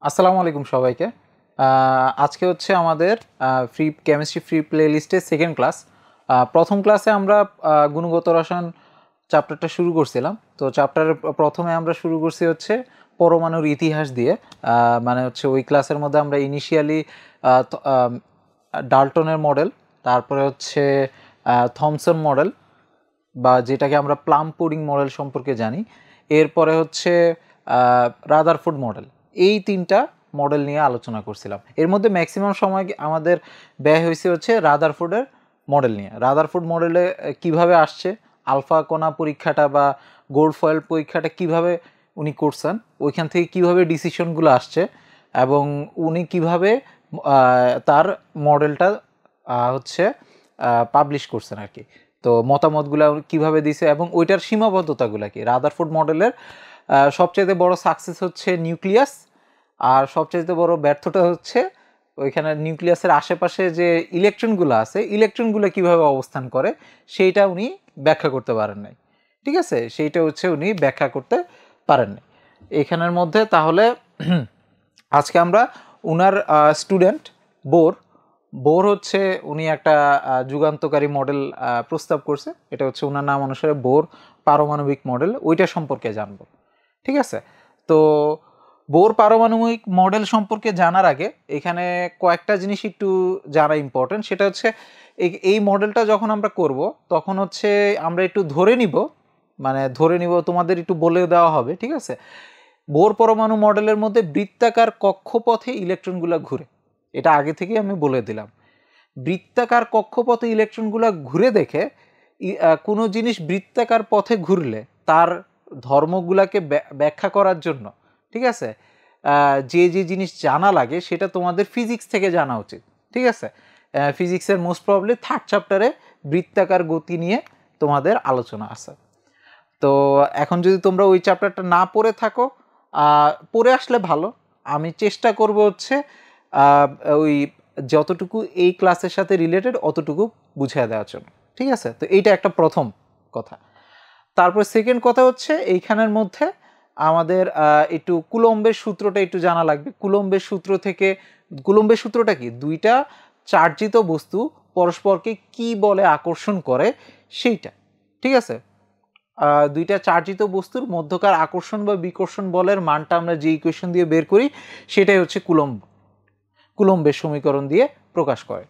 আসসালামু আলাইকুম সবাইকে। আজকে হচ্ছে আমাদের ফ্রি কেমিস্ট্রি ফ্রি প্লেলিস্টের সেকেন্ড ক্লাস। প্রথম ক্লাসে আমরা গুণগত রসায়ন চ্যাপ্টারটা শুরু করছিলাম। তো চ্যাপ্টারের প্রথমে আমরা শুরু করছি হচ্ছে পরমাণুর ইতিহাস দিয়ে। মানে হচ্ছে ওই ক্লাসের মধ্যে আমরা ইনিশিয়ালি ডাল্টনের মডেল, তারপরে হচ্ছে থমসন মডেল বা যেটাকে আমরা প্লাম পুডিং মডেল সম্পর্কে জানি, এরপরে হচ্ছে রাদারফোর্ড মডেল, এই তিনটা মডেল নিয়ে আলোচনা করছিলাম। এর মধ্যে ম্যাক্সিমাম সময় আমাদের ব্যয় হয়েছে হচ্ছে রাদারফোর্ডের মডেল নিয়ে। রাদারফোর্ড মডেলে কিভাবে আসছে, আলফা কণা পরীক্ষাটা বা গোল্ড ফয়েল পরীক্ষাটা কিভাবে উনি করছেন, ওইখান থেকে কিভাবে ডিসিশনগুলো আসছে এবং উনি কিভাবে তার মডেলটা হচ্ছে পাবলিশ করছেন আর কি। তো মতামতগুলো কিভাবে দিছে এবং ওইটার সীমাবদ্ধতাগুলো কি। রাদারফোর্ড মডেলের সবচেয়ে বড় সাকসেস হচ্ছে নিউক্লিয়াস, আর সবচেয়ে বড় ব্যর্থতা হচ্ছে ওইখানে নিউক্লিয়াসের আশেপাশে যে ইলেকট্রনগুলো আছে, ইলেকট্রনগুলো কিভাবে অবস্থান করে সেইটা উনি ব্যাখ্যা করতে পারেন নাই। ঠিক আছে, সেইটা হচ্ছে উনি ব্যাখ্যা করতে পারেন নাই এখানের মধ্যে। তাহলে আজকে আমরা উনার স্টুডেন্ট বোর হচ্ছে উনি একটা যুগান্তকারী মডেল প্রস্তাব করছে। এটা হচ্ছে ওনার নাম অনুসারে বোর পারমাণবিক মডেল, ওইটা সম্পর্কে জানবো। ঠিক আছে, তো বোর পারমাণবিক মডেল সম্পর্কে জানার আগে এখানে কয়েকটা জিনিস একটু জানা ইম্পর্টেন্ট। সেটা হচ্ছে এই মডেলটা যখন আমরা করব তখন হচ্ছে আমরা একটু ধরে নিব, তোমাদের একটু বলে দেওয়া হবে। ঠিক আছে, বোর পরমাণু মডেলের মধ্যে বৃত্তাকার কক্ষপথে ইলেকট্রনগুলো ঘুরে, এটা আগে থেকেই আমি বলে দিলাম। বৃত্তাকার কক্ষপথে ইলেকট্রনগুলো ঘুরে দেখে কোনো জিনিস বৃত্তাকার পথে ঘুরলে তার ধর্মগুলাকে ব্যাখ্যা করার জন্য, ঠিক আছে, যে যে জিনিস জানা লাগে সেটা তোমাদের ফিজিক্স থেকে জানা উচিত। ঠিক আছে, ফিজিক্সের মোস্ট প্রবলি থার্ড চ্যাপ্টারে বৃত্তাকার গতি নিয়ে তোমাদের আলোচনা আছে। তো এখন যদি তোমরা ওই চ্যাপ্টারটা না পড়ে থাকো, পড়ে আসলে ভালো। আমি চেষ্টা করব হচ্ছে ওই যতটুকু এই ক্লাসের সাথে রিলেটেড অতটুকু বুঝিয়ে দেওয়ার জন্য। ঠিক আছে, তো এইটা একটা প্রথম কথা। তারপর সেকেন্ড কথা হচ্ছে এইখানের মধ্যে আমাদের একটু কুলম্বের সূত্রটা একটু জানা লাগবে। কুলম্বের সূত্রটা কি, দুইটা চার্জিত বস্তু পরস্পরকে কি বলে আকর্ষণ করে সেইটা। ঠিক আছে, দুইটা চার্জিত বস্তুর মধ্যকার আকর্ষণ বা বিকর্ষণ বলের মানটা আমরা যে ইকুয়েশন দিয়ে বের করি সেটাই হচ্ছে কুলম্বের সমীকরণ দিয়ে প্রকাশ করে।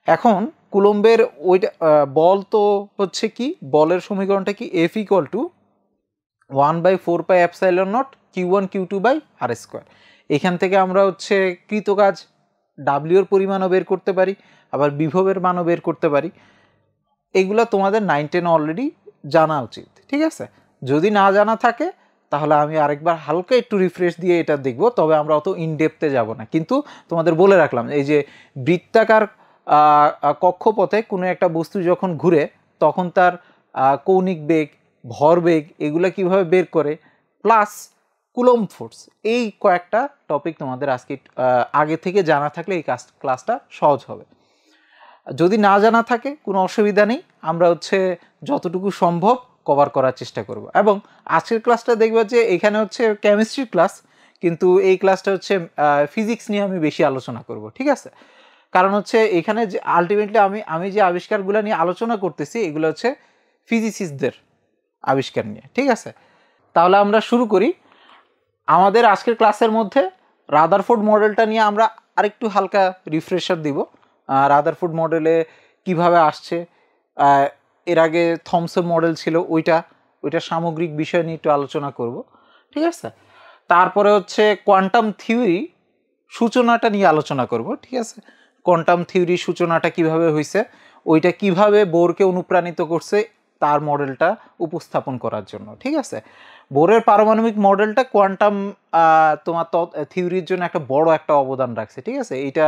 এখন কুলম্বের ওইটা বল তো হচ্ছে কি, বলের সমীকরণটা কি, F = 1/4πε0 Q1 Q2/r²। এখান থেকে আমরা হচ্ছে কৃতকাজ W এর পরিমাণও বের করতে পারি, আবার বিভবের মানও বের করতে পারি। এগুলো তোমাদের 9-10 অলরেডি জানা উচিত। ঠিক আছে, যদি না জানা থাকে তাহলে আমি আরেকবার হালকা একটু রিফ্রেশ দিয়ে এটা দেখব, তবে আমরা অত ইনডেপথে যাব না। কিন্তু তোমাদের বলে রাখলাম, এই যে বৃত্তাকার কক্ষপথে কোনো একটা বস্তু যখন ঘুরে তখন তার কৌণিক বেগ, ভরবেগ, এগুলো কিভাবে বের করে, প্লাস কুলম্ব ফোর্স, এই কয়েকটা টপিক তোমাদের আজকে আগে থেকে জানা থাকলে এই ক্লাসটা সহজ হবে। যদি না জানা থাকে কোনো অসুবিধা নেই, আমরা হচ্ছে যতটুকু সম্ভব কভার করার চেষ্টা করব। এবং আজকের ক্লাসটা দেখবে যে এখানে হচ্ছে কেমিস্ট্রির ক্লাস, কিন্তু এই ক্লাসটা হচ্ছে ফিজিক্স নিয়ে আমি বেশি আলোচনা করব। ঠিক আছে, কারণ হচ্ছে এখানে যে আলটিমেটলি আমি যে আবিষ্কারগুলো নিয়ে আলোচনা করতেছি এগুলো হচ্ছে ফিজিসিস্টদের আবিষ্কার নিয়ে। ঠিক আছে, তাহলে আমরা শুরু করি। আমাদের আজকের ক্লাসের মধ্যে রাদারফোর্ড মডেলটা নিয়ে আমরা আরেকটু হালকা রিফ্রেশার দিব। রাদারফোর্ড মডেলে কিভাবে আসছে, এর আগে থমসন মডেল ছিল, ওইটা সামগ্রিক বিষয় নিয়ে একটু আলোচনা করব। ঠিক আছে, তারপরে হচ্ছে কোয়ান্টাম থিওরি সূচনাটা নিয়ে আলোচনা করব। ঠিক আছে, কোয়ান্টাম থিওরি সূচনাটা কিভাবে হয়েছে, ওইটা কিভাবে বোরকে অনুপ্রাণিত করছে তার মডেলটা উপস্থাপন করার জন্য। ঠিক আছে, বোরের পারমাণবিক মডেলটা কোয়ান্টাম তোমার থিওরির জন্য একটা বড় একটা অবদান রাখছে। ঠিক আছে, এইটা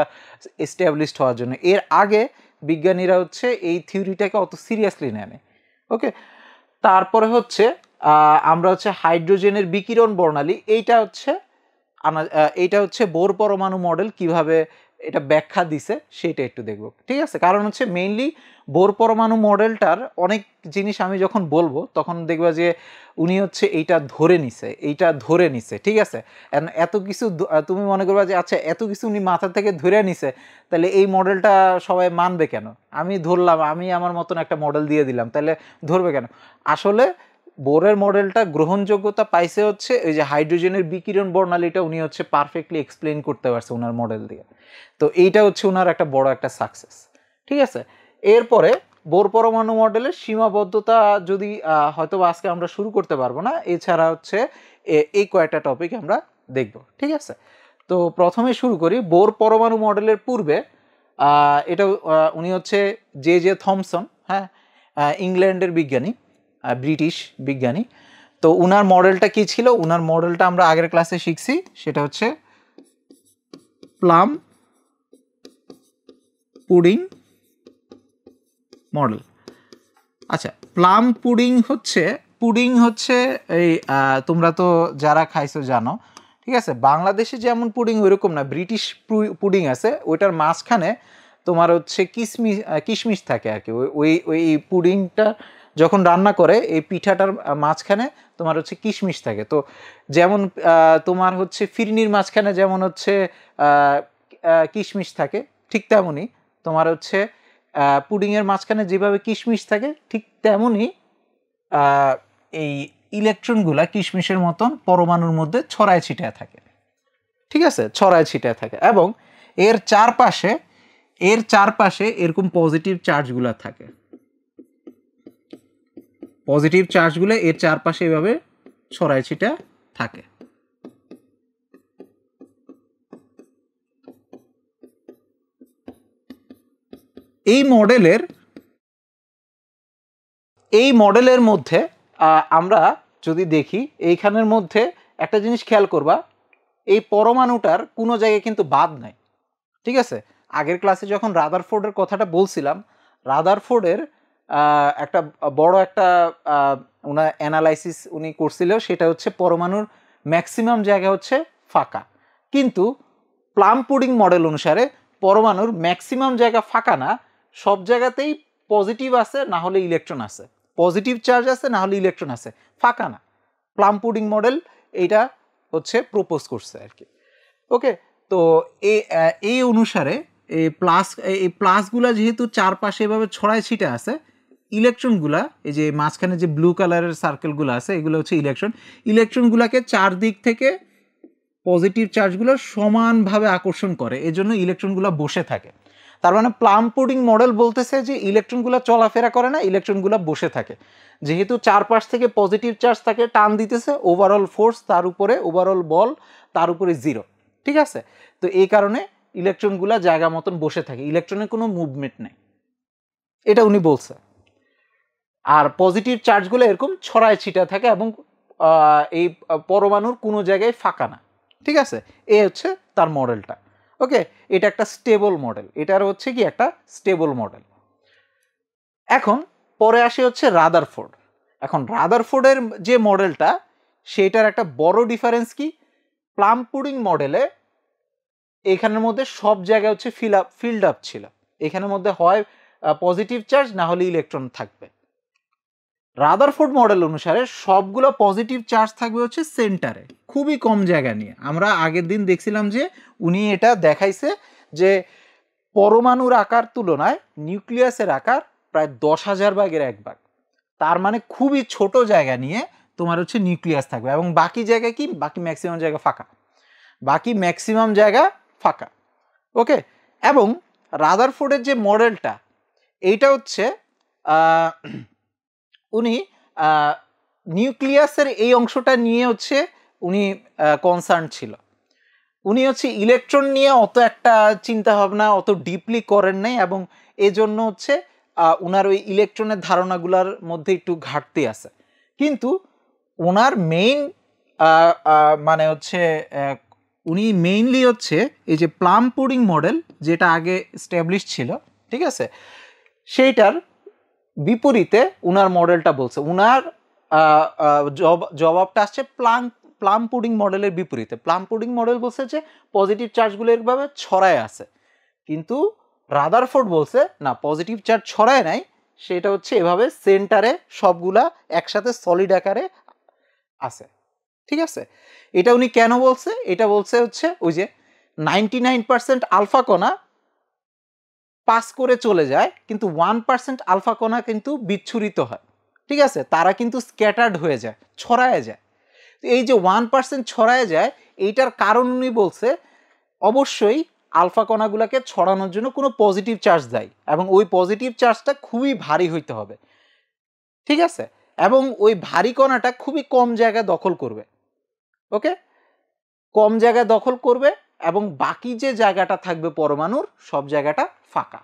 এস্টাবলিশড হওয়ার জন্য। এর আগে বিজ্ঞানীরা হচ্ছে এই থিওরিটাকে অত সিরিয়াসলি নেয়। ওকে, তারপরে হচ্ছে আমরা হচ্ছে হাইড্রোজেনের বিকিরণ বর্ণালী, এইটা হচ্ছে বোর পরমাণু মডেল কিভাবে এটা ব্যাখ্যা দিছে সেটা একটু দেখব, ঠিক আছে? কারণ হচ্ছে মেইনলি বোর পরমাণু মডেলটার অনেক জিনিস আমি যখন বলবো তখন দেখবা যে উনি হচ্ছে এইটা ধরে নিছে, ঠিক আছে? এত কিছু তুমি মনে করবা যে আচ্ছা এত কিছু উনি মাথা থেকে ধরে নিছে, তাহলে এই মডেলটা সবাই মানবে কেন? আমি ধরলাম, আমি আমার মতন একটা মডেল দিয়ে দিলাম, তাহলে ধরবে কেন? আসলে বোরের মডেলটা গ্রহণযোগ্যতা পাইছে হচ্ছে এই যে হাইড্রোজেনের বিকিরণ বর্ণালীটা উনি হচ্ছে পারফেক্টলি এক্সপ্লেন করতে পারছে ওনার মডেল দিয়ে। তো এইটা হচ্ছে ওনার একটা বড় একটা সাকসেস, ঠিক আছে? এরপরে বোর পরমাণু মডেলের সীমাবদ্ধতা যদি হয়তো আজকে আমরা শুরু করতে পারবো না, এছাড়া হচ্ছে এই কয়েকটা টপিক আমরা দেখব, ঠিক আছে? তো প্রথমে শুরু করি বোর পরমাণু মডেলের পূর্বে এটা উনি হচ্ছে জে থমসন, হ্যাঁ, ইংল্যান্ডের বিজ্ঞানী, ব্রিটিশ বিজ্ঞানী। তো উনার মডেলটা কি ছিল? উনার মডেলটা আমরা আগের ক্লাসে শিখছি, সেটা হচ্ছে প্লাম পুডিং মডেল। আচ্ছা, প্লাম পুডিং হচ্ছে এই তোমরা তো যারা খাইছো জানো, ঠিক আছে? বাংলাদেশে যেমন পুডিং ওইরকম না, ব্রিটিশ পুডিং আছে, ওইটার মাঝখানে তোমার হচ্ছে কিশমিশ থাকে আর কি। ওই ওই পুডিংটা যখন রান্না করে এই পিঠাটার মাঝখানে তোমার হচ্ছে কিশমিশ থাকে। তো যেমন তোমার হচ্ছে ফিরনির মাঝখানে যেমন হচ্ছে কিশমিশ থাকে, ঠিক তেমনই তোমার হচ্ছে পুডিংয়ের মাঝখানে যেভাবে কিশমিশ থাকে ঠিক তেমনই এই ইলেকট্রনগুলা কিশমিশের মতন পরমাণুর মধ্যে ছড়ায় ছিটায় থাকে, ঠিক আছে? ছড়ায় ছিটায় থাকে এবং এর চারপাশে এরকম পজিটিভ চার্জগুলো থাকে। পজিটিভ চার্জগুলো এর চারপাশে এভাবে ছড়ায় ছিটা থাকে। এই মডেলের মধ্যে আমরা যদি দেখি, এইখানের মধ্যে একটা জিনিস খেয়াল করবা, এই পরমাণুটার কোনো জায়গায় কিন্তু বাদ নাই, ঠিক আছে? আগের ক্লাসে যখন রাদারফোর্ডের কথাটা বলছিলাম, রাদারফোর্ডের একটা বড় একটা ওনার অ্যানালাইসিস উনি করছিল, সেটা হচ্ছে পরমাণুর ম্যাক্সিমাম জায়গা হচ্ছে ফাঁকা। কিন্তু প্লাম পুডিং মডেল অনুসারে পরমাণুর ম্যাক্সিমাম জায়গা ফাঁকা না, সব জায়গাতেই পজিটিভ আছে, না হলে ইলেকট্রন আছে, পজিটিভ চার্জ আছে, না হলে ইলেকট্রন আছে, ফাঁকা না। প্লাম পুডিং মডেল এইটা হচ্ছে প্রপোজ করছে আর কি। ওকে, তো এই অনুসারে এই প্লাসগুলা যেহেতু চারপাশে এভাবে ছড়ায় ছিটে আছে, ইলেকট্রনগুলা এই যে মাঝখানে যে ব্লু কালারের সার্কেলগুলো আছে এগুলো হচ্ছে ইলেকট্রনগুলাকে চারদিক থেকে পজিটিভ চার্জগুলো সমানভাবে আকর্ষণ করে, এজন্য ইলেকট্রনগুলো বসে থাকে। তার মানে প্লাম পুডিং মডেল বলতেছে যে ইলেকট্রনগুলো চলাফেরা করে না, ইলেকট্রনগুলো বসে থাকে। যেহেতু চারপাশ থেকে পজিটিভ চার্জ তাকে টান দিতেছে, ওভারঅল ফোর্স তার উপরে, ওভারঅল বল তার উপরে 0, ঠিক আছে? তো এই কারণে ইলেকট্রনগুলো জায়গা মতন বসে থাকে, ইলেকট্রনের কোনো মুভমেন্ট নেই, এটা উনি বলছে। আর পজিটিভ চার্জগুলো এরকম ছড়ায় ছিটা থাকে এবং এই পরমাণুর কোনো জায়গায় ফাঁকা না, ঠিক আছে? এই হচ্ছে তার মডেলটা। ওকে, এটা একটা স্টেবল মডেল, এটার হচ্ছে কি একটা স্টেবল মডেল। এখন পরে আসে হচ্ছে রাদারফোর্ড। এখন রাদারফোর্ডের যে মডেলটা, সেটার একটা বড় ডিফারেন্স কি, প্লাম পুডিং মডেলে এখানের মধ্যে সব জায়গায় হচ্ছে ফিল্ড আপ ছিল, এখানের মধ্যে হয় পজিটিভ চার্জ না হলে ইলেকট্রন থাকবে। রাদারফোর্ড মডেল অনুসারে সবগুলো পজিটিভ চার্জ থাকবে হচ্ছে সেন্টারে, খুবই কম জায়গা নিয়ে। আমরা আগের দিন দেখছিলাম যে উনি এটা দেখাইছে যে পরমাণুর আকার তুলনায় নিউক্লিয়াসের আকার প্রায় 10,000 ভাগের 1 ভাগ। তার মানে খুবই ছোট জায়গা নিয়ে তোমার হচ্ছে নিউক্লিয়াস থাকবে এবং বাকি জায়গা কি, বাকি ম্যাক্সিমাম জায়গা ফাঁকা, ওকে। এবং রাদারফোর্ডের যে মডেলটা, এইটা হচ্ছে উনি নিউক্লিয়াসের এই অংশটা নিয়ে হচ্ছে উনি কনসার্ন ছিল। উনি হচ্ছে ইলেকট্রন নিয়ে অত একটা চিন্তা ভাবনা অত ডিপলি করেন নাই এবং এজন্য হচ্ছে ওনার ওই ইলেকট্রনের ধারণাগুলোর মধ্যে একটু ঘাটতি আছে। কিন্তু ওনার মেইন মানে হচ্ছে উনি মেইনলি হচ্ছে এই যে প্লাম পুডিং মডেল যেটা আগে স্ট্যাবলিশ ছিল, ঠিক আছে, সেইটার বিপরীতে উনার মডেলটা বলছে। উনার জবাবটা আসছে প্লাম পুডিং মডেলের বিপরীতে। প্লাম পুডিং মডেল বলছে যে পজিটিভ চার্জগুলো এভাবে ছড়ায় আছে, কিন্তু রাদারফোর্ড বলছে না, পজিটিভ চার্জ ছড়ায় নাই, সেটা হচ্ছে এভাবে সেন্টারে সবগুলা একসাথে সলিড আকারে আছে। ঠিক আছে, এটা উনি কেন বলছে? এটা বলছে হচ্ছে ওই যে 99% আলফা কণা পাস করে চলে যায়, কিন্তু 1% আলফা কণা কিন্তু বিচ্ছুরিত হয়। ঠিক আছে, তারা কিন্তু স্ক্যাটার্ড হয়ে যায়, ছড়ায় যায়। এই যে 1% ছড়ায় যায়, এইটার কারণ উনি বলছে অবশ্যই আলফা কণাগুলোকে ছড়ানোর জন্য কোনো পজিটিভ চার্জ দেয়, এবং ওই পজিটিভ চার্জটা খুবই ভারী হইতে হবে। ঠিক আছে, এবং ওই ভারী কণাটা খুবই কম জায়গা দখল করবে। ওকে, কম জায়গা দখল করবে এবং বাকি যে জায়গাটা থাকবে পরমাণুর সব জায়গাটা ফাঁকা।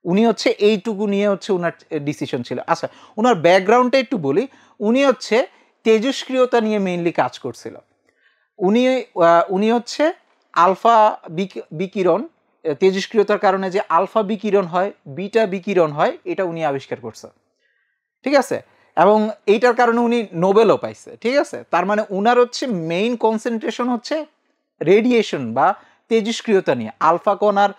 উনি হচ্ছে এইটুকু নিয়ে হচ্ছে ওনার ডিসিশন ছিল। আচ্ছা, ওনার ব্যাকগ্রাউন্ডটা একটু বলি। উনি হচ্ছে তেজস্ক্রিয়তা নিয়ে মেইনলি কাজ করছিল। উনি হচ্ছে আলফা বিকিরণ, তেজস্ক্রিয়তার কারণে যে আলফা বিকিরণ হয়, বিটা বিকিরণ হয়, এটা উনি আবিষ্কার করছে। ঠিক আছে, এবং এইটার কারণে উনি নোবেলও পাইছে। ঠিক আছে, তার মানে উনার হচ্ছে মেইন কনসেন্ট্রেশন হচ্ছে রেডিয়েশন বা তেজস্ক্রিয়তা নিয়ে, আলফা কণার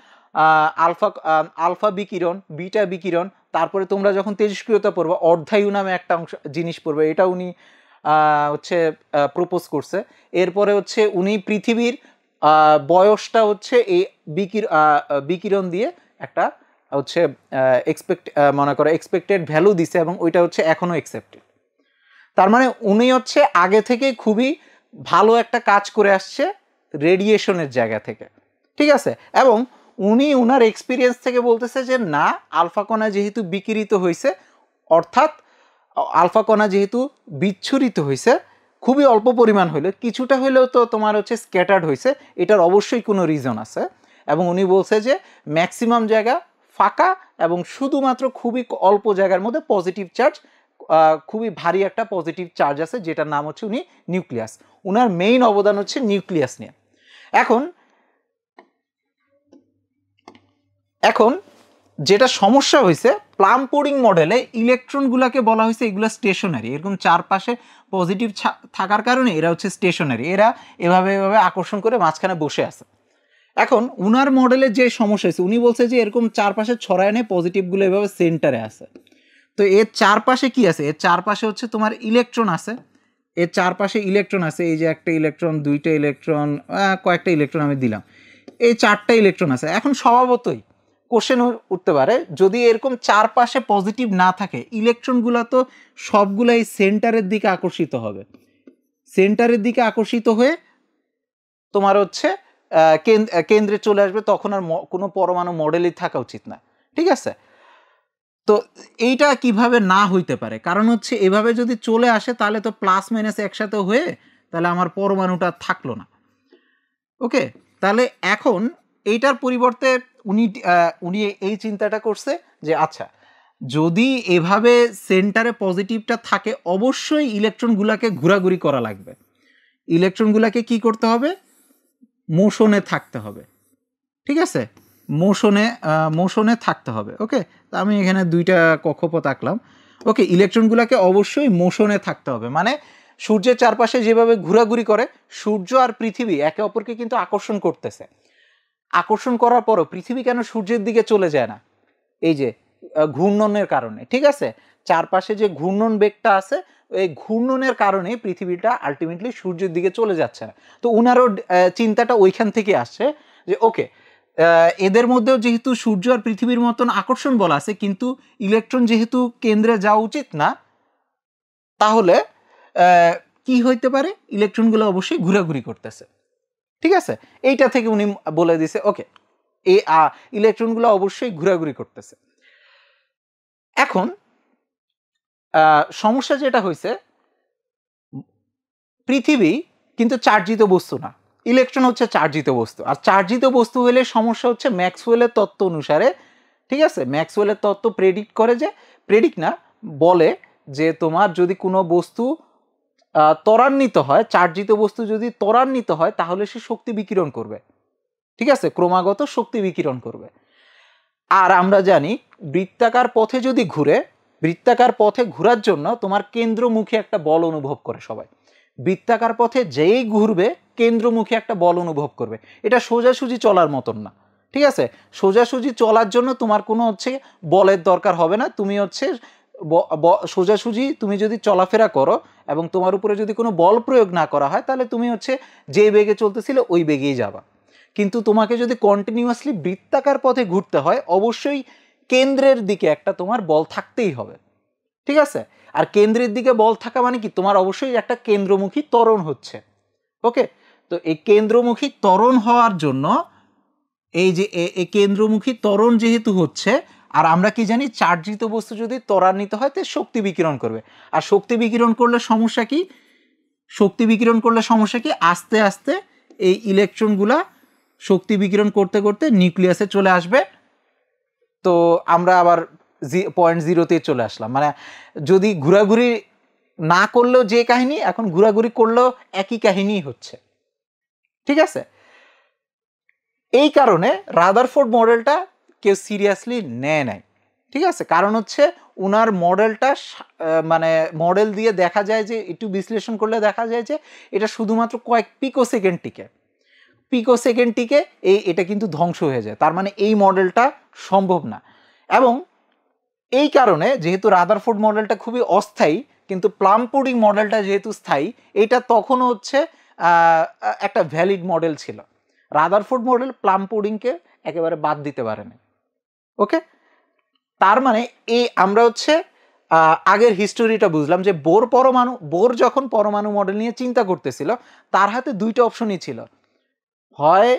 আলফা বিকিরণ, বিটা বিকিরণ। তারপরে তোমরা যখন তেজস্ক্রিয়তা পড়বে, অর্ধায়ু নামে একটা অংশ জিনিস পড়বে, এটা উনি হচ্ছে প্রপোজ করছে। এরপরে হচ্ছে উনি পৃথিবীর বয়সটা হচ্ছে এই বিকিরণ দিয়ে একটা হচ্ছে মনে করো এক্সপেক্টেড ভ্যালু দিছে, এবং ওইটা হচ্ছে এখনো অ্যাকসেপ্টেড। তার মানে উনি হচ্ছে আগে থেকে খুবই ভালো একটা কাজ করে আসছে রেডিয়েশনের জায়গা থেকে। ঠিক আছে, এবং উনি উনার এক্সপিরিয়েন্স থেকে বলতেছে যে না, আলফা কণা যেহেতু বিকিরিত হয়েছে, অর্থাৎ আলফা কণা যেহেতু বিচ্ছুরিত হয়েছে, খুবই অল্প পরিমাণ হইলে, কিছুটা হইলেও তো তোমার হচ্ছে স্ক্যাটার্ড হয়েছে, এটার অবশ্যই কোনো রিজন আছে। এবং উনি বলছে যে ম্যাক্সিমাম জায়গা ফাঁকা এবং শুধুমাত্র খুবই অল্প জায়গার মধ্যে পজিটিভ চার্জ, খুবই ভারী একটা পজিটিভ চার্জ আছে, যেটার নাম হচ্ছে উনি নিউক্লিয়াস। উনার মেইন অবদান হচ্ছে নিউক্লিয়াস নিয়ে। এখন যেটা সমস্যা হয়েছে, প্লাম পুডিং মডেলে ইলেকট্রনগুলোকে বলা হয়েছে এগুলো স্টেশনারি, এরকম চারপাশে পজিটিভ থাকার কারণে এরা হচ্ছে স্টেশনারি, এরা এভাবে এভাবে আকর্ষণ করে মাঝখানে বসে আছে। এখন উনার মডেলে যে সমস্যা হয়েছে, উনি বলছে যে এরকম চারপাশে ছড়ায় নেই, পজিটিভগুলো এভাবে সেন্টারে আছে। তো এর চারপাশে কি আছে? এর চারপাশে হচ্ছে তোমার ইলেকট্রন আছে, এর চারপাশে ইলেকট্রন আছে। এই যে একটা ইলেকট্রন, দুইটা ইলেকট্রন, কয়েকটা ইলেকট্রন আমি দিলাম, এই চারটা ইলেকট্রন আছে। এখন স্বভাবতই কোশ্চেন উঠতে পারে, যদি এরকম চারপাশে পজিটিভ না থাকে, ইলেকট্রনগুলো তো সবগুলাই সেন্টারের দিকে আকর্ষিত হবে, সেন্টারের দিকে আকর্ষিত হয়ে তোমার হচ্ছে কেন্দ্রে চলে আসবে, তখন আর কোনো পরমাণু মডেলই থাকা উচিত না। ঠিক আছে, তো এইটা কিভাবে না হইতে পারে? কারণ হচ্ছে এভাবে যদি চলে আসে, তাহলে তো প্লাস মাইনাস একসাথে হয়ে তাহলে আমার পরমাণুটা থাকলো না। ওকে, তাহলে এখন এইটার পরিবর্তে উনি এই চিন্তাটা করছে যে আচ্ছা, যদি এভাবে সেন্টারে পজিটিভটা থাকে, অবশ্যই ইলেকট্রনগুলোকে ঘোরাঘুরি করা লাগবে, ইলেকট্রনগুলোকে কি করতে হবে? মোশনে থাকতে হবে। ঠিক আছে, মোশনে থাকতে হবে। ওকে, তা আমি এখানে দুইটা কক্ষপথ আঁকলাম। ওকে, ইলেকট্রনগুলোকে অবশ্যই মোশনে থাকতে হবে, মানে সূর্যের চারপাশে যেভাবে ঘোরাঘুরি করে, সূর্য আর পৃথিবী একে অপরকে কিন্তু আকর্ষণ করতেছে। আকর্ষণ করার পরও পৃথিবী কেন সূর্যের দিকে চলে যায় না? এই যে ঘূর্ণনের কারণে। ঠিক আছে, চারপাশে যে ঘূর্ণন বেগটা আছে, এই ঘূর্ণনের কারণে পৃথিবীটা আলটিমেটলি সূর্যের দিকে চলে যাচ্ছে না। তো উনারও চিন্তাটা ওইখান থেকে আসছে যে ওকে, এদের মধ্যেও যেহেতু সূর্য আর পৃথিবীর মতন আকর্ষণ বল আছে, কিন্তু ইলেকট্রন যেহেতু কেন্দ্রে যাওয়া উচিত না, তাহলে কি হইতে পারে? ইলেকট্রনগুলো অবশ্যই ঘোরাঘুরি করতেছে। ঠিক আছে, এইটা থেকে উনি বলে দিছে ওকে, এই ইলেকট্রনগুলো অবশ্যই ঘোরাঘুরি করতেছে। এখন সমস্যা যেটা হয়েছে, পৃথিবী কিন্তু চার্জিত বস্তু না, ইলেকট্রন হচ্ছে চার্জিত বস্তু। আর চার্জিত বস্তু হলে সমস্যা হচ্ছে ম্যাক্সওয়েলের তত্ত্ব অনুসারে। ঠিক আছে, ম্যাক্সওয়েলের তত্ত্ব প্রেডিক্ট করে, যে প্রেডিক্ট না, বলে যে তোমার যদি কোনো বস্তু ত্বরান্বিত হয়, চার্জিত বস্তু যদি ত্বরান্বিত হয়, তাহলে সে শক্তি বিকিরণ করবে। ঠিক আছে, ক্রমাগত শক্তি বিকিরণ করবে। আর আমরা জানি বৃত্তাকার পথে যদি ঘুরে, বৃত্তাকার পথে ঘোরার জন্য তোমার কেন্দ্রমুখী একটা বল অনুভব করে সবাই। বৃত্তাকার পথে যেই ঘুরবে কেন্দ্রমুখী একটা বল অনুভব করবে, এটা সোজাসুজি চলার মতন না। ঠিক আছে, সোজাসুজি চলার জন্য তোমার কোনো হচ্ছে বলের দরকার হবে না, তুমি হচ্ছে সোজাসুজি তুমি যদি চলাফেরা করো এবং তোমার উপরে যদি কোনো বল প্রয়োগ না করা হয় তাহলে তুমি হচ্ছে যে বেগে চলতেছিলে ওই বেগেই যাবা। কিন্তু তোমাকে যদি কন্টিনিউয়াসলি বৃত্তাকার পথে ঘুরতে হয় অবশ্যই কেন্দ্রের দিকে একটা তোমার বল থাকতেই হবে। ঠিক আছে, আর কেন্দ্রের দিকে বল থাকা মানে কি, তোমার অবশ্যই একটা কেন্দ্রমুখী ত্বরণ হচ্ছে। ওকে, তো এই কেন্দ্রমুখী ত্বরণ হওয়ার জন্য এই যে এই কেন্দ্রমুখী ত্বরণ যেহেতু হচ্ছে, আর আমরা কি জানি চার্জিত বস্তু যদি ত্বরান্বিত হয় তো শক্তি বিকিরণ করবে, আর শক্তি বিকিরণ করলে সমস্যা কি, শক্তি বিকিরণ করলে সমস্যা কি, আস্তে আস্তে এই ইলেকট্রনগুলা শক্তি বিকিরণ করতে করতে নিউক্লিয়াসে চলে আসবে। তো আমরা আবার পয়েন্ট জিরোতে চলে আসলাম, মানে যদি ঘোরাঘুরি না করলেও যে কাহিনী, এখন ঘোরাঘুরি করলেও একই কাহিনী হচ্ছে। ঠিক আছে, এই কারণে রাদারফোর্ড মডেলটা কেউ সিরিয়াসলি নেয় নাই। ঠিক আছে, কারণ হচ্ছে ওনার মডেলটা মানে মডেল দিয়ে দেখা যায় যে একটু বিশ্লেষণ করলে দেখা যায় যে এটা শুধুমাত্র কয়েক পিকোসেকেন্ড টিকে এটা কিন্তু ধ্বংস হয়ে যায়, তার মানে এই মডেলটা সম্ভব না। এবং এই কারণে যেহেতু রাদারফোর্ড মডেলটা খুবই অস্থায়ী, কিন্তু প্লাম পুডিং মডেলটা যেহেতু স্থায়ী, এটা তখনও হচ্ছে একটা ভ্যালিড মডেল ছিল। রাদারফোর্ড মডেল প্লাম পুডিংকে একেবারে বাদ দিতে পারে না। ওকে, তার মানে এই আমরা হচ্ছে আগের হিস্টোরিটা বুঝলাম যে বোর যখন পরমাণু মডেল নিয়ে চিন্তা করতেছিল তার হাতে দুইটা অপশনই ছিল, হয়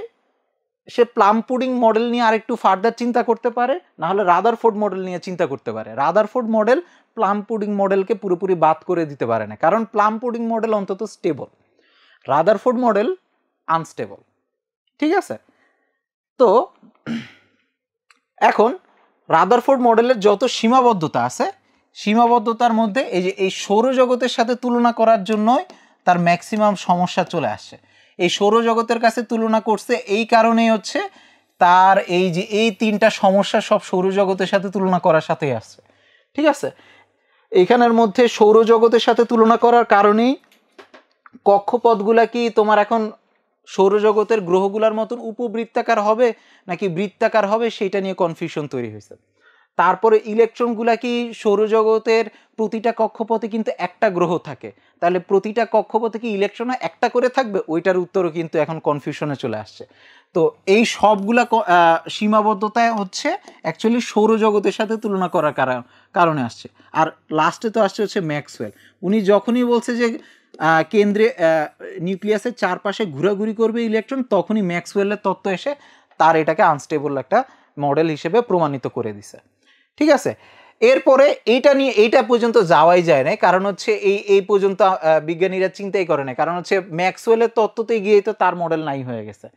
সে প্লাম পুডিং মডেল নিয়ে আরেকটু ফার্দার চিন্তা করতে পারে, না হলে রাদারফোর্ড মডেল নিয়ে চিন্তা করতে পারে। রাদারফোর্ড মডেল প্লাম পুডিং মডেলকে পুরোপুরি বাদ করে দিতে পারে না, কারণ প্লাম পুডিং মডেল অন্তত স্টেবল, রাদারফোর্ড মডেল আনস্টেবল। ঠিক আছে, তো এখন রাদারফোর্ড মডেলের যত সীমাবদ্ধতা আছে, সীমাবদ্ধতার মধ্যে এই যে এই সৌরজগতের সাথে তুলনা করার জন্যই তার ম্যাক্সিমাম সমস্যা চলে আসছে। এই সৌরজগতের কাছে তুলনা করছে এই কারণেই হচ্ছে তার এই যে এই তিনটা সমস্যা সব সৌরজগতের সাথে তুলনা করার সাথেই আসছে। ঠিক আছে, এইখানের মধ্যে সৌরজগতের সাথে তুলনা করার কারণেই কক্ষপথগুলা কি তোমার এখন সৌরজগতের গ্রহগুলোর মতন উপবৃত্তাকার হবে নাকি বৃত্তাকার হবে সেটা নিয়ে কনফিউশন তৈরি হয়েছে। তারপরে ইলেকট্রনগুলা কি সৌরজগতের প্রতিটা কক্ষপথে কিন্তু একটা গ্রহ থাকে, তাহলে প্রতিটা কক্ষপথে কি ইলেকট্রন একটা করে থাকবে, ওইটার উত্তরও কিন্তু এখন কনফিউশনে চলে আসছে। তো এই সবগুলা সীমাবদ্ধতায় হচ্ছে অ্যাকচুয়ালি সৌরজগতের সাথে তুলনা করার কারণে আসছে। আর লাস্টে তো আসছে হচ্ছে ম্যাক্সওয়েল, উনি যখনই বলছে যে কেন্দ্রে নিউক্লিয়াসের চারপাশে ঘোরাঘুরি করবে ইলেকট্রন, তখনই ম্যাক্সওয়েলের তত্ত্ব এসে তার এটাকে আনস্টেবল একটা মডেল হিসেবে প্রমাণিত করে দিছে। ঠিক আছে, এরপরে এইটা পর্যন্ত যাওয়াই যায় না, কারণ হচ্ছে এই পর্যন্ত বিজ্ঞানীরা চিন্তাই করে না, কারণ হচ্ছে ম্যাক্সওয়েলের তত্ত্বতে গিয়েই তো তার মডেল নাই হয়ে গেছে।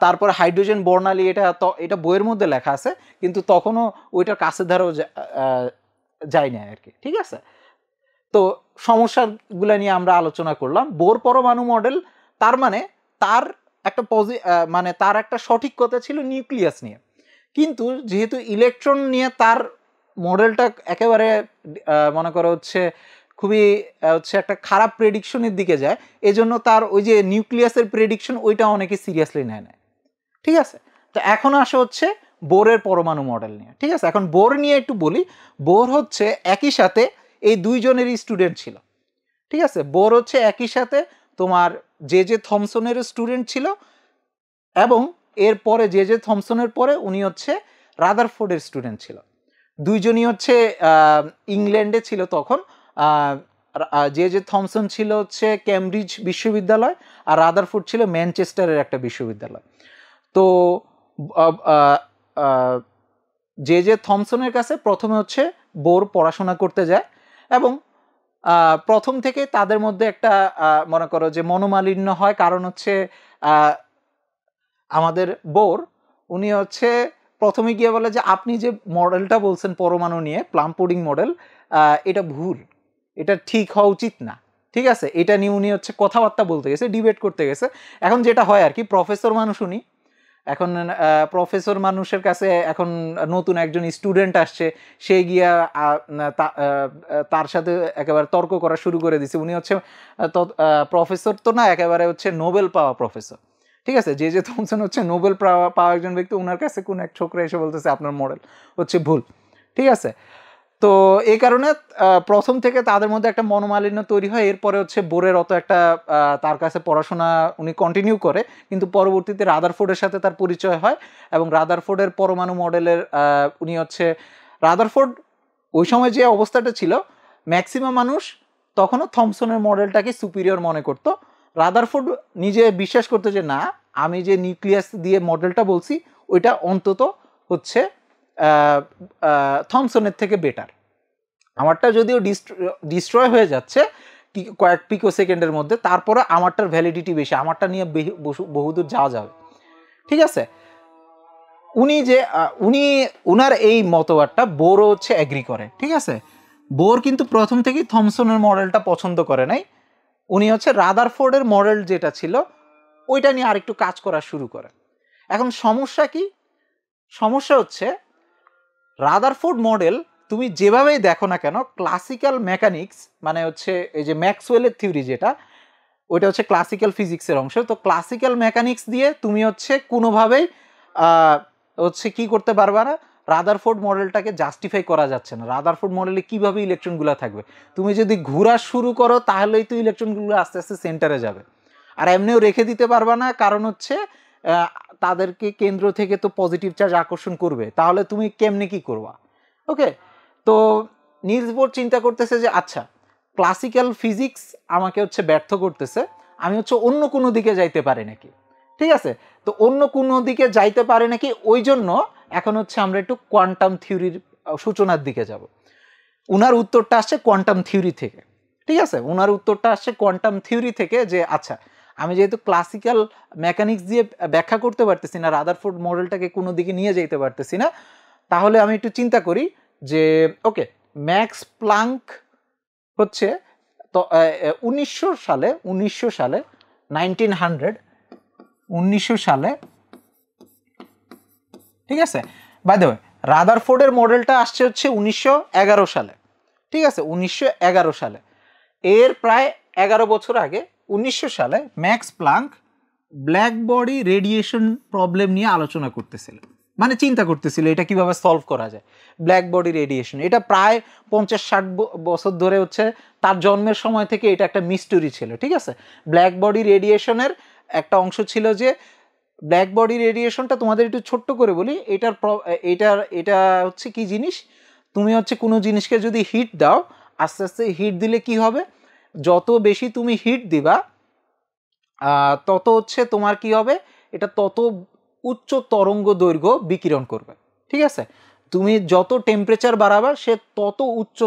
তারপর হাইড্রোজেন বর্ণালী, এটা বইয়ের মধ্যে লেখা আছে কিন্তু তখনও ওইটার কাছে ধারেও যায় না আর কি। ঠিক আছে, তো সমস্যাগুলো নিয়ে আমরা আলোচনা করলাম। বোর পরমাণু মডেল তার মানে তার একটা মানে তার একটা সঠিক কথা ছিল নিউক্লিয়াস নিয়ে, কিন্তু যেহেতু ইলেকট্রন নিয়ে তার মডেলটা একেবারে মনে করো হচ্ছে খুবই হচ্ছে একটা খারাপ প্রেডিকশনের দিকে যায়, এজন্য তার ওই যে নিউক্লিয়াসের প্রেডিকশন ওইটা অনেকে সিরিয়াসলি নেয় না। ঠিক আছে, তো এখন আসে হচ্ছে বোরের পরমাণু মডেল নিয়ে। ঠিক আছে, এখন বোর নিয়ে একটু বলি। বোর হচ্ছে একই সাথে এই দুইজনেরই স্টুডেন্ট ছিল। ঠিক আছে, বোর হচ্ছে একই সাথে তোমার জে থমসনের স্টুডেন্ট ছিল, এবং এরপরে জে থমসনের পরে উনি হচ্ছে রাদারফোর্ডের স্টুডেন্ট ছিল। দুইজনই হচ্ছে ইংল্যান্ডে ছিল তখন। জে থমসন ছিল হচ্ছে ক্যামব্রিজ বিশ্ববিদ্যালয়, আর রাদারফোর্ড ছিল ম্যানচেস্টারের একটা বিশ্ববিদ্যালয়। তো জে থমসনের কাছে প্রথমে হচ্ছে বোর পড়াশোনা করতে যায়, এবং প্রথম থেকে তাদের মধ্যে একটা মনে করো যে মনোমালিন্য হয়, কারণ হচ্ছে আমাদের বোর উনি হচ্ছে প্রথমে গিয়ে বলে যে আপনি যে মডেলটা বলছেন পরমাণু নিয়ে প্লাম পুডিং মডেল, এটা ভুল, এটা ঠিক হওয়া উচিত না। ঠিক আছে, এটা নিয়ে উনি হচ্ছে কথাবার্তা বলতে গেছে, ডিবেট করতে গেছে। এখন যেটা হয় আর কি, প্রফেসর মানুষ উনি, এখন প্রফেসর মানুষের কাছে এখন নতুন একজন স্টুডেন্ট আসছে, সে গিয়া তার সাথে একেবারে তর্ক করা শুরু করে দিছে। উনি হচ্ছে প্রফেসর তো না, একেবারে হচ্ছে নোবেল পাওয়া প্রফেসর। ঠিক আছে, যে থমসন হচ্ছে নোবেল পাওয়া একজন ব্যক্তি, ওনার কাছে কোন এক ছোকরা এসে বলতেছে আপনার মডেল হচ্ছে ভুল। ঠিক আছে, তো এই কারণে প্রথম থেকে তাদের মধ্যে একটা মনোমালিন্য তৈরি হয়। এরপরে হচ্ছে বোরের অত একটা তার কাছে পড়াশোনা উনি কন্টিনিউ করে, কিন্তু পরবর্তীতে রাদারফোর্ডের সাথে তার পরিচয় হয় এবং রাদারফোর্ডের পরমাণু মডেলের উনি হচ্ছে রাদারফোর্ড ওই সময় যে অবস্থাটা ছিল, ম্যাক্সিমাম মানুষ তখনও থমসনের মডেলটাকে সুপিরিয়র মনে করতো। রাদারফোর্ড নিজে বিশ্বাস করতো যে না, আমি যে নিউক্লিয়াস দিয়ে মডেলটা বলছি ওইটা অন্তত হচ্ছে থমসনের থেকে বেটার। আমারটা যদিও ডিস্ট্রয় হয়ে যাচ্ছে কয়েক পিকো সেকেন্ডের মধ্যে, তারপরে আমারটার ভ্যালিডিটি বেশি, আমারটা নিয়ে বহুদূর যাওয়া যাবে। ঠিক আছে, উনি উনার এই মতবাদটা বোরও হচ্ছে এগ্রি করে। ঠিক আছে, বোর কিন্তু প্রথম থেকেই থমসনের মডেলটা পছন্দ করে নাই। উনি হচ্ছে রাদারফোর্ডের মডেল যেটা ছিল ওইটা নিয়ে আরেকটু কাজ করা শুরু করে। এখন সমস্যা কি? সমস্যা হচ্ছে রাদারফোর্ড মডেল তুমি যেভাবেই দেখো না কেন, ক্লাসিক্যাল মেকানিক্স মানে হচ্ছে এই যে ম্যাক্সওয়েলের থিওরি যেটা, ওইটা হচ্ছে ক্লাসিক্যাল ফিজিক্সের অংশ। তো ক্লাসিক্যাল মেকানিক্স দিয়ে তুমি হচ্ছে কোনোভাবেই হচ্ছে কি করতে পারবা না, রাদারফোর্ড মডেলটাকে জাস্টিফাই করা যাচ্ছে না। রাদারফোর্ড মডেলে কিভাবে ইলেকট্রনগুলো থাকবে? তুমি যদি ঘোরা শুরু করো তাহলেই তো ইলেকট্রনগুলো আস্তে আস্তে সেন্টারে যাবে, আর এমনিও রেখে দিতে পারবা না, কারণ হচ্ছে তাদেরকে কেন্দ্র থেকে তো পজিটিভ চার্জ আকর্ষণ করবে, তাহলে তুমি কেমনে কি করবা? ওকে, তো নিলস বোর চিন্তা করতেছে যে আচ্ছা, ক্লাসিক্যাল ফিজিক্স আমাকে হচ্ছে ব্যর্থ করতেছে, আমি হচ্ছে অন্য কোনো দিকে যাইতে পারি নাকি। ঠিক আছে, তো অন্য কোনো দিকে যাইতে পারে নাকি, ওই জন্য এখন হচ্ছে আমরা একটু কোয়ান্টাম থিওরির সূচনার দিকে যাব। উনার উত্তরটা আসছে কোয়ান্টাম থিওরি থেকে। ঠিক আছে, উনার উত্তরটা আসছে কোয়ান্টাম থিওরি থেকে যে আচ্ছা, আমি যেহেতু ক্লাসিক্যাল মেকানিক্স দিয়ে ব্যাখ্যা করতে পারতেছি না, রাদারফোর্ড মডেলটাকে কোনো দিকে নিয়ে যেতে পারতেছি না, তাহলে আমি একটু চিন্তা করি যে ওকে, ম্যাক্স প্লাঙ্ক হচ্ছে তো 1900 সালে 1900 সালে, ঠিক আছে, বাই দ্য ওয়ে রাদারফোর্ডের মডেলটা আসছে হচ্ছে 1911 সালে। ঠিক আছে, 1911 সালে, এর প্রায় 11 বছর আগে 1900 সালে max Planck black body radiation problem নিয়ে আলোচনা করতেছিল, মানে চিন্তা করতেছিল এটা কিভাবে সলভ করা যায়। ব্ল্যাক বডি রেডিয়েশন, এটা প্রায় 50-60 বছর ধরে হচ্ছে তার জন্মের সময় থেকে এটা একটা মিস্টরি ছিল। ঠিক আছে, ব্ল্যাক বডি রেডিয়েশনের একটা অংশ ছিল যে ব্ল্যাক বডি রেডিয়েশনটা তোমাদের একটু ছোট্ট করে বলি, এটা হচ্ছে কি জিনিস, তুমি হচ্ছে কোনো জিনিসকে যদি হিট দাও, আস্তে আস্তে হিট দিলে কি হবে, যত বেশি তুমি হিট দিবা তত হচ্ছে তোমার কি হবে, এটা তত উচ্চ তরঙ্গ দৈর্ঘ্য বিকিরণ করবে। ঠিক আছে, তুমি যত টেম্পারেচার বাড়াবা সে তত উচ্চ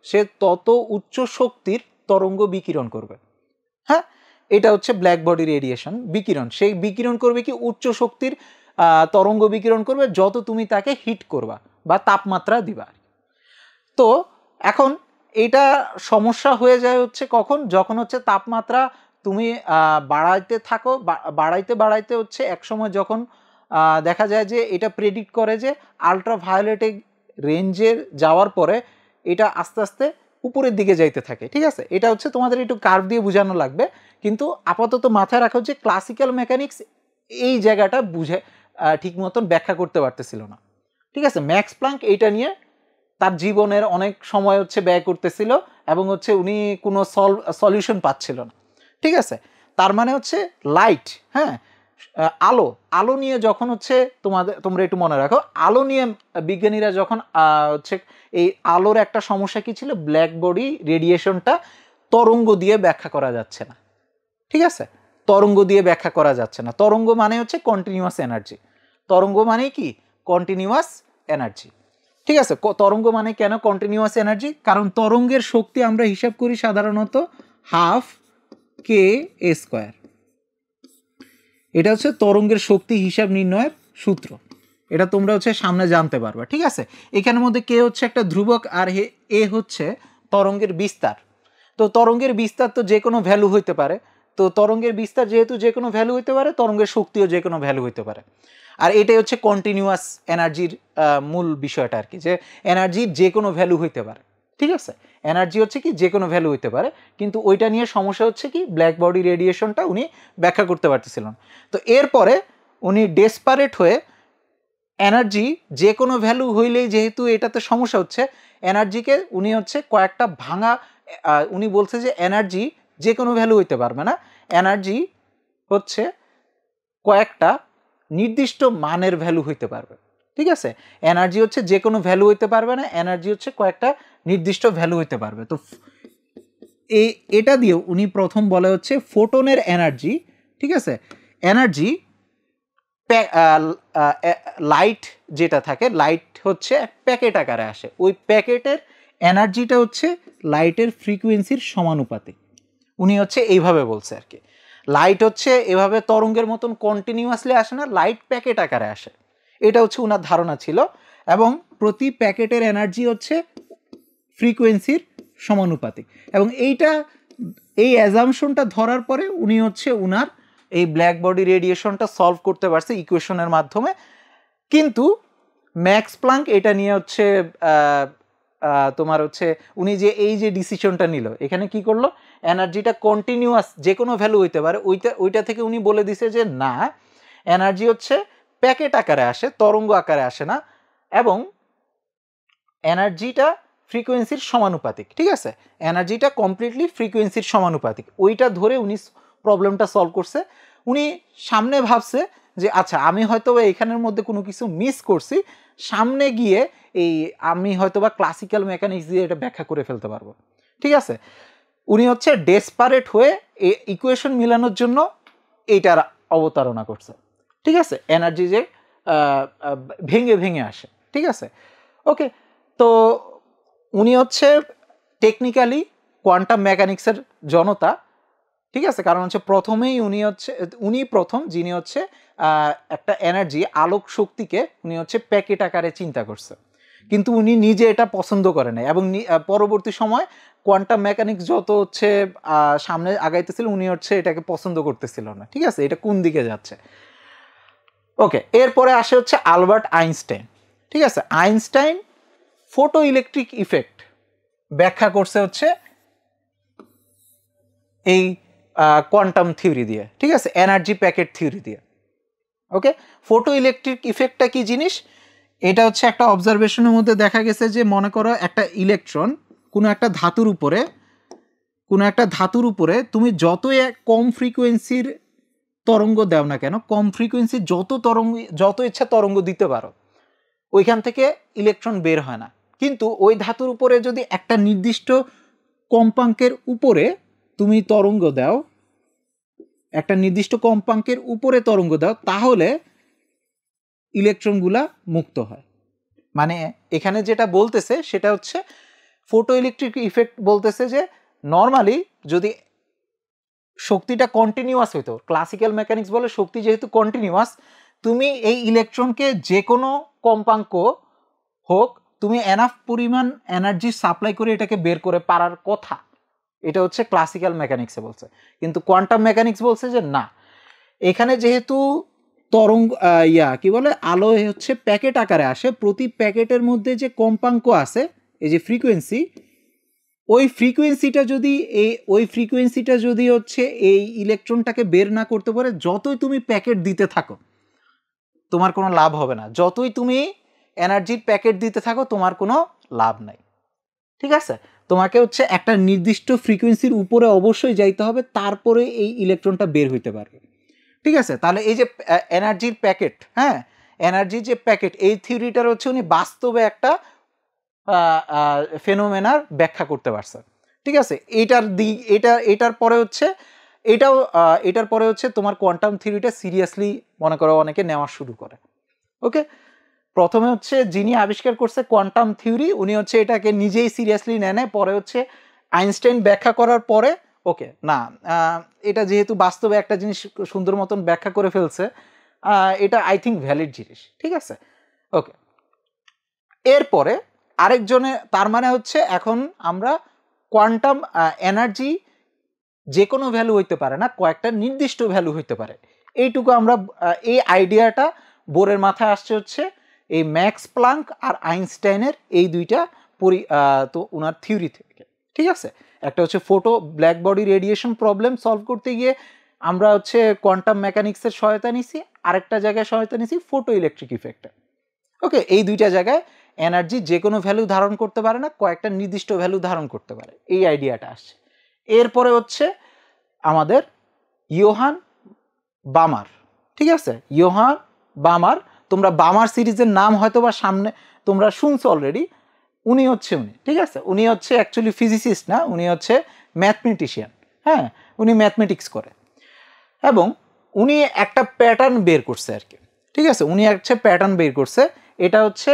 সে তত উচ্চ শক্তির তরঙ্গ বিকিরণ করবে। হ্যাঁ, এটা হচ্ছে ব্ল্যাক বডি রেডিয়েশন বিকিরণ। সেই বিকিরণ করবে কি, উচ্চ শক্তির তরঙ্গ বিকিরণ করবে যত তুমি তাকে হিট করবা বা তাপমাত্রা দিবা। তো এখন এটা সমস্যা হয়ে যায় হচ্ছে কখন, যখন হচ্ছে তাপমাত্রা তুমি বাড়াইতে থাকো, বাড়াইতে হচ্ছে একসময় যখন দেখা যায় যে এটা প্রেডিক্ট করে যে আলট্রাভায়োলেট রেঞ্জের যাওয়ার পরে এটা আস্তে আস্তে উপরের দিকে যাইতে থাকে। ঠিক আছে, এটা হচ্ছে তোমাদের একটু কার্ভ দিয়ে বোঝানো লাগবে, কিন্তু আপাতত মাথায় রাখা হচ্ছে ক্লাসিক্যাল মেকানিক্স এই জায়গাটা বুঝে ঠিক মতন ব্যাখ্যা করতে পারতেছিল না। ঠিক আছে, ম্যাক্স প্লাঙ্ক এইটা নিয়ে তার জীবনের অনেক সময় হচ্ছে ব্যয় করতেছিল এবং হচ্ছে উনি কোনো সলিউশন পাচ্ছিল না। ঠিক আছে, তার মানে হচ্ছে লাইট, হ্যাঁ, আলো নিয়ে যখন হচ্ছে তোমরা একটু মনে রাখো, আলো নিয়ে বিজ্ঞানীরা যখন হচ্ছে এই আলোর একটা সমস্যা কি ছিল, ব্ল্যাক বডি রেডিয়েশনটা তরঙ্গ দিয়ে ব্যাখ্যা করা যাচ্ছে না। ঠিক আছে, তরঙ্গ দিয়ে ব্যাখ্যা করা যাচ্ছে না। তরঙ্গ মানে হচ্ছে কন্টিনিউয়াস এনার্জি, তরঙ্গ মানে কি, কন্টিনিউয়াস এনার্জি। ঠিক আছে, তরঙ্গ মানে কেন কন্টিনিউয়াস এনার্জি, কারণ তরঙ্গের শক্তি আমরা হিসাব করি সাধারণত ½ k² এটা হচ্ছে তরঙ্গের শক্তি হিসাব নির্ণয়ের সূত্র, এটা তোমরা হচ্ছে সামনে জানতে পারবা। ঠিক আছে, এখানের মধ্যে কে হচ্ছে একটা ধ্রুবক আর এ হচ্ছে তরঙ্গের বিস্তার। তো তরঙ্গের বিস্তার তো যে কোনো ভ্যালু হইতে পারে, তো তরঙ্গের বিস্তার যেহেতু যে কোনো ভ্যালু হইতে পারে, তরঙ্গের শক্তিও যে কোনো ভ্যালু হইতে পারে। আর এটাই হচ্ছে কন্টিনিউয়াস এনার্জির মূল বিষয়টা আর কি, যে এনার্জির যে কোনো ভ্যালু হইতে পারে। ঠিক আছে, এনার্জি হচ্ছে কি যে কোনো ভ্যালু হইতে পারে, কিন্তু ওইটা নিয়ে সমস্যা হচ্ছে কি ব্ল্যাক বডি রেডিয়েশনটা উনি ব্যাখ্যা করতে পারতেছিলেন। তো এরপরে উনি ডেসপারেট হয়ে এনার্জি যে কোনো ভ্যালু হইলেই যেহেতু এটাতে সমস্যা হচ্ছে, এনার্জিকে উনি হচ্ছে কয়েকটা ভাঙা, উনি বলছে যে এনার্জি যে কোনো ভ্যালু হইতে পারবে না, এনার্জি হচ্ছে কয়েকটা নির্দিষ্ট মানের ভ্যালু হইতে পারবে। ঠিক আছে, এনার্জি হচ্ছে যে কোনো ভ্যালু হইতে পারবে না, এনার্জি হচ্ছে কয়েকটা নির্দিষ্ট ভ্যালু হইতে পারবে। তো এটা দিয়ে উনি প্রথম বলে হচ্ছে ফোটনের এনার্জি, ঠিক আছে, এনার্জি লাইট যেটা থাকে, লাইট হচ্ছে প্যাকেট আকারে আসে, ওই প্যাকেটের এনার্জিটা হচ্ছে লাইটের ফ্রিকোয়েন্সির সমানুপাতিক। উনি হচ্ছে এইভাবে বলছে আর কি, লাইট হচ্ছে এভাবে তরঙ্গের মতন কন্টিনিউয়াসলি আসে না, লাইট প্যাকেট আকারে আসে, এটা হচ্ছে ওনার ধারণা ছিল। এবং প্রতি প্যাকেটের এনার্জি হচ্ছে ফ্রিকোয়েন্সির সমানুপাতিক, এবং এই অ্যাজামশনটা ধরার পরে উনি হচ্ছে উনার এই ব্ল্যাক বডি রেডিয়েশনটা সলভ করতে পারছে ইকুয়েশনের মাধ্যমে। কিন্তু ম্যাক্স প্লাঙ্ক এটা নিয়ে হচ্ছে তোমার হচ্ছে উনি যে এই যে ডিসিশনটা নিল, এখানে কি করলো, এনার্জিটা কন্টিনিউয়াস যে কোনো ভ্যালু হইতে পারে, ওইটা থেকে উনি বলে দিছে যে না, এনার্জি হচ্ছে প্যাকেট আকারে আসে, তরঙ্গ আকারে আসে না, এবং এনার্জিটা ফ্রিকোয়েন্সির সমানুপাতিক। ঠিক আছে, এনার্জিটা কমপ্লিটলি ফ্রিকোয়েন্সির সমানুপাতিক, ওইটা ধরে উনি প্রবলেমটা সলভ করছে। উনি সামনে ভাবছে যে আচ্ছা আমি হয়তো এখানের মধ্যে কোনো কিছু মিস করছি, সামনে গিয়ে আমি হয়তো বা ক্লাসিক্যাল মেকানিক্স দিয়ে এটা ব্যাখ্যা করে ফেলতে পারবো। ঠিক আছে, উনি হচ্ছে ডেসপারেট হয়ে ইকুয়েশন মিলানোর জন্য এইটার অবতারণা করছে। ঠিক আছে, এনার্জি যে ভেঙে ভেঙে আসে। ঠিক আছে, ওকে। তো উনি হচ্ছে টেকনিক্যালি কোয়ান্টাম মেকানিক্সের জনতা। ঠিক আছে, কারণ হচ্ছে উনি প্রথম যিনি হচ্ছে একটা এনার্জি, আলোক শক্তিকে উনি হচ্ছে প্যাকেট আকারে চিন্তা করছে, কিন্তু উনি নিজে এটা পছন্দ করে নাই, এবং পরবর্তী সময় কোয়ান্টাম মেকানিক্স যত হচ্ছে সামনে আগাইতেছিল, উনি হচ্ছে এটাকে পছন্দ করতেছিল না। ঠিক আছে, এটা কোন দিকে যাচ্ছে। ওকে, এরপরে আসে হচ্ছে আলবার্ট আইনস্টাইন। ঠিক আছে, আইনস্টাইন ফটো ইলেকট্রিক ইফেক্ট ব্যাখ্যা করছে হচ্ছে এই কোয়ান্টাম থিওরি দিয়ে। ঠিক আছে, এনার্জি প্যাকেট থিওরি দিয়ে। ওকে, ফটো ইলেকট্রিক ইফেক্টটা কি জিনিস, এটা হচ্ছে একটা অবজারভেশনের মধ্যে দেখা গেছে যে মনে করো একটা ইলেকট্রন কোনো একটা ধাতুর উপরে তুমি যতই কম ফ্রিকোয়েন্সির তরঙ্গ দাও না কেন, কম ফ্রিকোয়েন্সির যত ইচ্ছা তরঙ্গ দিতে পারো, ওইখান থেকে ইলেকট্রন বের হয় না। কিন্তু ওই ধাতুর উপরে যদি একটা নির্দিষ্ট কম্পাঙ্কের উপরে তুমি তরঙ্গ দাও, তাহলে ইলেকট্রনগুলা মুক্ত হয়। মানে এখানে যেটা বলতেছে সেটা হচ্ছে ফটো ইলেকট্রিক ইফেক্ট বলতেছে যে নর্মালি যদি শক্তিটা কন্টিনিউয়াস হইতো, ক্লাসিক্যাল মেকানিক্স বলে শক্তি যেহেতু কন্টিনিউয়াস, তুমি এই ইলেকট্রনকে যে কোনো কম্পাঙ্ক হোক, তুমি এনাফ পরিমাণ এনার্জি সাপ্লাই করে এটাকে বের করে পারার কথা। এটা হচ্ছে ক্লাসিক্যাল মেকানিক্সে বলছে। কিন্তু কোয়ান্টাম মেকানিক্স বলছে যে না, এখানে যেহেতু তরঙ্গ কি বলে আলো হচ্ছে প্যাকেট আকারে আসে, প্রতি প্যাকেটের মধ্যে যে কম্পাঙ্ক আছে, এই যে ফ্রিকোয়েন্সি, ওই ফ্রিকোয়েন্সিটা যদি হচ্ছে এই ইলেকট্রনটাকে বের না করতে পারে, যতই তুমি প্যাকেট দিতে থাকো তোমার কোনো লাভ হবে না, যতই তুমি এনার্জির প্যাকেট দিতে থাকো তোমার কোনো লাভ নাই। ঠিক আছে, তোমাকে হচ্ছে একটা নির্দিষ্ট ফ্রিকোয়েন্সির উপরে অবশ্যই যাইতে হবে, তারপরে এই ইলেকট্রনটা বের হইতে পারবে। ঠিক আছে, তাহলে এই যে এনার্জির প্যাকেট, হ্যাঁ, এনার্জির যে প্যাকেট, এই থিওরিটার হচ্ছে উনি বাস্তবে একটা ফেনোমেনার ব্যাখ্যা করতে পারছে। ঠিক আছে, এটার পরে হচ্ছে তোমার কোয়ান্টাম থিওরিটা সিরিয়াসলি মনে করো অনেকে নেওয়া শুরু করে। ওকে, প্রথমে হচ্ছে যিনি আবিষ্কার করছে কোয়ান্টাম থিওরি, উনি হচ্ছে এটাকে নিজেই সিরিয়াসলি নেয়, পরে হচ্ছে আইনস্টাইন ব্যাখ্যা করার পরে ওকে না, এটা যেহেতু বাস্তবে একটা জিনিস সুন্দর মতন ব্যাখ্যা করে ফেলছে, এটা আই থিঙ্ক ভ্যালিড জিনিস। ঠিক আছে, ওকে। এরপরে আরেকজনে, তার মানে হচ্ছে এখন আমরা কোয়ান্টাম এনার্জি যে কোনো ভ্যালু হইতে পারে না, কয়েকটা নির্দিষ্ট ভ্যালু হইতে পারে, এইটুকু আমরা এই আইডিয়াটা বোরের মাথায় আসছে হচ্ছে এই ম্যাক্স প্লাঙ্ক আর আইনস্টাইনের এই দুইটা তো ওনার থিওরি থেকে, ঠিক আছে। একটা হচ্ছে photo black body radiation problem solve করতে গিয়ে আমরা হচ্ছে কোয়ান্টাম মেকানিক্সের সহায়তা নিছি, আরেকটা জায়গায় সহায়তা নিছি ফোটো ইলেকট্রিক ইফেক্টে। ওকে, এই দুইটা জায়গায় এনার্জি যে কোনো ভ্যালু ধারণ করতে পারে না, কয়েকটা নির্দিষ্ট ভ্যালু ধারণ করতে পারে, এই আইডিয়াটা আসছে। এরপরে হচ্ছে আমাদের ইয়োহান বামার, ঠিক আছে। ইয়োহান বামার, তোমরা বামার সিরিজের নাম হয়তো বা সামনে তোমরা শুনছো অলরেডি। উনি, ঠিক আছে, উনি হচ্ছে অ্যাকচুয়ালি ফিজিসিস্ট না, উনি হচ্ছে ম্যাথমেটিশিয়ান। হ্যাঁ, উনি ম্যাথমেটিক্স করে এবং উনি একটা প্যাটার্ন বের করছে আর কি, ঠিক আছে। উনি একটা প্যাটার্ন বের করছে, এটা হচ্ছে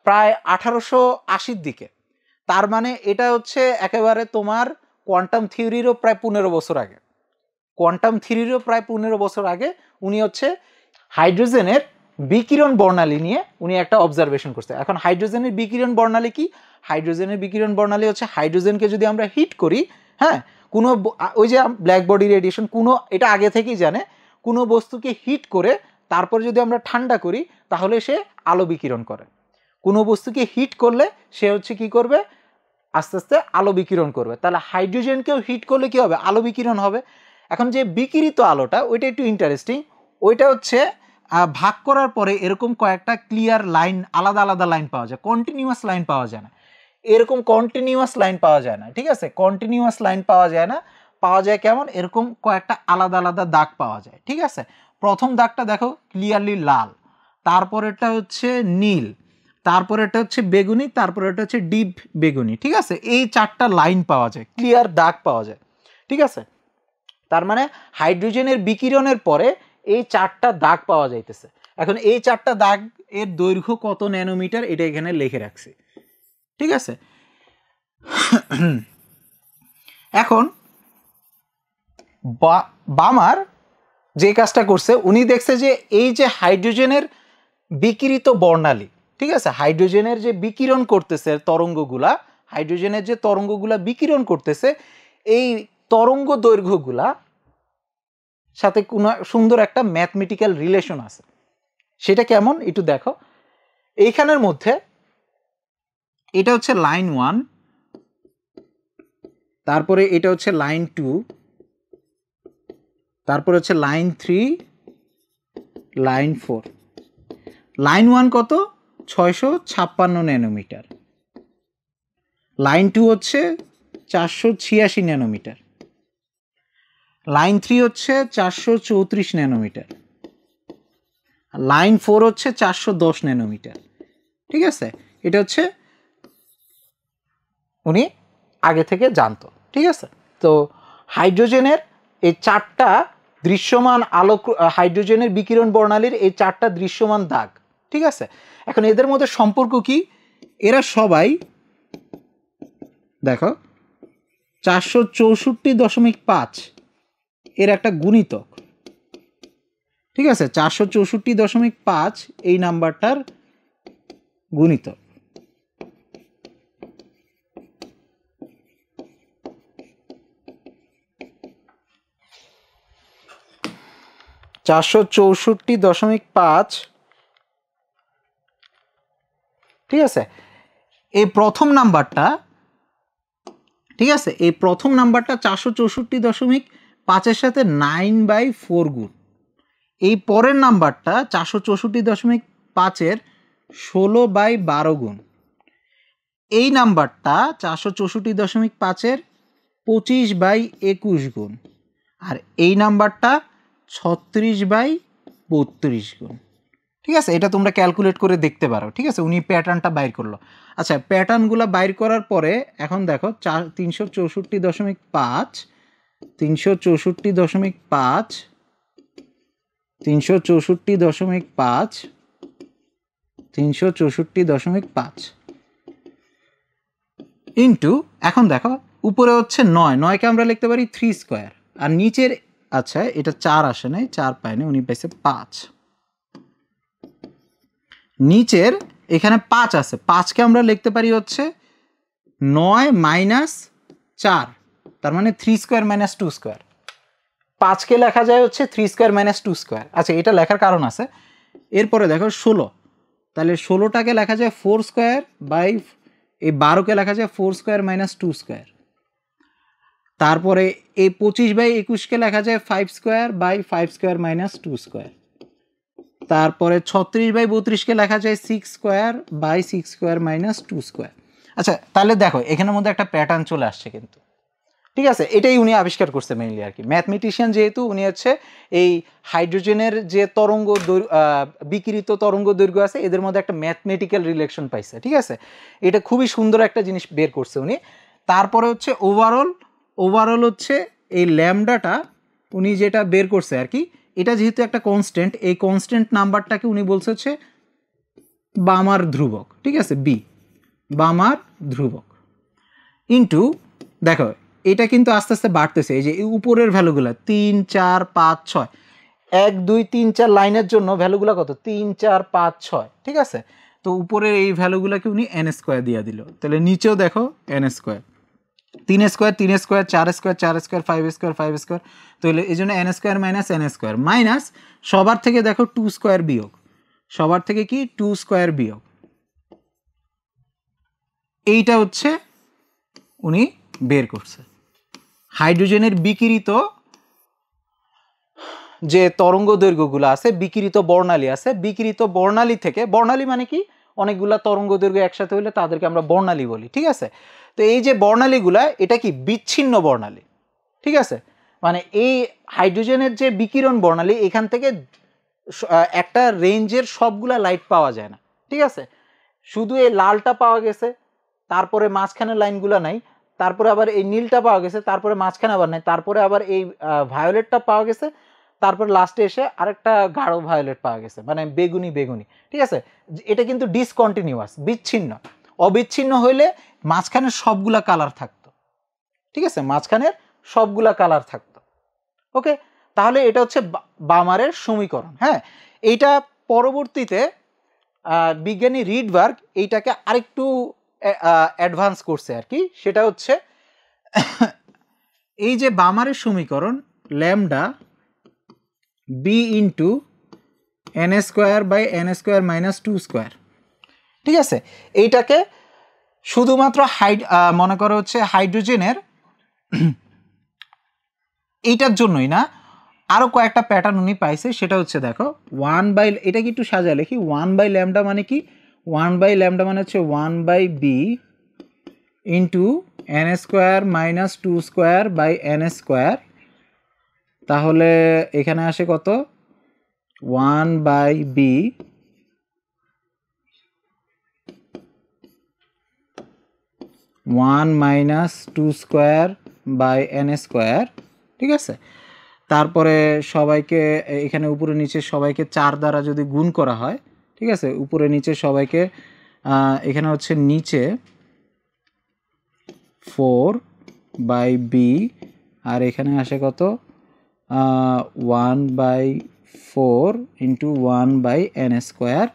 প্রায় 1880-র দিকে। তার মানে এটা হচ্ছে একেবারে তোমার কোয়ান্টাম থিওরিরও প্রায় 15 বছর আগে। কোয়ান্টাম থিওরিরও প্রায় 15 বছর আগে উনি হচ্ছে হাইড্রোজেনের বিকিরণ বর্ণালী নিয়ে উনি একটা অবজারভেশন করছে। এখন হাইড্রোজেনের বিকিরণ বর্ণালী কি? হাইড্রোজেনের বিকিরণ বর্ণালী হচ্ছে হাইড্রোজেনকে যদি আমরা হিট করি, হ্যাঁ, কোনো ওই যে ব্ল্যাক বডি রেডিয়েশন, কোনো এটা আগে থেকেই জানে, কোনো বস্তুকে হিট করে তারপর যদি আমরা ঠান্ডা করি তাহলে সে আলো বিকিরণ করে। কোনো বস্তুকে হিট করলে সে হচ্ছে কি করবে, আস্তে আস্তে আলো বিকিরণ করবে। তাহলে হাইড্রোজেনকেও হিট করলে কি হবে, আলো বিকিরণ হবে। এখন যে বিকিরিত আলোটা, ওইটা একটু ইন্টারেস্টিং। ওইটা হচ্ছে ভাগ করার পরে এরকম কয়েকটা ক্লিয়ার লাইন, আলাদা আলাদা লাইন পাওয়া যায়, কন্টিনিউয়াস লাইন পাওয়া যায় না। এরকম কন্টিনিউয়াস লাইন পাওয়া যায় না, ঠিক আছে। কন্টিনিউয়াস লাইন পাওয়া যায় না, পাওয়া যায় কেমন, এরকম কয়েকটা আলাদা আলাদা দাগ পাওয়া যায়, ঠিক আছে। প্রথম দাগটা দেখো ক্লিয়ারলি লাল, তারপরেরটা হচ্ছে নীল, তারপরেরটা হচ্ছে বেগুনি, তারপরেরটা হচ্ছে ডিপ বেগুনি, ঠিক আছে। এই 4টা লাইন পাওয়া যায়, ক্লিয়ার দাগ পাওয়া যায়, ঠিক আছে। তার মানে হাইড্রোজেনের বিকিরণের পরে এই 4টা দাগ পাওয়া যাইতেছে। এখন এই 4টা দাগ এর দৈর্ঘ্য কত ন্যানোমিটার এটা এখানে লিখে রাখছি, ঠিক আছে। এখন বামার যে কাজটা করছে, উনি দেখছে যে এই যে হাইড্রোজেনের বিকিরিত বর্ণালী, ঠিক আছে, হাইড্রোজেনের যে বিকিরণ করতেছে তরঙ্গগুলা, হাইড্রোজেনের যে তরঙ্গগুলা বিকিরণ করতেছে, এই তরঙ্গ দৈর্ঘ্যগুলা সাথে কোনো সুন্দর একটা ম্যাথমেটিক্যাল রিলেশন আছে। সেটা কেমন একটু দেখো। এইখানের মধ্যে এটা হচ্ছে লাইন 1, তারপরে এটা হচ্ছে লাইন 2, তারপরে হচ্ছে লাইন 3, লাইন 4। লাইন 1 কত, 656 ন্যানোমিটার। লাইন 2 হচ্ছে 486 ন্যানোমিটার। লাইন 3 হচ্ছে 434 ন্যানোমিটার। লাইন 4 হচ্ছে 410 ন্যানোমিটার, ঠিক আছে। এটা হচ্ছে উনি আগে থেকে জানতো, ঠিক আছে। তো হাইড্রোজেনের এই 4টা দৃশ্যমান আলোক, হাইড্রোজেনের বিকিরণ বর্ণালীর এই 4টা দৃশ্যমান দাগ, ঠিক আছে। এখন এদের মধ্যে সম্পর্ক কি, এরা সবাই দেখো 464.5 এর একটা গুণিতক, ঠিক আছে। 464.5 এই নাম্বারটার গুণিতক। ,464.5, ঠিক আছে। এই প্রথম নাম্বারটা, ঠিক আছে, এই প্রথম নাম্বারটা 464.5 সাথে 9/4 গুণ। এই পরের নাম্বারটা 464.5 16/12 গুণ। এই নাম্বারটা 464.5 25/21 গুণ। আর এই নাম্বারটা 36/32 গুণ, ঠিক আছে। এটা তোমরা ক্যালকুলেট করে দেখতে পারো, ঠিক আছে। উনি প্যাটার্নটা বাইর করলো। আচ্ছা, প্যাটার্নগুলো বাইর করার পরে এখন দেখো 364.5, 364.5, 364.5, 364.5 ইন্টু, এখন দেখো উপরে হচ্ছে 9, 9কে আমরা লিখতে পারি 3 স্কোয়ার, আর নিচের, আচ্ছা এটা 4 আসে নাই, 4 পায়নি, উনি পাইছে 5। নিচের এখানে 5 আছে, 5কে আমরা লিখতে পারি হচ্ছে 9 - 4, তার মানে 3 স্কোয়ার - 2 স্কোয়ার। 5কে লেখা যায় হচ্ছে 3 স্কোয়ার - 2 স্কোয়ার। আচ্ছা, এটা লেখার কারণ আছে। এরপরে দেখো 16, তাহলে 16টাকে লেখা যায় 4 স্কোয়ার বাই, এই 12কে লেখা যায় 4 স্কোয়ার মাইনাস 2 স্কোয়ার। তারপরে এই 25/21কে লেখা যায় 5 square by 5 square minus 2 square. তারপরে 36/32কে লেখা যায় 6 square by 6 square minus 2 square. আচ্ছা, তাহলে দেখো এখানের মধ্যে একটা প্যাটার্ন চলে আসছে কিন্তু, ঠিক আছে? এটাই উনি আবিষ্কার করছে মেইনলি আর কি। ম্যাথমেটিশিয়ান যেহেতু, উনি হচ্ছে এই হাইড্রোজেনের যে তরঙ্গ বিকিরিত তরঙ্গ দৈর্ঘ্য আছে, এদের মধ্যে একটা ম্যাথমেটিক্যাল রিলেশন পাইছে, ঠিক আছে? এটা খুবই সুন্দর একটা জিনিস বের করছে উনি। তারপরে হচ্ছে ওভারঅল হচ্ছে এই ল্যামডাটা উনি যেটা বের করছে আর কি, এটা যেহেতু একটা কনস্ট্যান্ট, এই কনস্ট্যান্ট নাম্বারটাকে উনি বলছে হচ্ছে বামার ধ্রুবক, ঠিক আছে? বি বামার ধ্রুবক ইন্টু, দেখো এটা কিন্তু আস্তে আস্তে বাড়তেছে। এই যে উপরের ভ্যালুগুলো 3 4 5 6, 1 2 3 4 লাইনের জন্য ভ্যালুগুলো কত? 3 4 5 6, ঠিক আছে? তো উপরের এই ভ্যালুগুলোকে উনি n স্কোয়ার দিয়ে দিল। তাহলে নিচেও দেখো n square, 3 square 3 square 4 square 4 square 5 square 5 square. তো এই জন্য n square minus n square minus সবার থেকে দেখো 2 স্কোয়ার বিয়োগ, সবার থেকে কি 2 স্কোয়ার বিয়োগ, এইটা হচ্ছে উনি বের করছে। হাইড্রোজেনের বিকিরিত যে তরঙ্গ দৈর্ঘ্যগুলো আছে, বিকিরিত বর্ণালী আছে, বিকিরিত বর্ণালী থেকে, বর্ণালী মানে কি? অনেকগুলা তরঙ্গ দৈর্ঘ্য একসাথে হলে তাদেরকে আমরা বর্ণালী বলি, ঠিক আছে? তো এই যে বর্ণালীগুলা, এটা কি বিচ্ছিন্ন বর্ণালী, ঠিক আছে? মানে এই হাইড্রোজেনের যে বিকিরণ বর্ণালী, এখান থেকে একটা রেঞ্জের সবগুলা লাইট পাওয়া যায় না, ঠিক আছে? শুধু এই লালটা পাওয়া গেছে, তারপরে মাঝখানে লাইনগুলো নাই, তারপরে আবার এই নীলটা পাওয়া গেছে, তারপরে মাঝখানে আবার নাই, তারপরে আবার এই ভায়োলেটটা পাওয়া গেছে, তারপরে লাস্টে এসে আরেকটা গাঢ় ভায়োলেট পাওয়া গেছে, মানে বেগুনি বেগুনি, ঠিক আছে? এটা কিন্তু ডিসকন্টিনিউয়াস, বিচ্ছিন্ন। অবিচ্ছিন্ন হইলে মাঝখানের সবগুলা কালার থাকতো, ঠিক আছে? মাঝখানের সবগুলা কালার থাকতো। ওকে, তাহলে এটা হচ্ছে বামারের সমীকরণ। হ্যাঁ, এইটা পরবর্তীতে বিজ্ঞানী রিডবার্গ এইটাকে আরেকটু অ্যাডভান্স করছে আর কি। সেটা হচ্ছে এই যে বামারের সমীকরণ lambda B into N square by N square minus 2 square, ঠিক আছে? এইটাকে শুধুমাত্র মনে করো হচ্ছে হাইড্রোজেনের এইটার জন্যই না, আরও কয়েকটা প্যাটার্ন উনি পাইছে। সেটা হচ্ছে দেখো 1/, এটা কি একটু সাজায় লিখি, 1/λ মানে কি? 1/λ মানে হচ্ছে 1/b into N square minus 2 square by N square. তাহলে এখানে আসে কত? 1/b 1 minus 2 square by N square, ঠিক আছে? তারপরে সবাইকে এখানে উপরে নিচে সবাইকে 4 দ্বারা যদি গুণ করা হয়, ঠিক আছে? উপরে নিচে সবাইকে, এখানে হচ্ছে নিচে 4/b আর এখানে আসে কত? 1/4 ইন্টু 1/n স্কোয়ার।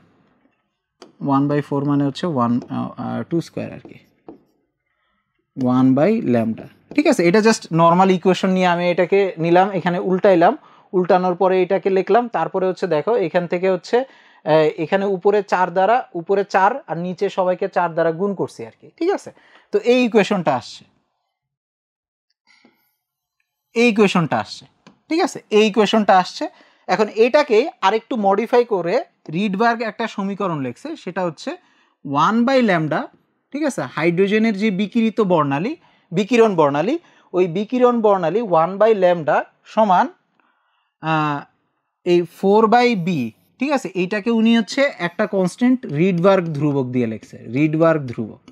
1/4 মানে হচ্ছে 2 স্কোয়ার আর কি, 1/λ, ঠিক আছে? এটা জাস্ট নর্মাল ইকুয়েশন নিয়ে আমি এটাকে নিলাম, এখানে উল্টাইলাম, উল্টানোর পরে এটাকে লিখলাম। তারপরে হচ্ছে দেখো এখান থেকে হচ্ছে এখানে উপরে 4 দ্বারা, উপরে 4 আর নিচে সবাইকে 4 দ্বারা গুণ করছি আর কি, ঠিক আছে? তো এই ইকুয়েশনটা আসছে, এই ইকুয়েশনটা আসছে, ঠিক আছে? এই ইকুয়েশনটা আসছে। এখন এটাকে আরেকটু মডিফাই করে রিডবার্গ একটা সমীকরণ লিখছে, সেটা হচ্ছে 1/λ, ঠিক আছে? হাইড্রোজেনের যে বিকিরিত বর্ণালী, বিকিরণ বর্ণালী, ওই বিকিরণ বর্ণালী 1/λ সমান এই 4/b, ঠিক আছে? এইটাকে উনি হচ্ছে একটা কনস্ট্যান্ট রিডবার্গ ধ্রুবক দিয়ে লিখছে, রিডবার্গ ধ্রুবক,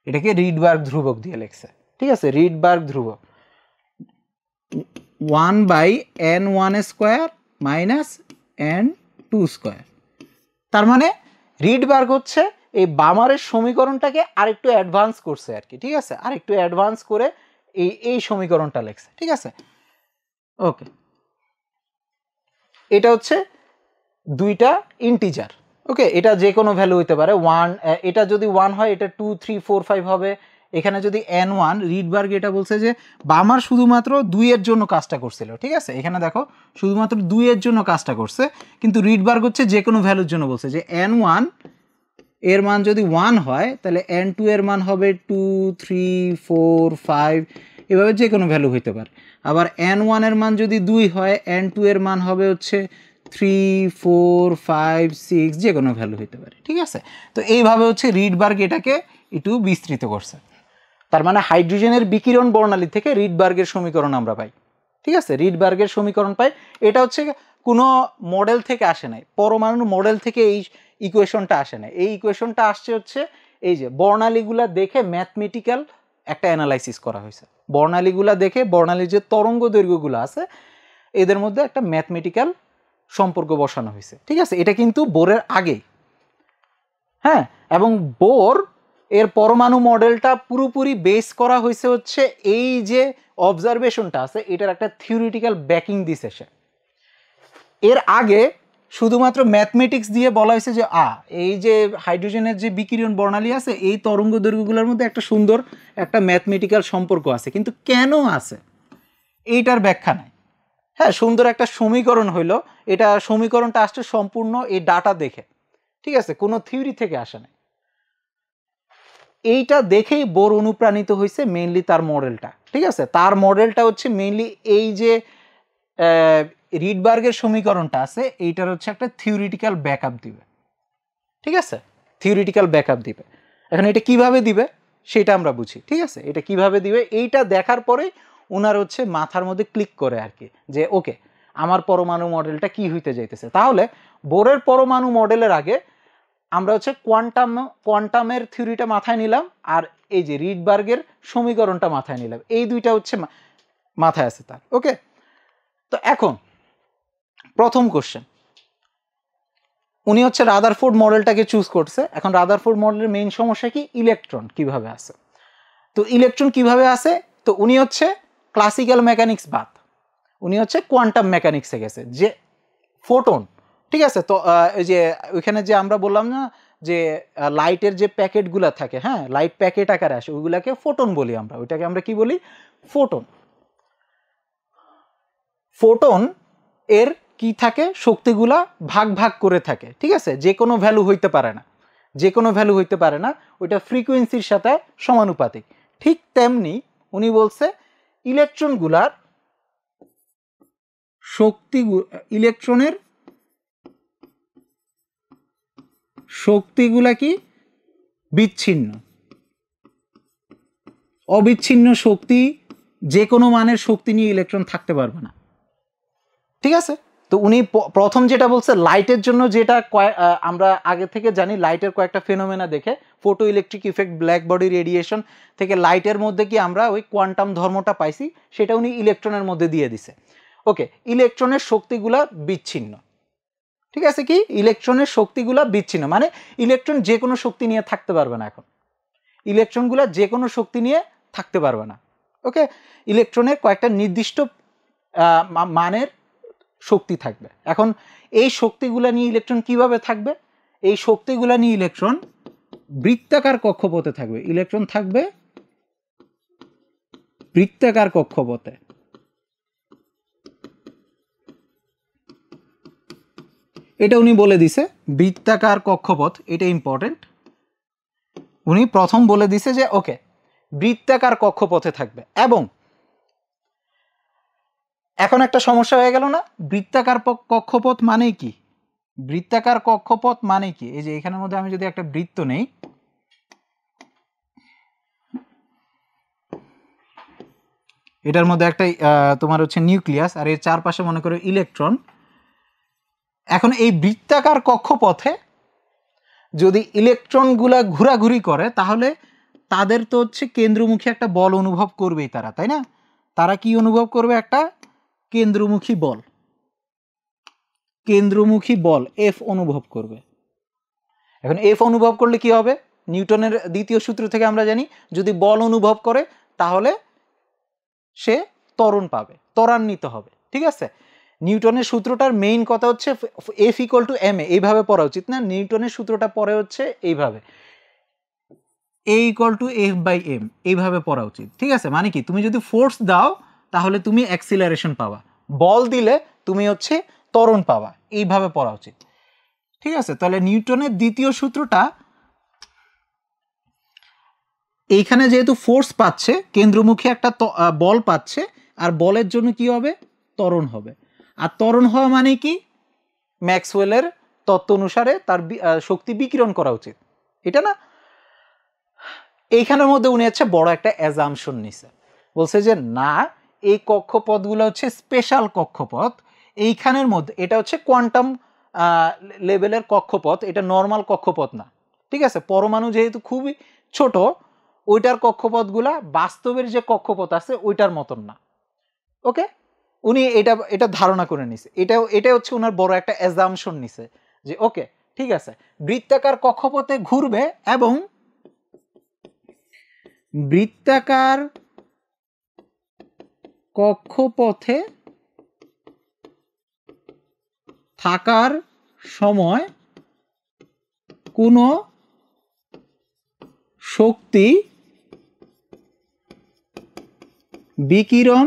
এটাকে রিডবার্গ ধ্রুবক দিয়ে লিখছে, ঠিক আছে? রিডবার্গ ধ্রুবক 1/n1 square minus n2 square. তার মানে রিডবার্গ হচ্ছে এই বামারের সমীকরণটাকে আরেকটু অ্যাডভান্স করছে আর কি, ঠিক আছে? আরেকটু অ্যাডভান্স করে এই সমীকরণটা লিখছে, ঠিক আছে? ওকে, এটা হচ্ছে দুইটা ইন্টিজার। ওকে, এটা যে কোনো ভ্যালু হইতে পারে। 1, এটা যদি 1 হয়, এটা 2 3 4 5 হবে। এখানে যদি n1, রিডবার্গ এটা বলছে যে বামার শুধুমাত্র 2 এর জন্য কাজটা করছিল, ঠিক আছে? এখানে দেখো শুধুমাত্র 2 এর জন্য কাজটা করছে, কিন্তু রিডবার্গ হচ্ছে যে কোনো ভ্যালুর জন্য বলছে যে n1 এর মান যদি 1 হয় তাহলে n2 এর মান হবে 2 3 4 5 এভাবে যে কোনো ভ্যালু হইতে পারে। আবার n1 এর মান যদি 2 হয় n2 এর মান হবে হচ্ছে 3 4 5 6 যে কোনো ভ্যালু হইতে পারে। ঠিক আছে, তো এইভাবে হচ্ছে রিডবার্গ এটাকে একটু বিস্তৃত করছে। তার মানে হাইড্রোজেনের বিকিরণ বর্ণালী থেকে রিডবার্গের সমীকরণ আমরা পাই। ঠিক আছে, রিডবার্গের সমীকরণ পাই। এটা হচ্ছে কোনো মডেল থেকে আসে নাই, পরমাণু মডেল থেকে এই ইকুয়েশনটা আসে নাই। এই ইকুয়েশনটা আসছে হচ্ছে এই যে বর্ণালীগুলা দেখে ম্যাথমেটিক্যাল একটা অ্যানালাইসিস করা হয়েছে। বর্ণালীগুলা দেখে বর্ণালীর যে তরঙ্গ দৈর্ঘ্যগুলো আছে এদের মধ্যে একটা ম্যাথমেটিক্যাল সম্পর্ক বসানো হয়েছে। ঠিক আছে, এটা কিন্তু বোরের আগে। হ্যাঁ, এবং বোর এর পরমাণু মডেলটা পুরোপুরি বেস করা হয়েছে হচ্ছে এই যে অবজারভেশনটা আছে এটার একটা থিওরিটিক্যাল ব্যাকিং দিছে সে। এর আগে শুধুমাত্র ম্যাথমেটিক্স দিয়ে বলা হয়েছে যে এই যে হাইড্রোজেনের যে বিকিরণ বর্ণালী আছে এই তরঙ্গ দৈর্ঘ্যগুলোর মধ্যে একটা সুন্দর একটা ম্যাথমেটিক্যাল সম্পর্ক আছে, কিন্তু কেন আছে এইটার ব্যাখ্যা নাই। হ্যাঁ, সুন্দর একটা সমীকরণ হইলো, এটা সমীকরণটা আসছে সম্পূর্ণ এই ডাটা দেখে। ঠিক আছে, কোনো থিওরি থেকে আসে নাই। এইটা দেখেই বোর অনুপ্রাণিত হয়েছে মেইনলি তার মডেলটা। ঠিক আছে, তার মডেলটা হচ্ছে মেইনলি এই যে রিডবার্গের সমীকরণটা আছে এইটার হচ্ছে একটা থিওরিটিক্যাল ব্যাকআপ দিবে। ঠিক আছে, থিওরিটিক্যাল ব্যাকআপ দিবে। এখন এটা কিভাবে দিবে সেটা আমরা বুঝি। ঠিক আছে, এটা কিভাবে দিবে এইটা দেখার পরে ওনার হচ্ছে মাথার মধ্যে ক্লিক করে আর কি, যে ওকে আমার পরমাণু মডেলটা কি হইতে যাইতেছে। তাহলে বোরের পরমাণু মডেলের আগে আমরা হচ্ছে কোয়ান্টামের থিওরিটা মাথায় নিলাম, আর এই যে রিডবার্গের সমীকরণটা মাথায় নিলাম, এই দুইটা হচ্ছে মাথায় আছে তার। ওকে, তো এখন প্রথম কোশ্চেন, উনি হচ্ছে রাদারফোর্ড মডেলটাকে চুজ করছে। এখন রাদারফোর্ড মডেলের মেইন সমস্যা কি, ইলেকট্রন কিভাবে আসে। তো ইলেকট্রন কিভাবে আসে, তো উনি হচ্ছে ক্লাসিক্যাল মেকানিক্স বাদ, উনি হচ্ছে কোয়ান্টাম মেকানিক্সে গেছে, যে ফোটন। ঠিক আছে, তো এই যে ওইখানে যে আমরা বললাম না যে লাইটের যে প্যাকেটগুলো থাকে, হ্যাঁ লাইট প্যাকেট আকারে আসে, ওইগুলাকে ফোটন বলি আমরা, ওইটাকে আমরা কি বলি, ফোটন। ফোটন এর কি থাকে, শক্তিগুলা ভাগ ভাগ করে থাকে। ঠিক আছে, যে কোনো ভ্যালু হইতে পারে না, যে কোনো ভ্যালু হইতে পারে না, ওইটা ফ্রিকোয়েন্সির সাথে সমানুপাতিক। ঠিক তেমনি উনি বলছে ইলেকট্রনগুলার শক্তি, ইলেকট্রনের শক্তিগুলা কি বিচ্ছিন্ন, অবিচ্ছিন্ন শক্তি, যে কোনো মানের শক্তি নিয়ে ইলেকট্রন থাকতে পারবে না। ঠিক আছে, তো উনি প্রথম যেটা বলছে লাইটের জন্য, যেটা আমরা আগে থেকে জানি লাইটের কয়েকটা ফেনোমেনা দেখে, photo electric effect, black body radiation থেকে লাইটের মধ্যে কি আমরা ওই কোয়ান্টাম ধর্মটা পাইছি, সেটা উনি ইলেকট্রনের মধ্যে দিয়ে দিছে। ওকে, ইলেকট্রনের শক্তিগুলা বিচ্ছিন্ন। ঠিক আছে, কি ইলেকট্রনের শক্তিগুলা বিচ্ছিন্ন মানে ইলেকট্রন যে কোনো শক্তি নিয়ে থাকতে পারবে না। এখন ইলেকট্রনগুলা যে কোনো শক্তি নিয়ে থাকতে পারবে না। ওকে, ইলেকট্রনের কয়েকটা নির্দিষ্ট মানের শক্তি থাকবে। এখন এই শক্তিগুলা নিয়ে ইলেকট্রন কিভাবে থাকবে, এই শক্তিগুলা নিয়ে ইলেকট্রন বৃত্তাকার কক্ষপথে থাকবে। ইলেকট্রন থাকবে বৃত্তাকার কক্ষপথে। এটা উনি বলে দিছে বৃত্তাকার কক্ষপথ, এটা ইম্পর্টেন্ট। উনি প্রথম বলে দিছে যে ওকে বৃত্তাকার কক্ষপথে থাকবে। এবং এখন একটা সমস্যা হয়ে গেল না, বৃত্তাকার কক্ষপথ মানে কি, বৃত্তাকার কক্ষপথ মানে কি, এই যে এখানের মধ্যে আমি যদি একটা বৃত্ত নেই, এটার মধ্যে একটা তোমার হচ্ছে নিউক্লিয়াস, আর এর চারপাশে মনে করো ইলেকট্রন। এখন এই বৃত্তাকার কক্ষপথে যদি ইলেকট্রনগুলা ঘোরাঘুরি করে তাহলে তাদের তো হচ্ছে কেন্দ্রমুখী একটা বল অনুভব করবেই তারা, তাই না? তারা কি অনুভব করবে, একটা কেন্দ্রমুখী বল, কেন্দ্রমুখী বল এফ অনুভব করবে। এখন এফ অনুভব করলে কি হবে, নিউটনের দ্বিতীয় সূত্র থেকে আমরা জানি যদি বল অনুভব করে তাহলে সে ত্বরণ পাবে, ত্বরান্বিত হবে। ঠিক আছে, নিউটনের সূত্রটার মেইন কথা হচ্ছে F equal to M A, এইভাবে পড়া উচিত না, নিউটনের সূত্রটা পরে হচ্ছে এইভাবে A equal to F by M, এইভাবে পড়া উচিত। ঠিক আছে, মানে কি তুমি যদি ফোর্স দাও তাহলে তুমি অ্যাক্সিলারেশন পাবা, বল দিলে তুমি হচ্ছে ত্বরণ পাবা, এইভাবে পড়া উচিত। ঠিক আছে, তাহলে নিউটনের দ্বিতীয় সূত্রটা এইখানে যেহেতু ফোর্স পাচ্ছে, কেন্দ্রমুখী একটা বল পাচ্ছে, আর বলের জন্য কি হবে, ত্বরণ হবে। আর ত্বরণ হওয়া মানে কি, ম্যাক্সওয়েলের তত্ত্ব অনুসারে তার শক্তি বিকিরণ করা উচিত, এটা না। এইখানের মধ্যে উনি হচ্ছে বড় একটা অ্যাজাম্পশন নিছে, বলছে যে না, এই কক্ষপথগুলো হচ্ছে স্পেশাল কক্ষপথ। এইখানের মধ্যে এটা হচ্ছে কোয়ান্টাম লেভেলের কক্ষপথ, এটা নর্মাল কক্ষপথ না, ঠিক আছে। পরমাণু যেহেতু খুবই ছোট, ওইটার কক্ষপথগুলা বাস্তবের যে কক্ষপথ আছে ওইটার মতন না। ওকে, উনি এটা ধারণা করে নিছে, এটা হচ্ছে ওনার বড় একটা অ্যাজাম্পশন নিছে যে ওকে ঠিক আছে, বৃত্তাকার কক্ষপথে ঘুরবে এবং বৃত্তাকার কক্ষপথে থাকার সময় কোনো শক্তি বিকিরণ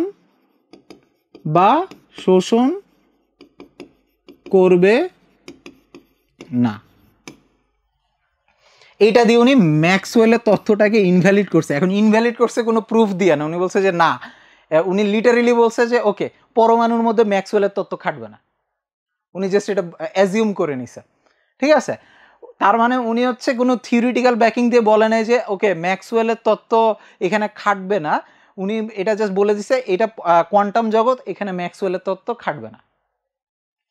বা শোষণ করবে না। এইটা দিয়ে উনি ম্যাক্সওয়েলের তথ্যটাকে ইনভ্যালিড করছে। এখন ইনভ্যালিড করছে কোনো প্রুফ দিয়ে না, উনি বলছে যে না, উনি লিটারেলি বলছে যে ওকে, পরমাণুর মধ্যে ম্যাক্সওয়েলের তত্ত্ব খাটবে না, উনি জাস্ট এটা অ্যাজিউম করে নিছে, ঠিক আছে। তার মানে উনি হচ্ছে কোনো থিওরিটিক্যাল ব্যাকিং দিয়ে বলে নাই যে ওকে ম্যাক্সওয়েলের তত্ত্ব এখানে খাটবে না, উনি এটা জাস্ট বলে দিছে এটা কোয়ান্টাম জগৎ, এখানে ম্যাক্সওয়েলের তত্ত্ব খাটবে না,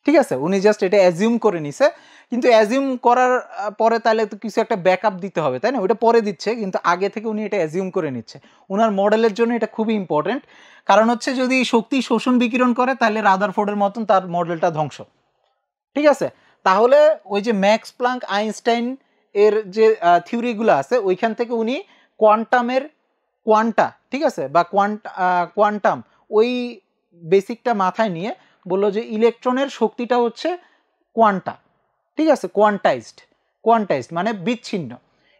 ঠিক আছে। উনি জাস্ট এটা অ্যাজিউম করে নিছে, কিন্তু অ্যাজিউম করার পরে তাহলে তো কিছু একটা ব্যাকআপ দিতে হবে, তাই না? ওটা পরে দিচ্ছে, কিন্তু আগে থেকে উনি এটা অ্যাজিউম করে নিচ্ছে। ওনার মডেলের জন্য এটা খুবই ইম্পর্টেন্ট, কারণ হচ্ছে যদি শক্তি শোষণ বিকিরণ করে তাহলে রাদারফোর্ডের মতন তার মডেলটা ধ্বংস, ঠিক আছে। তাহলে ওই যে ম্যাক্স প্লাঙ্ক আইনস্টাইন এর যে থিওরিগুলো আছে ওইখান থেকে উনি কোয়ান্টামের কোয়ান্টা, ঠিক আছে, বা কোয়ান্টাম ওই বেসিকটা মাথায় নিয়ে বললো যে ইলেকট্রনের শক্তিটা হচ্ছে কোয়ান্টা, ঠিক আছে, কোয়ান্টাইজড মানে বিচ্ছিন্ন।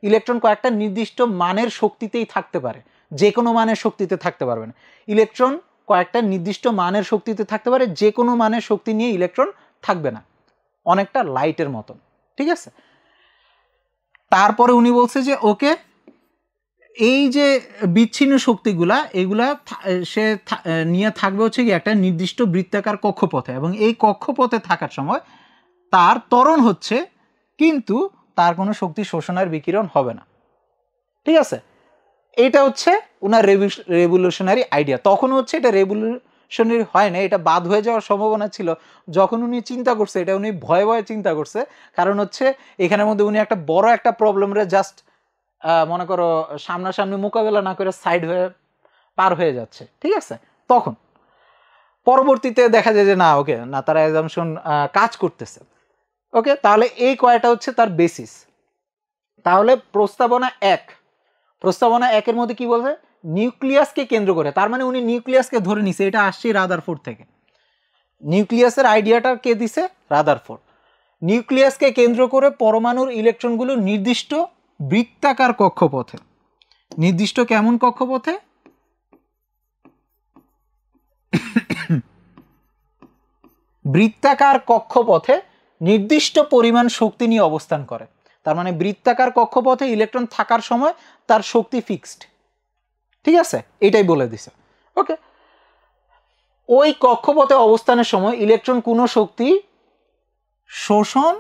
ইলেকট্রন কয়েকটা নির্দিষ্ট মানের শক্তিতেই থাকতে পারে, যে কোনো মানের শক্তিতে থাকতে পারবে না। ইলেকট্রন কয়েকটা নির্দিষ্ট মানের শক্তিতে থাকতে পারে, যে কোনো মানের শক্তি নিয়ে ইলেকট্রন থাকবে না, অনেকটা লাইটের মতন, ঠিক আছে। তারপরে উনি বলছে যে ওকে, এই যে বিচ্ছিন্ন শক্তিগুলা এগুলা সে নিয়ে থাকবে হচ্ছে কি একটা নির্দিষ্ট বৃত্তাকার কক্ষপথে, এবং এই কক্ষপথে থাকার সময় তার ত্বরণ হচ্ছে, কিন্তু তার কোনো শক্তি শোষণের বিকিরণ হবে না, ঠিক আছে। এটা হচ্ছে ওনার রেভলিউশনারি আইডিয়া। তখন হচ্ছে এটা রেভলিউশনারি হয় না, এটা বাদ হয়ে যাওয়ার সম্ভাবনা ছিল। যখন উনি চিন্তা করছে এটা, উনি ভয়ে ভয়ে চিন্তা করছে, কারণ হচ্ছে এখানের মধ্যে উনি একটা বড় একটা প্রবলেমরে জাস্ট মনে করো সামনাসামনি মোকাবেলা না করে সাইড হয়ে পার হয়ে যাচ্ছে, ঠিক আছে। তখন পরবর্তীতে দেখা যায় যে না, ওকে না, তার অ্যাজাম্পশন কাজ করতেছে। ওকে, তাহলে এই কয়টা হচ্ছে তার বেসিস। তাহলে প্রস্তাবনা একের মধ্যে কি বলছে, নিউক্লিয়াসকে কেন্দ্র করে, তার মানে উনি নিউক্লিয়াসকে ধরে নিছে, এটা আসছে রাদারফোর্ড থেকে। নিউক্লিয়াসের আইডিয়াটা কে দিছে, রাদারফোর্ড। নিউক্লিয়াসকে কেন্দ্র করে পরমাণুর ইলেকট্রনগুলো নির্দিষ্ট বৃত্তাকার কক্ষপথে, নির্দিষ্ট কেমন কক্ষপথে, বৃত্তাকার কক্ষপথে নির্দিষ্ট পরিমাণ শক্তি নিয়ে অবস্থান করে। তার মানে বৃত্তাকার কক্ষপথে ইলেকট্রন থাকার সময় তার শক্তি ফিক্সড, ঠিক আছে, এটাই বলে দিছে। ওকে, ওই কক্ষপথে অবস্থানের সময় ইলেকট্রন কোনো শক্তি শোষণ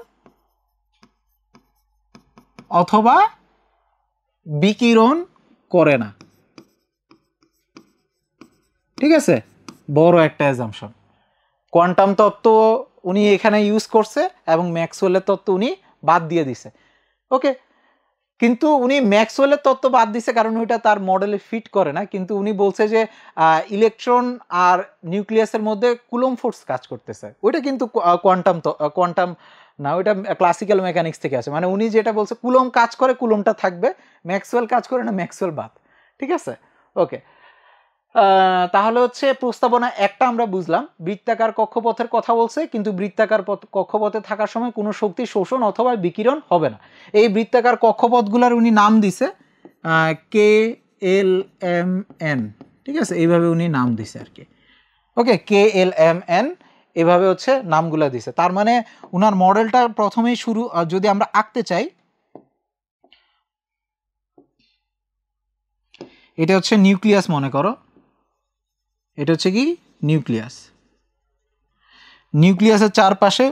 অথবা বিকিরণ করে না, ঠিক আছে। বড় একটা অ্যাজাম্পশন। কোয়ান্টাম তত্ত্ব উনি এখানে ইউজ করছে এবং ম্যাক্সওয়েলের তত্ত্ব উনি বাদ দিয়ে দিছে। ওকে, কিন্তু উনি ম্যাক্সওয়েলের তত্ত্ব বাদ দিছে কারণ ওইটা তার মডেলে ফিট করে না, কিন্তু উনি বলছে যে ইলেকট্রন আর নিউক্লিয়াসের মধ্যে কুলম ফোর্স কাজ করতেছে, ওইটা কিন্তু কোয়ান্টাম না, ওইটা ক্লাসিক্যাল মেকানিক্স থেকে আসে। মানে উনি যেটা বলছে কুলম কাজ করে, কুলমটা থাকবে, ম্যাক্সওয়েল কাজ করে না, ম্যাক্সওয়েল বাদ, ঠিক আছে। ওকে, তাহলে হচ্ছে প্রস্তাবনা একটা আমরা বুঝলাম, বৃত্তাকার কক্ষপথের কথা বলছে, কিন্তু বৃত্তাকার কক্ষপথে থাকার সময় কোনো শক্তি শোষণ অথবা বিকিরণ হবে না। এই বৃত্তাকার কক্ষপথগুলোর উনি নাম দিছে KLMN, ঠিক আছে, এইভাবে উনি নাম দিছে আর কি। ওকে, KLMN এভাবে হচ্ছে নামগুলো দিছে। তার মানে উনার মডেলটা প্রথমেই যদি আমরা আঁকতে চাই, এটা হচ্ছে নিউক্লিয়াস মনে করো, এটা হচ্ছে কি নিউক্লিয়াস। নিউক্লিয়াসের চারপাশে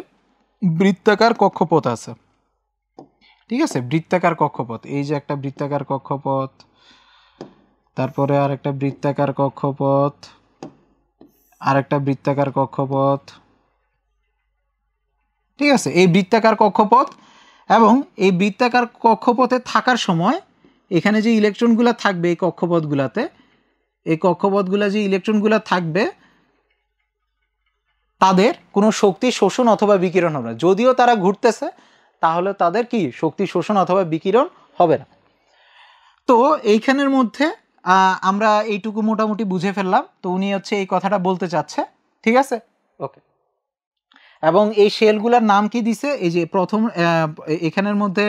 বৃত্তাকার কক্ষপথ আছে, ঠিক আছে, বৃত্তাকার কক্ষপথ। এই যে একটা বৃত্তাকার কক্ষপথ, তারপরে আর একটা বৃত্তাকার কক্ষপথ, আর একটা বৃত্তাকার কক্ষপথ, ঠিক আছে। এই বৃত্তাকার কক্ষপথ, এবং এই বৃত্তাকার কক্ষপথে থাকার সময় এখানে যে ইলেকট্রনগুলো থাকবে এই কক্ষপথগুলোতে, এই কক্ষপথগুলো যে ইলেকট্রনগুলো থাকবে তাদের কোনো শক্তি শোষণ অথবা বিকিরণ হবে না। যদিও তারা ঘুরতেছে তাহলে তাদের কি শক্তি শোষণ অথবা বিকিরণ হবে না। তো এইখানের মধ্যে আমরা এইটুকু মোটামুটি বুঝে ফেললাম। তো উনি হচ্ছে এই কথাটা বলতে চাচ্ছে, ঠিক আছে, ওকে। এবং এই শেলগুলোর নাম কি দিছে, এই যে প্রথম এখানের মধ্যে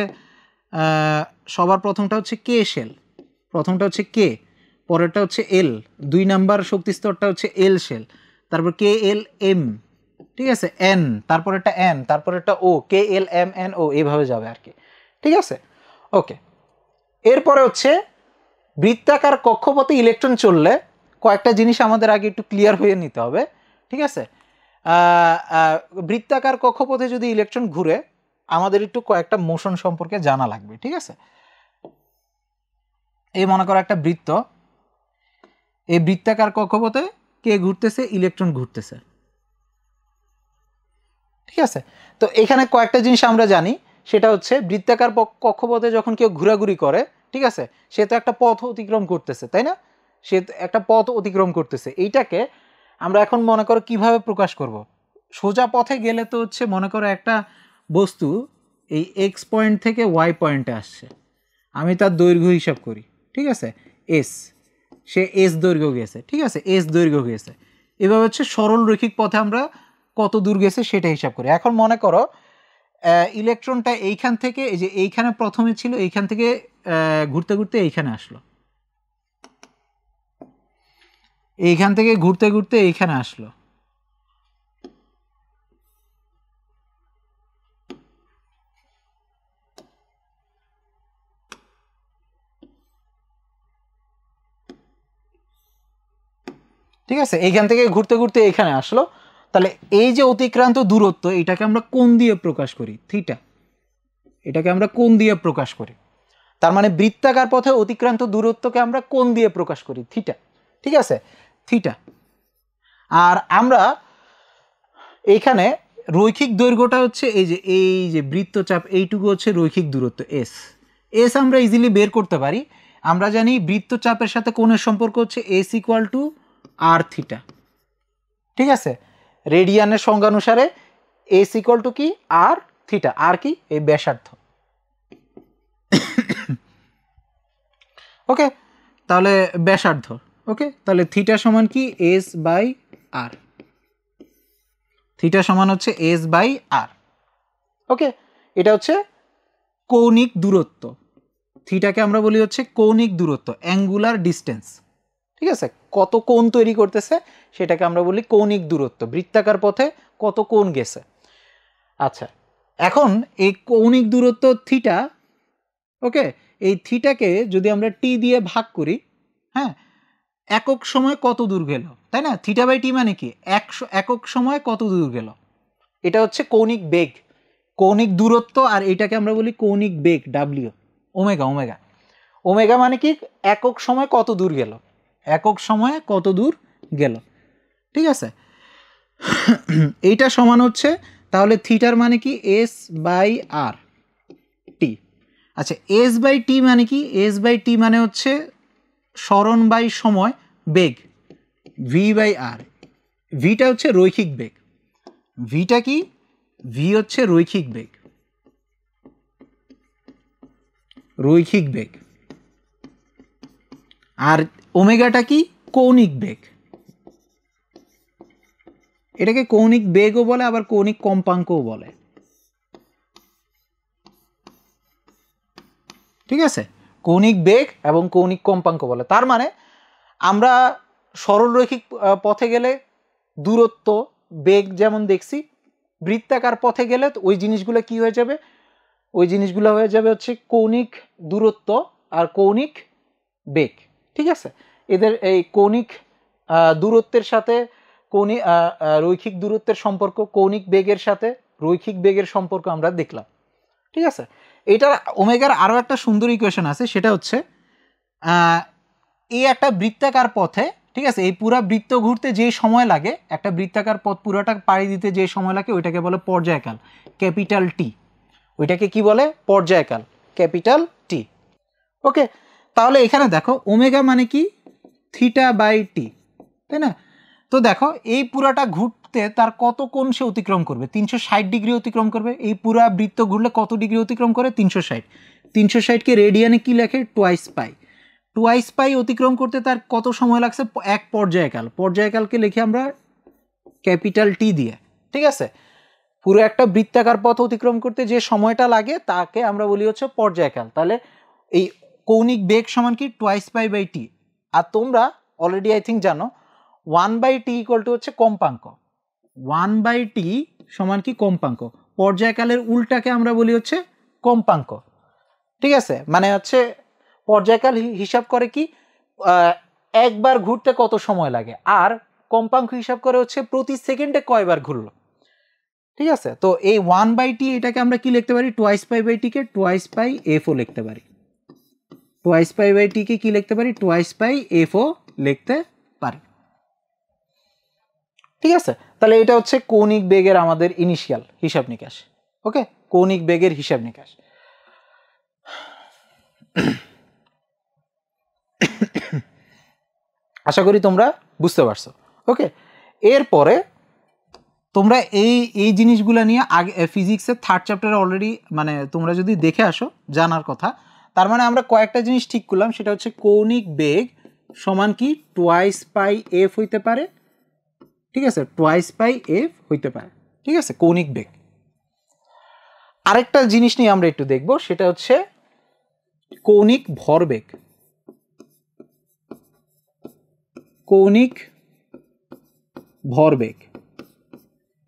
সবার প্রথমটা হচ্ছে কে শেল, প্রথমটা হচ্ছে কে, পরেরটা হচ্ছে এল, 2 নাম্বার শক্তি স্তরটা হচ্ছে এল শেল, তারপর কে এল এম, ঠিক আছে, এন, তারপর একটা এন, তারপর একটা ও, কে এল এম এন ও, এইভাবে যাবে আর কি, ঠিক আছে, ওকে। এরপরে হচ্ছে বৃত্তাকার কক্ষপথে ইলেকট্রন চললে কয়েকটা জিনিস আমাদের আগে একটু ক্লিয়ার হয়ে নিতে হবে, ঠিক আছে। বৃত্তাকার কক্ষপথে যদি ইলেকট্রন ঘুরে আমাদের একটু কয়েকটা মোশন সম্পর্কে জানা লাগবে, ঠিক আছে। এই মনে করো একটা বৃত্ত, এই বৃত্তাকার কক্ষপথে কে ঘুরতেছে, ইলেকট্রন ঘুরতেছে, ঠিক আছে। তো এখানে কয়েকটা জিনিস আমরা জানি, সেটা হচ্ছে বৃত্তাকার কক্ষপথে যখন কেউ ঘোরাঘুরি করে, ঠিক আছে, সে তো একটা পথ অতিক্রম করতেছে, তাই না, সে একটা পথ অতিক্রম করতেছে। এইটাকে আমরা এখন মনে করো কিভাবে প্রকাশ করব। সোজা পথে গেলে তো হচ্ছে মনে করো একটা বস্তু এই এক্স পয়েন্ট থেকে ওয়াই পয়েন্টে আসছে, আমি তার দৈর্ঘ্য হিসাব করি, ঠিক আছে, এস, সে এস দৈর্ঘ্য গেছে, ঠিক আছে, এস দৈর্ঘ্য গেছে। এভাবে হচ্ছে সরল রৈখিক পথে আমরা কত দূর গেছে সেটা হিসাব করি। এখন মনে করো ইলেকট্রনটা এইখান থেকে, এই যে এইখানে প্রথমে ছিল, এইখান থেকে ঘুরতে ঘুরতে এইখানে আসলো, এইখান থেকে ঘুরতে ঘুরতে এইখানে আসলো, ঠিক আছে, এইখান থেকে ঘুরতে ঘুরতে এইখানে আসলো। তাহলে এই যে অতিক্রান্ত দূরত্ব, এটাকে আমরা কোণ দিয়ে প্রকাশ করি, থিটা, এটাকে আমরা কোণ দিয়ে প্রকাশ করি। তার মানে বৃত্তাকার পথে অতিক্রান্ত দূরত্বকে আমরা কোণ দিয়ে প্রকাশ করি, থিটা, ঠিক আছে, থিটা। আর আমরা এইখানে রৈখিক দৈর্ঘ্যটা হচ্ছে এই যে বৃত্তচাপ, এইটুকু হচ্ছে রৈখিক দূরত্ব এস। এস আমরা ইজিলি বের করতে পারি। আমরা জানি বৃত্তচাপের সাথে কোণের সম্পর্ক হচ্ছে S equal to R theta, ঠিক আছে। রেডিয়ানের সংজ্ঞা অনুসারে এস ইকুয়াল টু কি, আর থিটা, আর কি এই ব্যাসার্ধ, ওকে। তাহলে ব্যাসার্ধ, ওকে। তাহলে থিটা সমান কি, এস বাই আর, থিটা সমান হচ্ছে এস বাই আর, ওকে। এটা হচ্ছে কৌণিক দূরত্ব, থিটাকে আমরা বলি হচ্ছে কৌণিক দূরত্ব, অ্যাঙ্গুলার ডিস্টেন্স, ঠিক আছে। কত কোণ তৈরি করতেছে সেটাকে আমরা বলি কৌণিক দূরত্ব, বৃত্তাকার পথে কত কোণ গেছে। আচ্ছা, এখন এই কৌণিক দূরত্ব থিটা, ওকে, এই থিটাকে যদি আমরা টি দিয়ে ভাগ করি, হ্যাঁ, একক সময় কত দূর গেল, তাই না, থিটা বাই টি মানে কি, একক সময় কত দূর গেল, এটা হচ্ছে কৌণিক বেগ, কৌণিক দূরত্ব। আর এটাকে আমরা বলি কৌণিক বেগ, ডাব্লিউ, ওমেগা, ওমেগা, ওমেগা মানে কি, একক সময় কত দূর গেল, একক সময়ে কত দূর গেল, ঠিক আছে। এইটা সমান হচ্ছে তাহলে থিটার মানে কি, এস বাই আর টি। আচ্ছা, এস বাই টি মানে কি, এস বাই টি মানে হচ্ছে সরণ বাই সময় বেগ, ভি বাই আর। ভিটা হচ্ছে রৈখিক বেগ, ভিটা কি, ভি হচ্ছে রৈখিক বেগ, রৈখিক বেগ। আর ওমেগাটা কি, কৌণিক বেগ, এটাকে কৌণিক বেগও বলে, আবার কৌণিক কম্পাঙ্কও বলে, ঠিক আছে, কৌণিক বেগ এবং কৌণিক কম্পাঙ্ক বলে। তার মানে আমরা সরলরৈখিক পথে গেলে দূরত্ব, বেগ যেমন দেখছি, বৃত্তাকার পথে গেলে ওই জিনিসগুলো কি হয়ে যাবে, ওই জিনিসগুলো হয়ে যাবে হচ্ছে কৌণিক দূরত্ব আর কৌণিক বেগ, ঠিক আছে, এদের এই কৌণিক দূরত্বের সাথে রৈখিক দূরত্বের সম্পর্ক, কৌণিক বেগের সাথে রৈখিক বেগের সম্পর্ক আমরা দেখলাম। ঠিক আছে, এটার ওমেগার আরও একটা সুন্দর ইকুয়েশন আছে, সেটা হচ্ছে এই একটা বৃত্তাকার পথে, ঠিক আছে, এই পুরা বৃত্ত ঘুরতে যে সময় লাগে, একটা বৃত্তাকার পথ পুরোটা পাড়ি দিতে যে সময় লাগে ওইটাকে বলে পর্যায়কাল, ক্যাপিটাল টি। ওইটাকে কি বলে? পর্যায়কাল, ক্যাপিটাল টি। ওকে, তাহলে এখানে দেখো ওমেগা মানে কি? থিটা বাই টি, তাই না? তো দেখো এই পুরাটা ঘুরতে তার কত কোণ সে অতিক্রম করবে? 360 ডিগ্রি অতিক্রম করবে। এই পুরা বৃত্ত ঘুরলে কত ডিগ্রি অতিক্রম করে? 360। 360কে রেডিয়ানে কি লেখে? টুয়াইস পাই। টুয়াইস পাই অতিক্রম করতে তার কত সময় লাগছে? এক পর্যায়কাল। পর্যায়কালকে লিখে আমরা ক্যাপিটাল টি দিয়ে। ঠিক আছে, পুরো একটা বৃত্তাকার পথ অতিক্রম করতে যে সময়টা লাগে তাকে আমরা বলি হচ্ছে পর্যায়কাল। তাহলে এই কৌণিক বেগ সমান কি? Twice pi by T. আর তোমরা অলরেডি আই থিঙ্ক জানো 1/t = হচ্ছে কম্পাঙ্ক। 1/t সমান কি? কম্পাঙ্ক। পর্যায়কালের উল্টাকে আমরা বলি হচ্ছে কম্পাঙ্ক। ঠিক আছে, মানে হচ্ছে পর্যায়কাল হিসাব করে কি একবার ঘুরতে কত সময় লাগে, আর কম্পাঙ্ক হিসাব করে হচ্ছে প্রতি সেকেন্ডে কয়বার ঘুরলো। ঠিক আছে, তো এই 1/t এটাকে আমরা কি লিখতে পারি? টুয়াইস পাই বাই টিকে টুয়াইস পাই এফও লিখতে পারি। টুয়াইস পাই বাই টিকে কি লিখতে পারি? টুয়াইস পাই এফও লিখতে পারি। ঠিক আছে, তাহলে এটা হচ্ছে কৌণিক বেগের আমাদের ইনিশিয়াল হিসাব নিকাশ। ওকে, কৌণিক বেগের হিসাব নিকাশ। আশা করি তোমরা বুঝতে পারছো। ওকে, এরপরে তোমরা এই জিনিসগুলো নিয়ে আগে ফিজিক্সের 3rd চ্যাপ্টারে অলরেডি মানে তোমরা যদি দেখে আসো জানার কথা। তার মানে আমরা কয়েকটা জিনিস ঠিক করলাম, সেটা হচ্ছে কৌণিক বেগ সমান কি? টুয়াইস পাই এফ হইতে পারে। ঠিক আছে, টুয়াইস পাই এফ হইতে পারে। ঠিক আছে, কৌণিক বেগ। আরেকটা জিনিস নিয়ে আমরা একটু দেখব, সেটা হচ্ছে কৌণিক ভরবেগ। কৌণিক ভরবেগ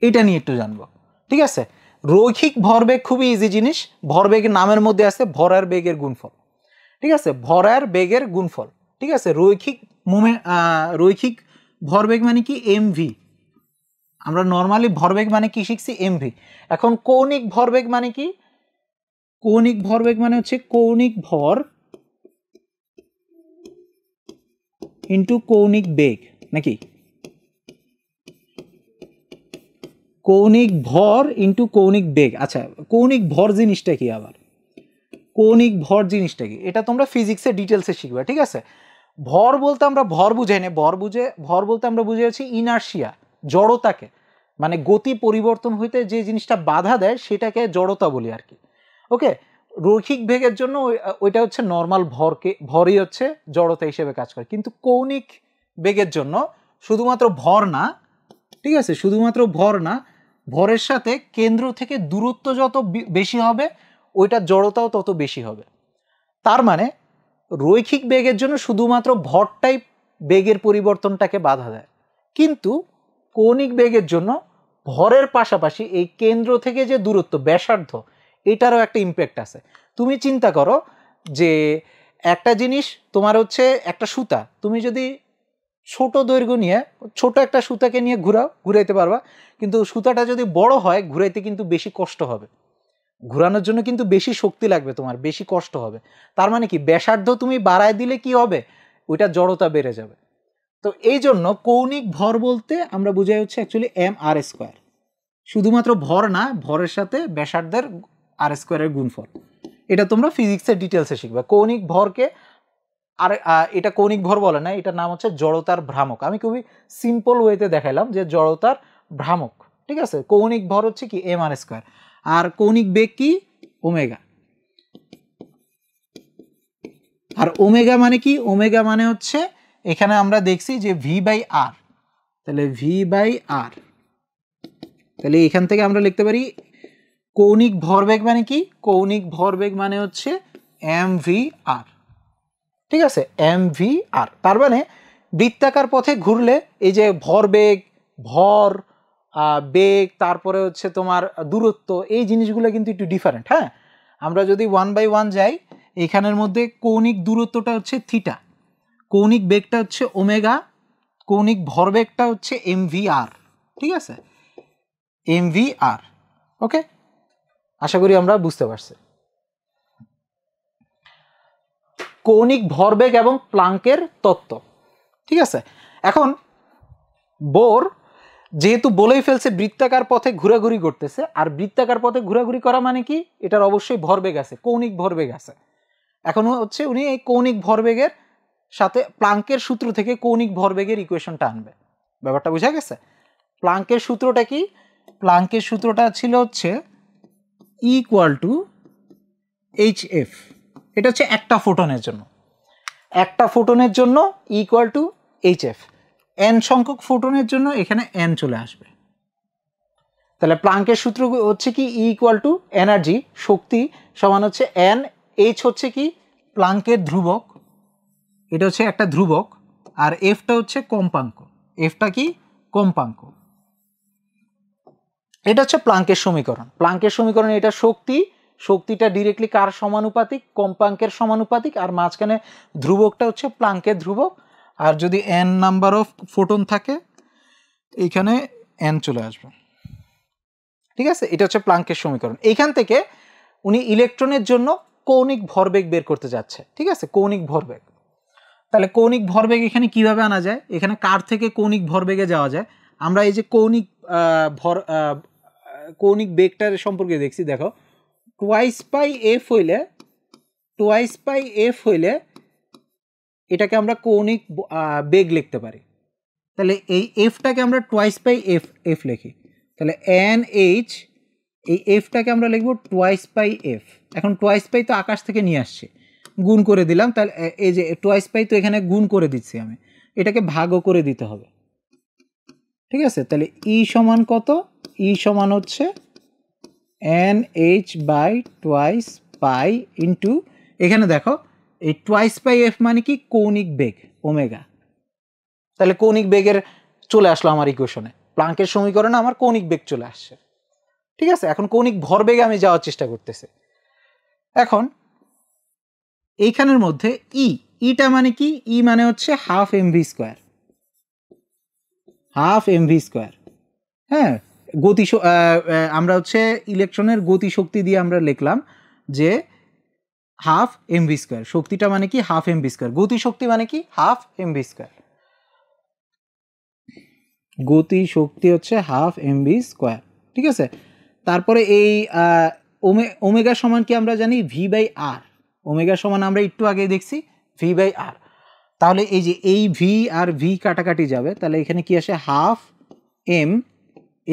এটা নিয়ে একটু জানবো। ঠিক আছে, রৈখিক ভরবেগ খুবই ইজি জিনিস। ভরবেগের নামের মধ্যে আছে ভর আর বেগের গুণফল। ঠিক আছে, ভর আর বেগের গুণফল। ঠিক আছে, রৈখিক ভরবেগ মানে কি? এমভি। আমরা নর্মালি ভরবেগ মানে কি শিখছি? এমভি। এখন কৌণিক ভরবেগ মানে কি? কৌণিক ভরবেগ মানে হচ্ছে কৌণিক ভর ইন্টু কৌণিক বেগ, নাকি? কৌণিক ভর ইন্টু কৌণিক বেগ। আচ্ছা, কৌণিক ভর জিনিসটা কি? আবার কৌণিক ভর জিনিসটা কি? এটা তোমরা ফিজিক্সে ডিটেলসে শিখবে। ঠিক আছে, ভর বলতে আমরা ভর বুঝাই না, ভর বলতে আমরা বুঝাচ্ছি ইনার্শিয়া, জড়তাকে, মানে গতি পরিবর্তন হইতে যে জিনিসটা বাধা দেয় সেটাকে জড়তা বলি আর কি। ওকে, রৈখিক বেগের জন্য ওইটা হচ্ছে নর্মাল ভরই হচ্ছে জড়তা হিসেবে কাজ করে। কিন্তু কৌণিক বেগের জন্য শুধুমাত্র ভর না, ঠিক আছে, শুধুমাত্র ভর না, ভরের সাথে কেন্দ্র থেকে দূরত্ব যত বেশি হবে ওইটা জড়তাও তত বেশি হবে। তার মানে রৈখিক বেগের জন্য শুধুমাত্র ভরটাই বেগের পরিবর্তনটাকে বাধা দেয়, কিন্তু কৌণিক বেগের জন্য ভরের পাশাপাশি এই কেন্দ্র থেকে যে দূরত্ব, ব্যাসার্ধ, এটারও একটা ইম্প্যাক্ট আছে। তুমি চিন্তা করো যে একটা জিনিস তোমার হচ্ছে একটা সুতা, তুমি যদি ছোট দৈর্ঘ্য নিয়ে ছোট একটা সুতাকে নিয়ে ঘুরাইতে পারবা, কিন্তু সুতাটা যদি বড় হয় ঘুরাইতে কিন্তু বেশি কষ্ট হবে, ঘুরানোর জন্য কিন্তু বেশি শক্তি লাগবে, তোমার বেশি কষ্ট হবে। তার মানে কি? ব্যাসার্ধ তুমি বাড়ায় দিলে কি হবে? ওইটা জড়তা বেড়ে যাবে। তো এই জন্য কৌণিক ভর বলতে আমরা বুঝাই হচ্ছে অ্যাকচুয়ালি mr²। শুধুমাত্র ভর না, ভরের সাথে ব্যাসার্ধের r² গুণফল। এটা তোমরা ফিজিক্সের ডিটেলসে শিখবে। কৌণিক ভরকে আর এটা কৌণিক ভর বলে না, এটার নাম হচ্ছে জড়তার ভ্রামক। আমি খুবই সিম্পল ওয়েতে দেখাইলাম যে জড়তার ভ্রামক। ঠিক আছে, কৌণিক ভর হচ্ছে কি? mr², আর কৌণিক বেগ কি? ওমেগা। আর ওমেগা মানে কি? ওমেগা মানে হচ্ছে এখানে আমরা দেখছি যে v/r, তাহলে v/r, তাহলে এখান থেকে আমরা লিখতে পারি কৌণিক ভরবেগ মানে কি? কৌণিক ভরবেগ মানে হচ্ছে mvr। ঠিক আছে, mvr। তার মানে বৃত্তাকার পথে ঘুরলে এই যে ভরবেগ, ভর, বেগ, তারপরে হচ্ছে তোমার দূরত্ব, এই জিনিসগুলো কিন্তু একটু ডিফারেন্ট। হ্যাঁ, আমরা যদি 1/1 যাই, এখানের মধ্যে কৌণিক দূরত্বটা হচ্ছে থিটা, কৌণিক বেগটা হচ্ছে ওমেগা, কৌণিক ভরবেগটা হচ্ছে mvr, ঠিক আছে, mvr। ওকে, আশা করি আমরা বুঝতে পারছি। কৌণিক ভরবেগ এবং প্লাঙ্কের তত্ত্ব, ঠিক আছে। এখন বোর যেহেতু বলেই ফেলছে বৃত্তাকার পথে ঘোরাঘুরি করতেছে, আর বৃত্তাকার পথে ঘোরাঘুরি করা মানে কি, এটার অবশ্যই ভরবেগ আছে, কৌণিক ভরবেগ আছে। এখন হচ্ছে উনি এই কৌণিক ভরবেগের সাথে প্লাঙ্কের সূত্র থেকে কৌণিক ভরবেগের ইকুয়েশনটা আনবে। ব্যাপারটা বোঝা গেছে? প্লাঙ্কের সূত্রটা কি? প্লাঙ্কের সূত্রটা ছিল হচ্ছে ইকুয়াল টু hf। এটা হচ্ছে একটা ফোটনের জন্য, একটা ফোটনের জন্য ইকুয়াল টু hf। n সংখ্যক ফোটনের জন্য এখানে n চলে আসবে। তাহলে প্লাঙ্কের সূত্র হচ্ছে কি, ইকুয়াল টু এনার্জি, শক্তি সমান হচ্ছে n, h হচ্ছে কি প্লাঙ্কের ধ্রুবক, এটা হচ্ছে একটা ধ্রুবক, আর এফটা হচ্ছে কম্পাঙ্ক, এফটা কি কম্পাঙ্ক। এটা হচ্ছে প্লাঙ্কের সমীকরণ। প্লাঙ্কের সমীকরণ এটা শক্তি, শক্তিটা ডিরেক্টলি কার সমানুপাতিক, কম্পাঙ্কের সমানুপাতিক, আর মাঝখানে ধ্রুবকটা হচ্ছে প্লাঙ্কের ধ্রুবক। আর যদি n নাম্বার অফ ফোটন থাকে এইখানে n চলে আসবে, ঠিক আছে। এটা হচ্ছে প্লাঙ্কের সমীকরণ। এইখান থেকে উনি ইলেকট্রনের জন্য কৌণিক ভরবেগ বের করতে যাচ্ছে, ঠিক আছে, কৌণিক ভরবেগ। তাহলে কৌণিক ভরবেগ এখানে কিভাবে আনা যায়, এখানে কার থেকে কৌণিক ভরবেগে যাওয়া যায়। আমরা এই যে কৌণিক বেগটার সম্পর্কে দেখছি, দেখো টোয়াইস পাই এফ হইলে এটাকে আমরা কৌণিক বেগ লিখতে পারি। তাহলে এই এফটাকে আমরা টোয়াইস পাই এফ লিখি, তাহলে এন এইচ, এই এফটাকে আমরা লিখবো টোয়াইস পাই এফ। এখন টোয়াইস পাই তো আকাশ থেকে নিয়ে আসছে, গুণ করে দিলাম, তাহলে এই যে টোয়াইস পাই তো এখানে গুণ করে দিচ্ছি আমি, এটাকে ভাগও করে দিতে হবে, ঠিক আছে। তাহলে ই সমান কত, ই সমান হচ্ছে N H by twice pi into, এখানে দেখো এই টোয়াইস পাই এফ মানে কি কৌণিক বেগ ওমেগা। তাহলে কৌণিক বেগের চলে আসলো আমার ইকুয়েশনে, প্লাঙ্কের সমীকরণে আমার কৌণিক বেগ চলে আসছে, ঠিক আছে। এখন কৌণিক ভরবেগে আমি যাওয়ার চেষ্টা করতেছি। এখন এইখানের মধ্যে ইটা মানে কি, ই মানে হচ্ছে half MV square, half MV square. হ্যাঁ, গতি আমরা হচ্ছে ইলেকট্রনের গতি শক্তি দিয়ে আমরা লিখলাম যে হাফ এমভি স্কোয়ার, শক্তিটা মানে কি হাফ এমভি স্কোয়ার, গতি শক্তি মানে কি হাফ এমভি স্কোয়ার, গতি শক্তি হচ্ছে হাফ এমভি স্কোয়ার, ঠিক আছে। তারপরে এই ওমেগা সমান কি আমরা জানি ভি বাই আর, ওমেগা সমান আমরা একটু আগে দেখছি ভি বাই আর। তাহলে এই যে এই ভি আর ভি কাটাকাটি যাবে, তাহলে এখানে কি আসে হাফ এম,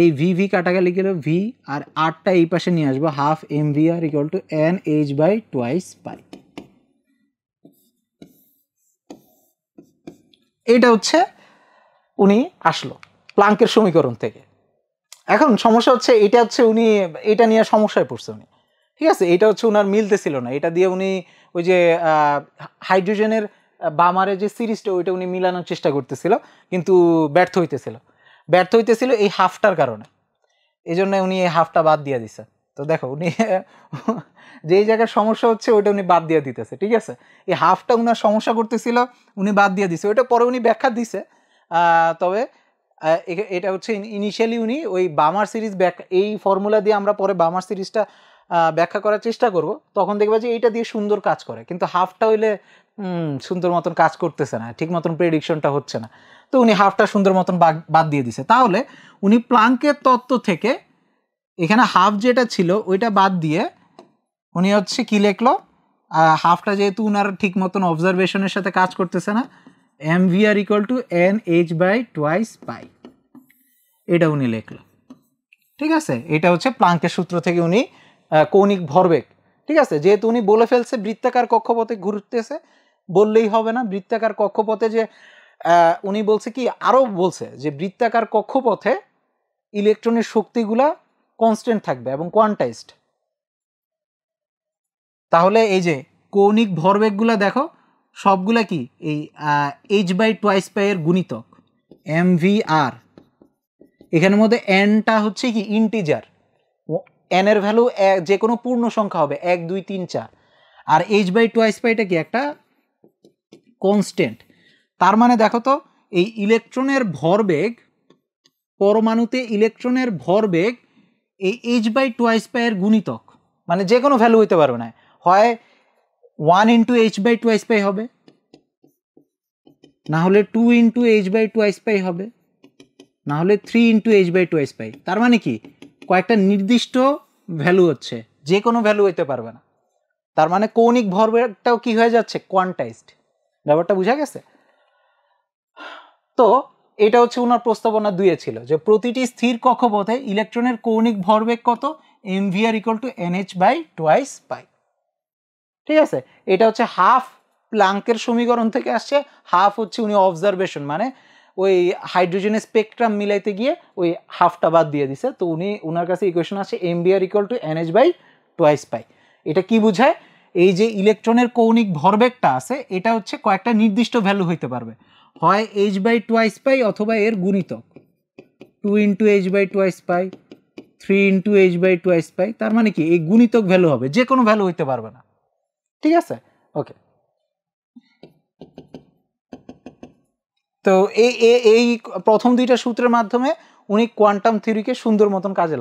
এই ভি কাটা গেলে গেল ভি, আর আরটা এই পাশে নিয়ে আসবো, half M V R equal to N H by twice pi. এটা হচ্ছে উনি আসলো প্লাঙ্কের সমীকরণ থেকে। এখন সমস্যা হচ্ছে এটা হচ্ছে উনি এটা নিয়ে সমস্যায় পড়ছে উনি, ঠিক আছে। এটা হচ্ছে উনার মিলতেছিল না, এটা দিয়ে উনি ওই যে হাইড্রোজেনের বামারে যে সিরিজটা ওইটা উনি মিলানোর চেষ্টা করতেছিল, কিন্তু ব্যর্থ হইতেছিল এই হাফটার কারণে, এই জন্য উনি এই হাফটা বাদ দিয়ে দিছে। তো দেখো উনি যেই জায়গায় সমস্যা হচ্ছে ওইটা উনি বাদ দিয়ে দিতেছে, ঠিক আছে। এই হাফটা উনার সমস্যা করতেছিল, উনি বাদ দিয়ে দিছে, ওইটা পরে উনি ব্যাখ্যা দিছে। তবে এটা হচ্ছে ইনিশিয়ালি উনি ওই বামার সিরিজ এই ফর্মুলা দিয়ে আমরা পরে বামার সিরিজটা ব্যাখ্যা করার চেষ্টা করব, তখন দেখবা যে এইটা দিয়ে সুন্দর কাজ করে, কিন্তু হাফটা হইলে সুন্দর মতন কাজ করতেছে না, ঠিক মতন প্রেডিকশনটা হচ্ছে না, তো উনি হাফটা সুন্দর মতন বাদ দিয়ে দিছে। তাহলে উনি প্লাঙ্কের তত্ত্ব থেকে এখানে হাফ যেটা ছিল ওইটা বাদ দিয়ে উনি হচ্ছে কি লিখলো, হাফটা যেহেতু উনার ঠিক মতন অবজারভেশনের সাথে কাজ করতেছে না, M V R equal to N H by twice pi, এটা উনি লিখলো, ঠিক আছে। এটা হচ্ছে প্লাঙ্কের সূত্র থেকে উনি কৌণিক ভরবেগ, ঠিক আছে। যেহেতু উনি বলে ফেলছে বৃত্তাকার কক্ষপথে ঘুরতেছে, বললেই হবে না, বৃত্তাকার কক্ষপথে যে উনি বলছে কি, আরও বলছে যে বৃত্তাকার কক্ষপথে ইলেকট্রনের শক্তিগুলা কনস্ট্যান্ট থাকবে এবং কোয়ান্টাইজড। তাহলে এই যে কৌণিক ভরবেগগুলা দেখো সবগুলা কি এই এইচ বাই টোয়াইস পাই এর গুণিতক এম ভি আর, এখানের মধ্যে এনটা হচ্ছে কি ইন্টিজার, এন এর ভ্যালু যে কোনো পূর্ণ সংখ্যা হবে 1 2 3 4, আর এইচ বাই টোয়াইস পাইটা কি একটা কনস্ট্যান্ট। তার মানে দেখো তো এই ইলেকট্রনের ভরবেগ, পরমাণুতে ইলেকট্রনের ভরবেগ এই h/2 এর গুণিতক, মানে যে কোনো ভ্যালু হইতে পারবে না, হয় 1 × h/2 হবে, না হলে 2 × h/2 হবে, না হলে 3 × h/2। তার মানে কি কয়েকটা নির্দিষ্ট ভ্যালু হচ্ছে, যে কোনো ভ্যালু হইতে পারবে না। তার মানে কৌণিক ভরবেগটাও কি হয়ে যাচ্ছে, কোয়ান্টাইজড। ব্যাপারটা বুঝা গেছে? তো এটা হচ্ছে ওনার প্রস্তাবনা 2-এ ছিল যে প্রতিটি স্থির কক্ষপথে ইলেকট্রনের কৌণিক ভরবেগ কত, mvr = nh/2π। ঠিক আছে, এটা হচ্ছে হাফ প্লাঙ্কের সমীকরণ থেকে আসছে, হাফ হচ্ছে উনি অবজারভেশন, মানে ওই হাইড্রোজেনের স্পেকট্রাম মিলাইতে গিয়ে ওই হাফটা বাদ দিয়ে দিছে। তো উনার কাছে ইকুয়েশন আছে mvr = nh/2π। এটা কি বোঝায়, এই যে ইলেকট্রনের কৌণিক ভরবেগটা আছে এটা হচ্ছে কয়েকটা নির্দিষ্ট ভ্যালু হইতে পারবে, হয় h/2π অথবা এর গুণিতক 2 × h/2π, 3 × h/2π। তার মানে কি এই গুণিতক ভ্যালু হবে, যে কোনো ভ্যালু হইতে পারবে না। ঠিক আছে, ওকে। তো এই প্রথম দুইটা সূত্রের মাধ্যমে উনি কোয়ান্টাম থিওরিকে সুন্দর মতন কাজে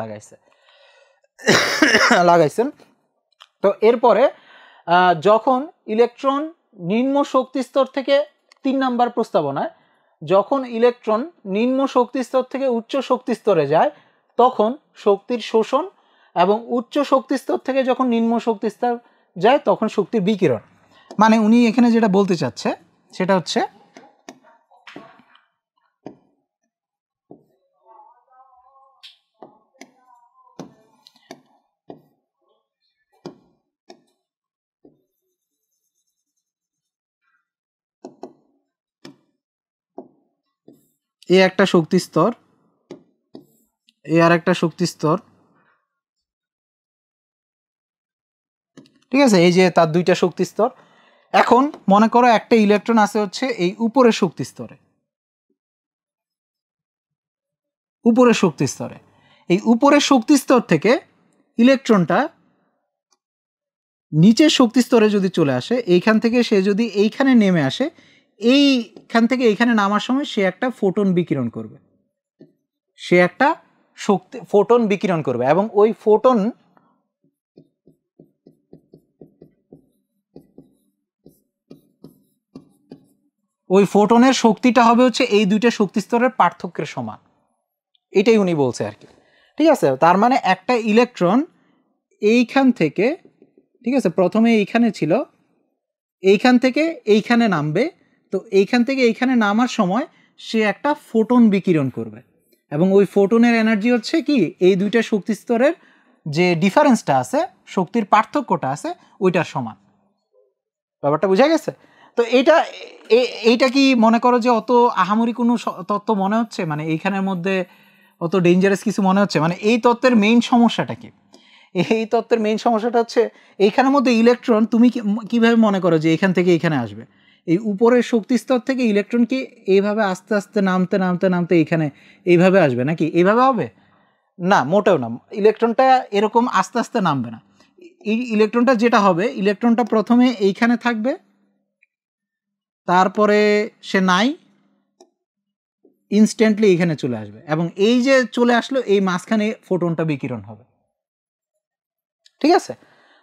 লাগাইছেন। তো এরপরে যখন ইলেকট্রন নিম্ন শক্তি স্তর থেকে 3 নাম্বার প্রস্তাবনায়, যখন ইলেকট্রন নিম্ন শক্তি স্তর থেকে উচ্চ শক্তি স্তরে যায় তখন শক্তির শোষণ, এবং উচ্চ শক্তি স্তর থেকে যখন নিম্ন শক্তি স্তর যায় তখন শক্তির বিকিরণ। মানে উনি এখানে যেটা বলতে চাচ্ছে সেটা হচ্ছে এ একটা শক্তি স্তর, এ আর একটা শক্তি স্তর, ঠিক আছে, এই যে তার দুইটা শক্তি স্তর। এখন মনে করো একটা ইলেকট্রন আছে হচ্ছে এই উপরের শক্তি স্তরে, উপরের শক্তি স্তরে। এই উপরের শক্তি স্তর থেকে ইলেকট্রনটা নিচের শক্তি স্তরে যদি চলে আসে, এইখান থেকে সে যদি এইখানে নেমে আসে, এইখান থেকে এইখানে নামার সময় সে একটা ফোটন বিকিরণ করবে, সে একটা ফোটন বিকিরণ করবে, এবং ওই ফোটনের শক্তিটা হবে হচ্ছে এই দুইটা শক্তি স্তরের পার্থক্যের সমান। এটাই উনি বলছে আর কি। ঠিক আছে, তার মানে একটা ইলেকট্রন এইখান থেকে, ঠিক আছে, প্রথমে এইখানে ছিল, এইখান থেকে এইখানে নামবে, তো এইখান থেকে এইখানে নামার সময় সে একটা ফোটন বিকিরণ করবে, এবং ওই ফোটনের এনার্জি হচ্ছে কি এই দুইটা শক্তি স্তরের যে ডিফারেন্সটা আছে, শক্তির পার্থক্যটা আছে, ওইটার সমান। ব্যাপারটা বোঝা গেছে? তো এইটা কি মনে করো যে অত আহামরি কোনো তত্ত্ব মনে হচ্ছে, মানে এইখানের মধ্যে অত ডেঞ্জারাস কিছু মনে হচ্ছে? মানে এই তত্ত্বের মেইন সমস্যাটা কি? এই তত্ত্বের মেইন সমস্যাটা হচ্ছে এইখানের মধ্যে ইলেকট্রন তুমি কিভাবে মনে করো যে এখান থেকে এখানে আসবে? এই উপরের শক্তি স্তর থেকে ইলেকট্রন কি এইভাবে আস্তে আস্তে নামতে নামতে নামতে এইখানে এইভাবে আসবে নাকি? এইভাবে হবে না, মোটেও না। ইলেকট্রনটা এরকম আস্তে আস্তে নামবে না। এই ইলেকট্রনটা যেটা হবে, ইলেকট্রনটা প্রথমে এইখানে থাকবে, তারপরে সে নাই, ইনস্ট্যান্টলি এইখানে চলে আসবে, এবং এই যে চলে আসলো এই মাঝখানে ফোটনটা বিকিরণ হবে। ঠিক আছে,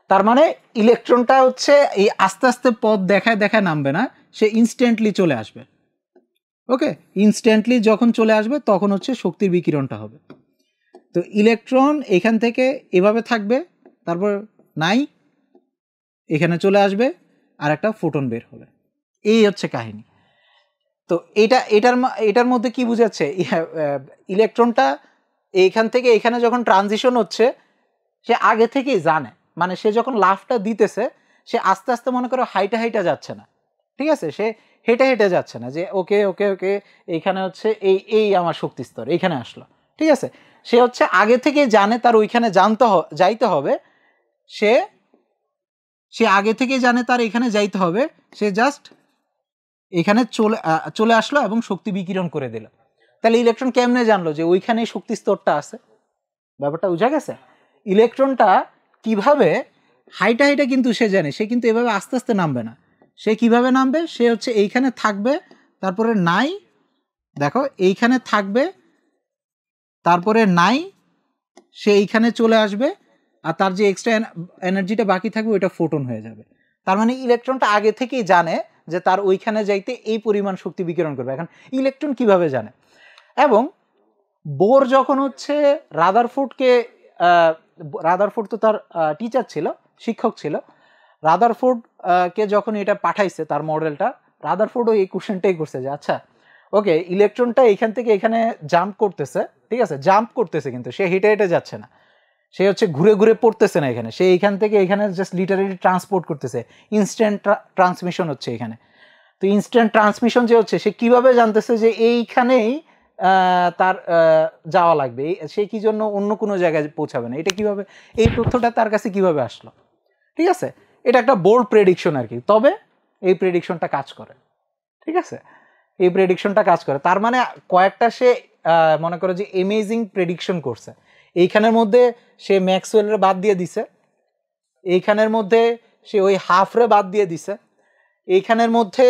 তার মানে ইলেকট্রনটা হচ্ছে এই আস্তে আস্তে পথ দেখায় দেখায় নামবে না, সে ইনস্ট্যান্টলি চলে আসবে। ওকে, ইনস্ট্যান্টলি যখন চলে আসবে তখন হচ্ছে শক্তির বিকিরণটা হবে। তো ইলেকট্রন এখান থেকে এভাবে থাকবে, তারপর নাই, এখানে চলে আসবে, আর একটা ফোটন বের হবে। এই হচ্ছে কাহিনী। তো এটার মধ্যে কি বুঝাচ্ছে, ইলেকট্রনটা এইখান থেকে এখানে যখন ট্রানজিশন হচ্ছে সে আগে থেকেই জানে, মানে সে যখন লাফটা দিতেছে সে আস্তে আস্তে মনে করো হাইটা হাইটা যাচ্ছে না, ঠিক আছে, সে হেঁটে হেঁটে যাচ্ছে না যে ওকে ওকে ওকে এইখানে হচ্ছে এই আমার শক্তি স্তর এইখানে আসলো, ঠিক আছে, সে হচ্ছে আগে থেকে জানে তার ওইখানে যাইতে হবে, সে আগে থেকে জানে তার এখানে যাইতে হবে, সে জাস্ট এখানে চলে আসলো এবং শক্তি বিকিরণ করে দিল। তাহলে ইলেকট্রন কেমনে জানলো যে ওইখানে শক্তি স্তরটা আছে? ব্যাপারটা বুঝা গেছে? ইলেকট্রনটা কিভাবে হাইটা কিন্তু সে জানে, সে কিন্তু এভাবে আস্তে আস্তে নামবে না। সে কিভাবে নামবে, সে হচ্ছে এইখানে থাকবে, তারপরে নাই, দেখো এইখানে থাকবে, তারপরে নাই, সে এইখানে চলে আসবে, আর তার যে এক্সট্রা এনার্জিটা বাকি থাকবে ওইটা ফোটন হয়ে যাবে। তার মানে ইলেকট্রনটা আগে থেকেই জানে যে তার ওইখানে যাইতে এই পরিমাণ শক্তি বিকিরণ করবে। এখন ইলেকট্রন কিভাবে জানে? এবং বোর যখন হচ্ছে রাদারফোর্ডকে, রাদারফোর্ড তো তার টিচার ছিল, শিক্ষক ছিল, রাদারফোর্ড কে যখন এটা পাঠাইছে তার মডেলটা, রাদারফোর্ডও এই কোশ্চেনটাই করছে যে আচ্ছা ওকে, ইলেকট্রনটা এখান থেকে এখানে জাম্প করতেছে, ঠিক আছে, জাম্প করতেছে কিন্তু সে হেঁটে হেঁটে যাচ্ছে না, সে হচ্ছে ঘুরে ঘুরে পড়তেছে না এখানে, সে এইখান থেকে এখানে জাস্ট লিটারেলি ট্রান্সপোর্ট করতেছে, ইনস্ট্যান্ট ট্রান্সমিশন হচ্ছে এখানে। তো ইনস্ট্যান্ট ট্রান্সমিশন যে হচ্ছে, সে কিভাবে জানতেছে যে এইখানেই তার যাওয়া লাগবে, সে কি জন্য অন্য কোনো জায়গায় পৌঁছাবে না, এটা কিভাবে, এই তথ্যটা তার কাছে কিভাবে আসলো? ঠিক আছে, এটা একটা বোল্ড প্রেডিকশন আর কি, তবে এই প্রেডিকশনটা কাজ করে। ঠিক আছে, এই প্রেডিকশনটা কাজ করে, তার মানে কয়েকটা সে মনে করো যে এমেজিং প্রেডিকশন করছে। এইখানের মধ্যে সে ম্যাক্সওয়েলের বাদ দিয়ে দিছে, এইখানের মধ্যে সে ওই হাফরে বাদ দিয়ে দিছে, এইখানের মধ্যে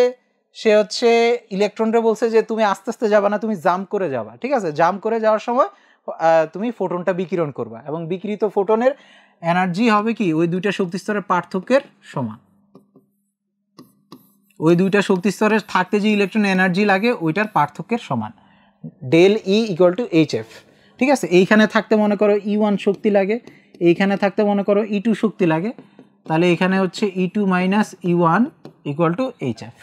সে হচ্ছে ইলেকট্রনরে বলছে যে তুমি আস্তে আস্তে যাবা না, তুমি জাম্প করে যাবা। ঠিক আছে, জাম্প করে যাওয়ার সময় তুমি ফোটনটা বিকিরণ করবা, এবং বিকিরিত ফোটনের এনার্জি হবে কি ওই দুইটা শক্তিস্তরের পার্থক্যের সমান। ওই দুইটা শক্তিস্তরের থাকতে যে ইলেকট্রন এনার্জি লাগে ওইটার পার্থক্যের সমান, del E equal to H F. ঠিক আছে, এইখানে থাকতে মনে করো E1 শক্তি লাগে, এইখানে থাকতে মনে করো E2 শক্তি লাগে, তাহলে এখানে হচ্ছে E2 minus E1 equal to H F.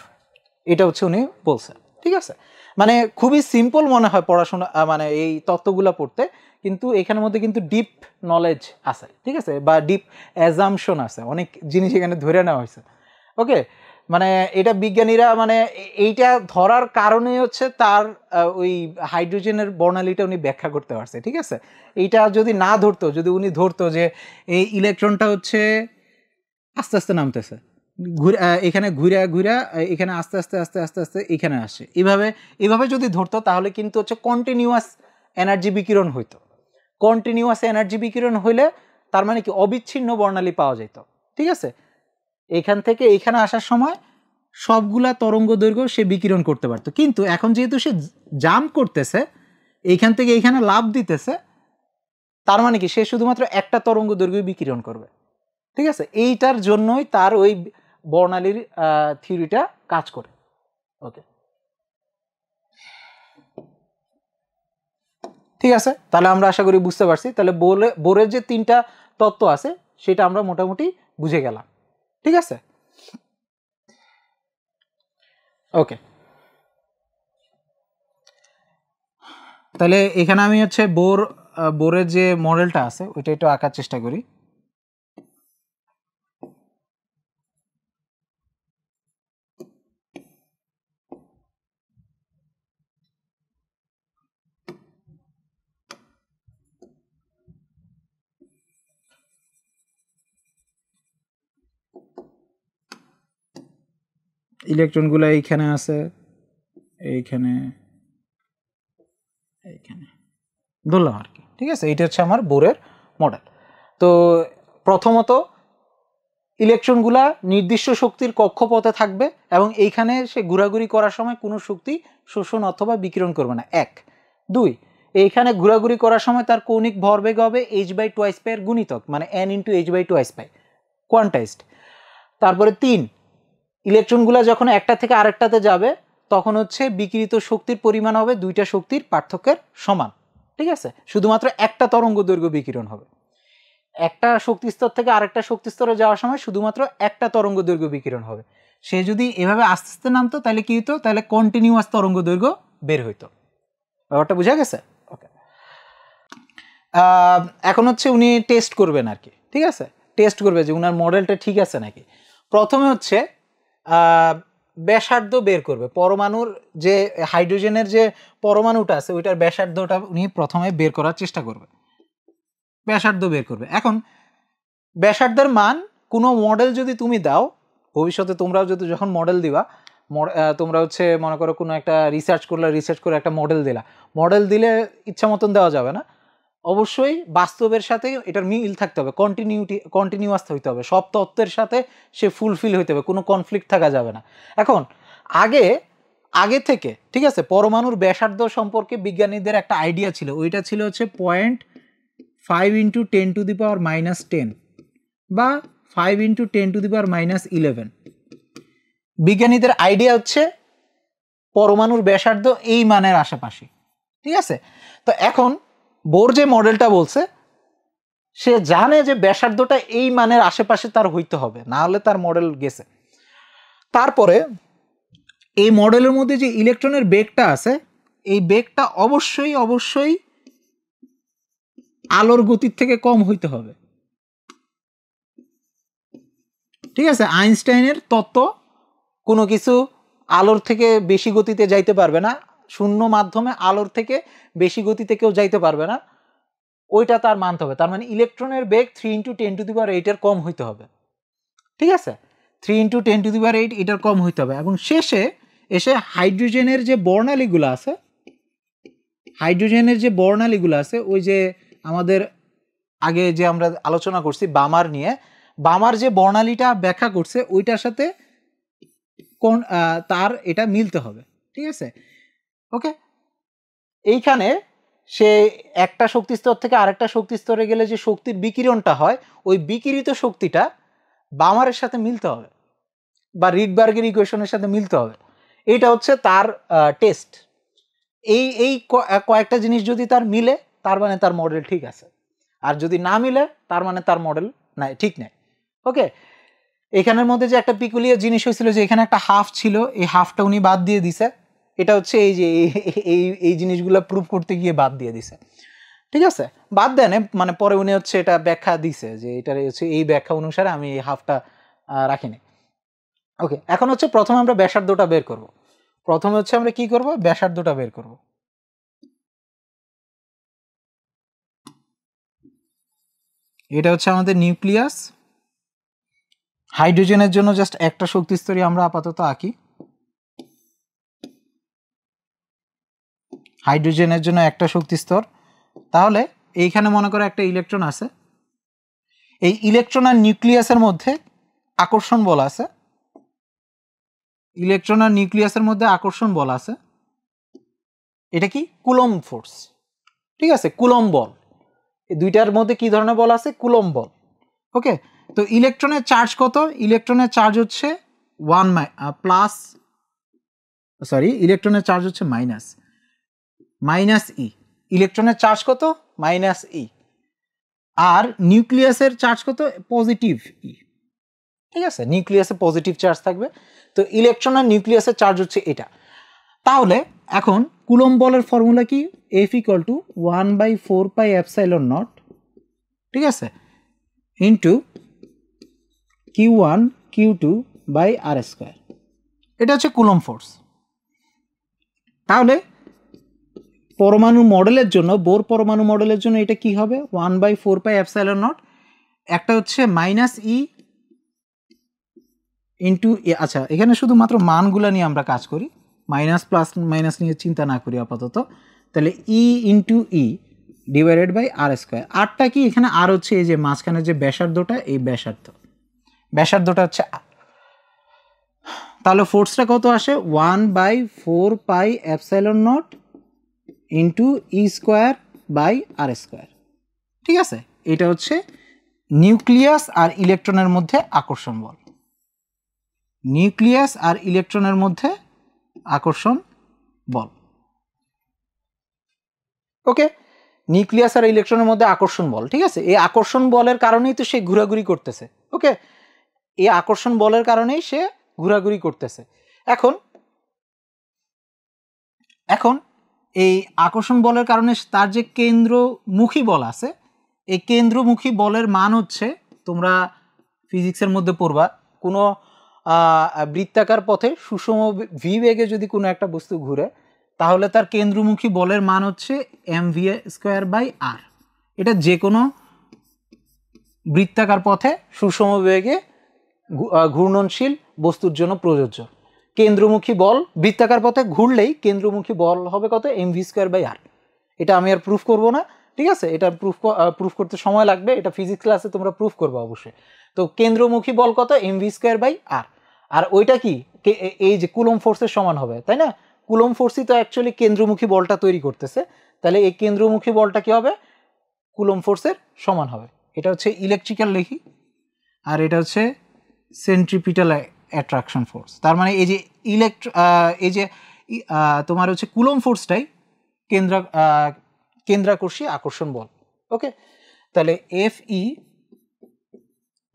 এটা হচ্ছে উনি বলছে। ঠিক আছে, মানে খুবই সিম্পল মনে হয় পড়াশোনা, মানে এই তত্ত্বগুলো পড়তে, কিন্তু এখানের মধ্যে কিন্তু ডিপ নলেজ আছে। ঠিক আছে, বা ডিপ অ্যাজাম্পশন আছে, অনেক জিনিস এখানে ধরে নেওয়া হয়েছে। ওকে, মানে এটা বিজ্ঞানীরা মানে এইটা ধরার কারণে হচ্ছে তার ওই হাইড্রোজেনের বর্ণালীটা উনি ব্যাখ্যা করতে পারছে। ঠিক আছে, এইটা যদি না ধরতো, যদি উনি ধরতো যে এই ইলেকট্রনটা হচ্ছে আস্তে আস্তে নামতেছে, ঘুরে এখানে ঘুরে ঘুরে এখানে আস্তে আস্তে আস্তে আস্তে আস্তে এখানে আসে, এইভাবে যদি ধরতো তাহলে কিন্তু হচ্ছে কন্টিনিউয়াস এনার্জি বিকিরণ হইতো। কন্টিনিউয়াস এনার্জি বিকিরণ হইলে তার মানে কি অবিচ্ছিন্ন বর্ণালী পাওয়া যেত। ঠিক আছে, এখান থেকে এখানে আসার সময় সবগুলা তরঙ্গ দৈর্ঘ্য সে বিকিরণ করতে পারতো, কিন্তু এখন যেহেতু সে জাম্প করতেছে, এইখান থেকে এইখানে লাভ দিতেছে, তার মানে কি সে শুধুমাত্র একটা তরঙ্গ দৈর্ঘ্য বিকিরণ করবে। ঠিক আছে, এইটার জন্যই তার ওই বর্ণালীর থিওরিটা কাজ করে। ওকে, ঠিক আছে, তাহলে আমরা আশা করি বুঝতে পারছি। তাহলে বোরের যে তিনটা তত্ত্ব আছে সেটা আমরা মোটামুটি বুঝে গেলাম। ঠিক আছে, ওকে, তাহলে এখানে আমি হচ্ছে বোরের যে মডেলটা আছে ওইটা একটু আঁকার চেষ্টা করি। ইলেকট্রনগুলো এইখানে আছে, এইখানে, এইখানে ধরলাম আর কি। ঠিক আছে, এইটা হচ্ছে আমার বোরের মডেল। তো প্রথমত ইলেকট্রনগুলা নির্দিষ্ট শক্তির কক্ষপথে থাকবে, এবং এইখানে সে ঘোরাঘুরি করার সময় কোনো শক্তি শোষণ অথবা বিকিরণ করবে না, 1। 2, এইখানে ঘোরাঘুরি করার সময় তার কৌণিক ভরবেগ হবে h/2 এর গুণিতক, মানে n × h/2, কোয়ান্টাইজড। তারপরে 3, ইলেকট্রনগুলো যখন একটা থেকে আরেকটাতে যাবে তখন হচ্ছে বিকিরিত শক্তির পরিমাণ হবে দুইটা শক্তির পার্থক্যের সমান। ঠিক আছে, শুধুমাত্র একটা তরঙ্গ দৈর্ঘ্য বিকিরণ হবে, একটা শক্তিস্তর থেকে আরেকটা শক্তিস্তরে যাওয়ার সময় শুধুমাত্র একটা তরঙ্গ দৈর্ঘ্য বিকিরণ হবে। সে যদি এভাবে আস্তে আস্তে নামতো তাহলে কি হতো, তাহলে কন্টিনিউয়াস তরঙ্গ দৈর্ঘ্য বের হইতো। ব্যাপারটা বোঝা গেছে? ওকে, এখন হচ্ছে উনি টেস্ট করবেন আর কি। ঠিক আছে, টেস্ট করবে যে উনার মডেলটা ঠিক আছে নাকি। প্রথমে হচ্ছে ব্যাসার্ধ বের করবে, পরমাণুর যে হাইড্রোজেনের যে পরমাণুটা আছে ওইটার ব্যাসার্ধটা উনি প্রথমে বের করার চেষ্টা করবে, ব্যাসার্ধ বের করবে। এখন ব্যাসার্ধের মান কোনো মডেল যদি তুমি দাও, ভবিষ্যতে তোমরাও যদি যখন মডেল দিবা, তোমরা হচ্ছে মনে করো কোনো একটা রিসার্চ করে একটা মডেল দিলে ইচ্ছা মতন দেওয়া যাবে না, অবশ্যই বাস্তবের সাথে এটার মিল থাকতে হবে, কন্টিনিউয়াস হইতে হবে, সব তত্ত্বের সাথে সে ফুলফিল হইতে হবে, কোনো কনফ্লিক্ট থাকা যাবে না। এখন আগে আগে থেকে, ঠিক আছে, পরমাণুর ব্যাসার্ধ সম্পর্কে বিজ্ঞানীদের একটা আইডিয়া ছিল, ওইটা ছিল হচ্ছে 0.5 × 10⁻⁻10 বা 5 × 10⁻11। বিজ্ঞানীদের আইডিয়া হচ্ছে পরমাণুর ব্যাসার্ধ এই মানের আশেপাশে, ঠিক আছে। তো এখন বোর যে মডেলটা বলছে, সে জানে যে ব্যাসার্ধটা এই মানের আশেপাশে তার হইতে হবে, না হলে তার মডেল গেছে। তারপরে এই মডেলের মধ্যে যে ইলেকট্রনের বেগটা আছে, এই বেগটা অবশ্যই আলোর গতির থেকে কম হইতে হবে, ঠিক আছে। আইনস্টাইনের তত্ত্ব কোনো কিছু আলোর থেকে বেশি গতিতে যাইতে পারবে না, শূন্য মাধ্যমে আলোর থেকে বেশি গতিতে কেউ যাইতে পারবে না, ওইটা তার মানতে হবে। তার মানে ইলেকট্রনের বেগ 3 × 10⁸ এর কম হইতে হবে, ঠিক আছে। 3 × 10⁸ এটার কম হইতে হবে। এবং শেষে এসে হাইড্রোজেনের যে বর্ণালীগুলো আছে, ওই যে আমাদের আগে যে আমরা আলোচনা করছি বামার নিয়ে, বামার যে বর্ণালীটা ব্যাখ্যা করছে ওইটার সাথে কোন তার এটা মিলতে হবে, ঠিক আছে। ওকে, এইখানে সে একটা শক্তিস্তর থেকে আরেকটা শক্তিস্তরে গেলে যে শক্তির বিকিরণটা হয়, ওই বিকিরিত শক্তিটা বামারের সাথে মিলতে হবে বা রিডবার্গের ইকুয়েশনের সাথে মিলতে হবে। এইটা হচ্ছে তার টেস্ট। এই কয়েকটা জিনিস যদি তার মিলে, তার মানে তার মডেল ঠিক আছে, আর যদি না মিলে তার মানে তার মডেল নাই, ঠিক নাই। ওকে, এখানের মধ্যে যে একটা পিকুলিয়ার জিনিস হয়েছিল যে এখানে একটা হাফ ছিল, এই হাফটা উনি বাদ দিয়ে দিছে। এটা হচ্ছে এই যে এই জিনিসগুলো প্রুভ করতে গিয়ে বাদ দিয়ে দিছে, ঠিক আছে। বাদ দেন, মানে পরে উনি হচ্ছে এটা ব্যাখ্যা দিছে যে এটার হচ্ছে এই ব্যাখ্যা অনুসারে আমি এই হাফটা রাখিনি। ওকে, এখন হচ্ছে প্রথমে আমরা ব্যাসার্ধটা বের করব। প্রথমে হচ্ছে আমরা কি করব, ব্যাসার্ধটা বের করব। এটা হচ্ছে আমাদের নিউক্লিয়াস। হাইড্রোজেনের জন্য জাস্ট একটা শক্তিস্তরই আমরা আপাতত আঁকি। হাইড্রোজেনের জন্য একটা শক্তিস্তর। তাহলে এইখানে মনে করো একটা ইলেকট্রন আছে, এই ইলেকট্রন আর নিউক্লিয়াসের মধ্যে আকর্ষণ বল আছে, ইলেকট্রন আর নিউক্লিয়াসের মধ্যে আকর্ষণ বল আছে। এটা কি? কুলম্ব ফোর্স, ঠিক আছে, কুলম্ব বল। এই দুইটার মধ্যে কি ধরনের বল আছে? কুলম্ব বল। ওকে, তো ইলেকট্রনের চার্জ কত? ইলেকট্রনের চার্জ হচ্ছে ইলেকট্রনের চার্জ হচ্ছে মাইনাস ই। ইলেকট্রনের চার্জ কত? Minus E. আর নিউক্লিয়াসের চার্জ কত? পজিটিভ ই, ঠিক আছে। নিউক্লিয়াসে পজিটিভ চার্জ থাকবে। তো ইলেকট্রন আর নিউক্লিয়াসের চার্জ হচ্ছে এটা। তাহলে এখন কুলম্ব বলের ফর্মুলা কি? F = 1/4πε0, ঠিক আছে, ইন্টু Q1 Q2/r²। এটা হচ্ছে কুলম্ব ফোর্স। তাহলে পরমাণু মডেলের জন্য, বোর পরমাণু মডেলের জন্য এটা কি হবে? 1/4πε0। একটা হচ্ছে -e ইন্টু, আচ্ছা এখানে শুধুমাত্র মানগুলো নিয়ে আমরা কাজ করি, মাইনাস প্লাস মাইনাস নিয়ে চিন্তা না করি আপাতত। তাহলে E × E /r²। আরটা কি? এখানে আর হচ্ছে এই যে মাঝখানে যে ব্যাসার্ধটা, এই ব্যাসার্ধটা হচ্ছে আর। তাহলে ফোর্সটা কত আসে? 1/4πε0 ইন্টু E²/r², ঠিক আছে। এটা হচ্ছে নিউক্লিয়াস আর ইলেকট্রনের মধ্যে আকর্ষণ বল। নিউক্লিয়াস আর ইলেকট্রনের মধ্যে আকর্ষণ বল। ওকে, নিউক্লিয়াস আর ইলেকট্রনের মধ্যে আকর্ষণ বল, ঠিক আছে। এই আকর্ষণ বলের কারণেই তো সে ঘোরাঘুরি করতেছে। ওকে, এই আকর্ষণ বলের কারণেই সে ঘোরাঘুরি করতেছে। এখন এই আকর্ষণ বলের কারণে তার যে কেন্দ্রমুখী বল আছে, এই কেন্দ্রমুখী বলের মান হচ্ছে, তোমরা ফিজিক্সের মধ্যে পড়বা, কোনো বৃত্তাকার পথে সুষম ভি বেগে যদি কোনো একটা বস্তু ঘুরে, তাহলে তার কেন্দ্রমুখী বলের মান হচ্ছে mv²/r। এটা যে কোনো বৃত্তাকার পথে সুষম বেগে ঘূর্ণনশীল বস্তুর জন্য প্রযোজ্য। কেন্দ্রমুখী বল বৃত্তাকার পথে ঘুরলেই কেন্দ্রমুখী বল হবে কত? mv²/r। এটা আমি আর প্রুফ করব না, ঠিক আছে। এটা প্রুফ করতে সময় লাগবে, এটা ফিজিক্স ক্লাসে তোমরা প্রুফ করবে অবশ্যই। তো কেন্দ্রমুখী বল কত? mv²/r। আর ওইটা কি? এই যে কুলম্ব ফোর্সের সমান হবে, তাই না? কুলম্ব ফোর্সই তো অ্যাকচুয়ালি কেন্দ্রমুখী বলটা তৈরি করতেছে, তাহলে এই কেন্দ্রমুখী বলটা কি হবে? কুলম্ব ফোর্সের সমান হবে। এটা হচ্ছে ইলেকট্রিক্যাল লিখি, আর এটা হচ্ছে সেন্ট্রিপিটাল অ্যাট্রাকশন ফোর্স। তার মানে এই যে এই যে তোমার হচ্ছে কুলম্ব ফোর্সটাই কেন্দ্রাকর্ষী আকর্ষণ বল। ওকে, তাহলে এফ ই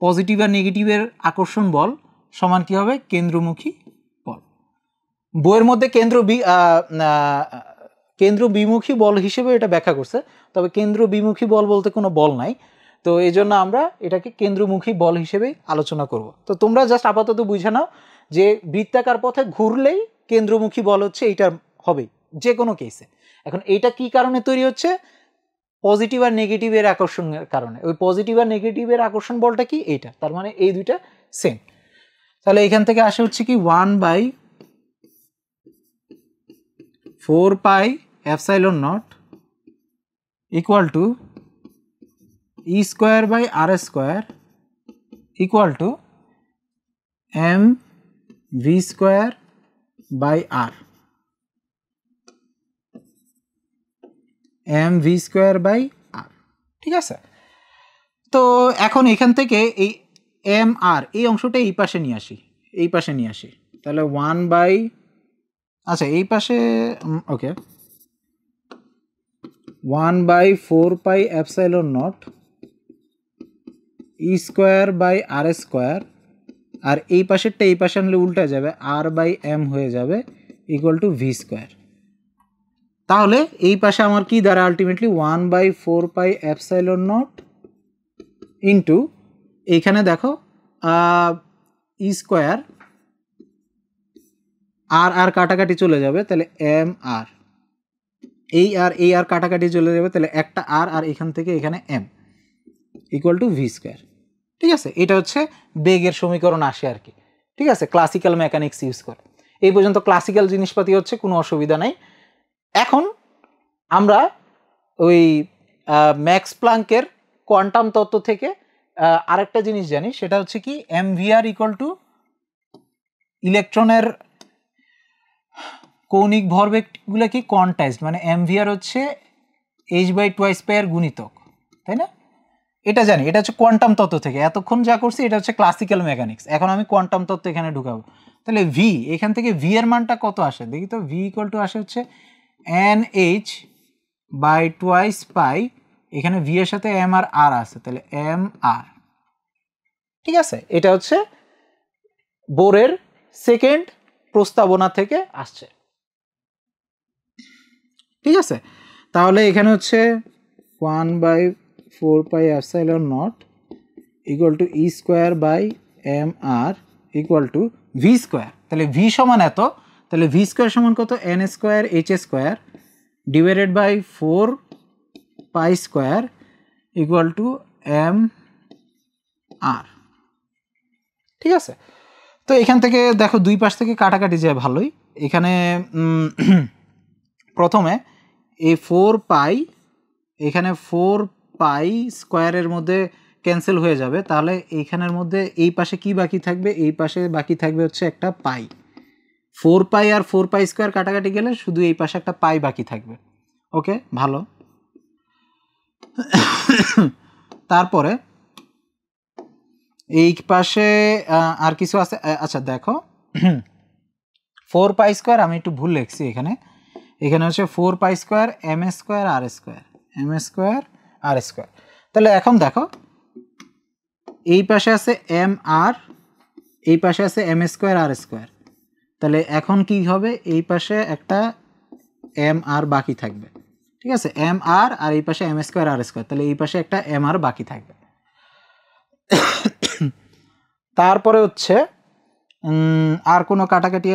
পজিটিভ আর নেগেটিভের আকর্ষণ বল সমান কি হবে? কেন্দ্রমুখী বল। বইয়ের মধ্যে কেন্দ্র বিমুখী বল হিসেবে এটা ব্যাখ্যা করছে, তবে কেন্দ্র বিমুখী বল বলতে কোনো বল নাই, তো এই জন্য আমরা এটাকে কেন্দ্রমুখী বল হিসেবেই আলোচনা করব। তো তোমরা জাস্ট আপাতত বুঝে নাও যে বৃত্তাকার পথে ঘুরলেই কেন্দ্রমুখী বল হচ্ছে এইটার হবেই যে কোনো কেসে। এখন এইটা কি কারণে তৈরি হচ্ছে? পজিটিভ আর নেগেটিভের আকর্ষণের কারণে। ওই পজিটিভ আর নেগেটিভের আকর্ষণ বলটা কি? এইটা। তার মানে এই দুইটা সেম। তাহলে এখান থেকে আসে হচ্ছে কি 1/4πε0 equal to E square by R square equal to mv square by R, mv square by R. ঠিক আছে, তো এখন এখান থেকে এই এম আর এই অংশটা এই পাশে নিয়ে আসি, এই পাশে নিয়ে আসি। তাহলে আচ্ছা এই পাশে ওকে 1/4πε0 ই স্কোয়ার বাই আর স্কোয়ার, আর এই পাশেরটা এই পাশে আনলে উল্টা যাবে, আর বাই এম হয়ে যাবে ইকুয়াল টু ভি স্কোয়ার। তাহলে এই পাশে আমার কি দ্বারা আলটিমেটলি 1/4πε0 ইন্টু এইখানে দেখো ই স্কোয়ার, আর আর কাটাকাটি চলে যাবে, তাহলে এম আর, এই আর কাটাকাটি চলে যাবে, তাহলে একটা আর আর এখান থেকে এখানে M equal to V square. ঠিক আছে, এটা হচ্ছে বেগের সমীকরণ আসে আর কি। ঠিক আছে, ক্লাসিক্যাল মেকানিক্স ইউজ করে। এই পর্যন্ত ক্লাসিক্যাল জিনিসপাতি হচ্ছে, কোনো অসুবিধা নাই। এখন আমরা ওই ম্যাক্স প্লাঙ্কের কোয়ান্টাম তত্ত্ব থেকে আরেকটা জিনিস জানি, সেটা হচ্ছে কি এমভিআর ইকুয়াল টু ইলেকট্রনের কৌণিক ভরবেগগুলো কি কোয়ান্টাইজড, মানে এমভিআর হচ্ছে h/2π এর গুণিতক, তাই না? এটা জানি, এটা হচ্ছে কোয়ান্টাম তত্ত্ব থেকে। এতক্ষণ যা করছি এটা হচ্ছে ক্লাসিক্যাল মেকানিক্স, এখন আমি কোয়ান্টাম তত্ত্ব এখানে ঢুকাবো। তাহলে ভি, এখান থেকে ভি এর মানটা কত আসে দেখি তো। ভি ইকুয়াল টু আসে হচ্ছে nh/2π, এখানে ভি এর সাথে এম আর আর আছে, তাহলে এম আর। ঠিক আছে, এটা হচ্ছে বোরের সেকেন্ড প্রস্তাবনা থেকে আসছে। ঠিক আছে, তাহলে এখানে হচ্ছে 1/4πε0 equal to E square by M R equal to V square. তাহলে ভি সমান এত, তাহলে ভি স্কোয়ার সমান কত? N square H square divided by 4π square equal to M R. ঠিক আছে, তো এখান থেকে দেখো দুই পাশ থেকে কাটাকাটি যায় ভালোই। এখানে প্রথমে এই 4π, এখানে 4π স্কোয়ারের মধ্যে ক্যান্সেল হয়ে যাবে, তাহলে এইখানের মধ্যে এই পাশে কি বাকি থাকবে? এই পাশে বাকি থাকবে হচ্ছে একটা পাই। 4π আর 4π স্কোয়ার কাটাকাটি গেলে শুধু এই পাশে একটা পাই বাকি থাকবে। ওকে, ভালো। তারপরে এই পাশে আর কিছু আছে। আচ্ছা দেখো 4π স্কোয়ার আমি একটু ভুল লিখছি এখানে, এখানে হচ্ছে 4π স্কোয়ার এম স্কোয়ার আর স্কোয়ার, এম স্কোয়ার আর স্কোয়ার। তাহলে এখন দেখো এই পাশে আছে এম আর, এই পাশে আছে এম স্কোয়ার আর স্কোয়ার, তাহলে এখন কি হবে? এই পাশে একটা এম আর বাকি থাকবে। ঠিক আছে, এম আর আর এই পাশে এম স্কোয়ার আর স্কোয়ার, তাহলে এই পাশে একটা এম আর বাকি থাকবে। তারপরে হচ্ছে আর কোনো কাটাকাটি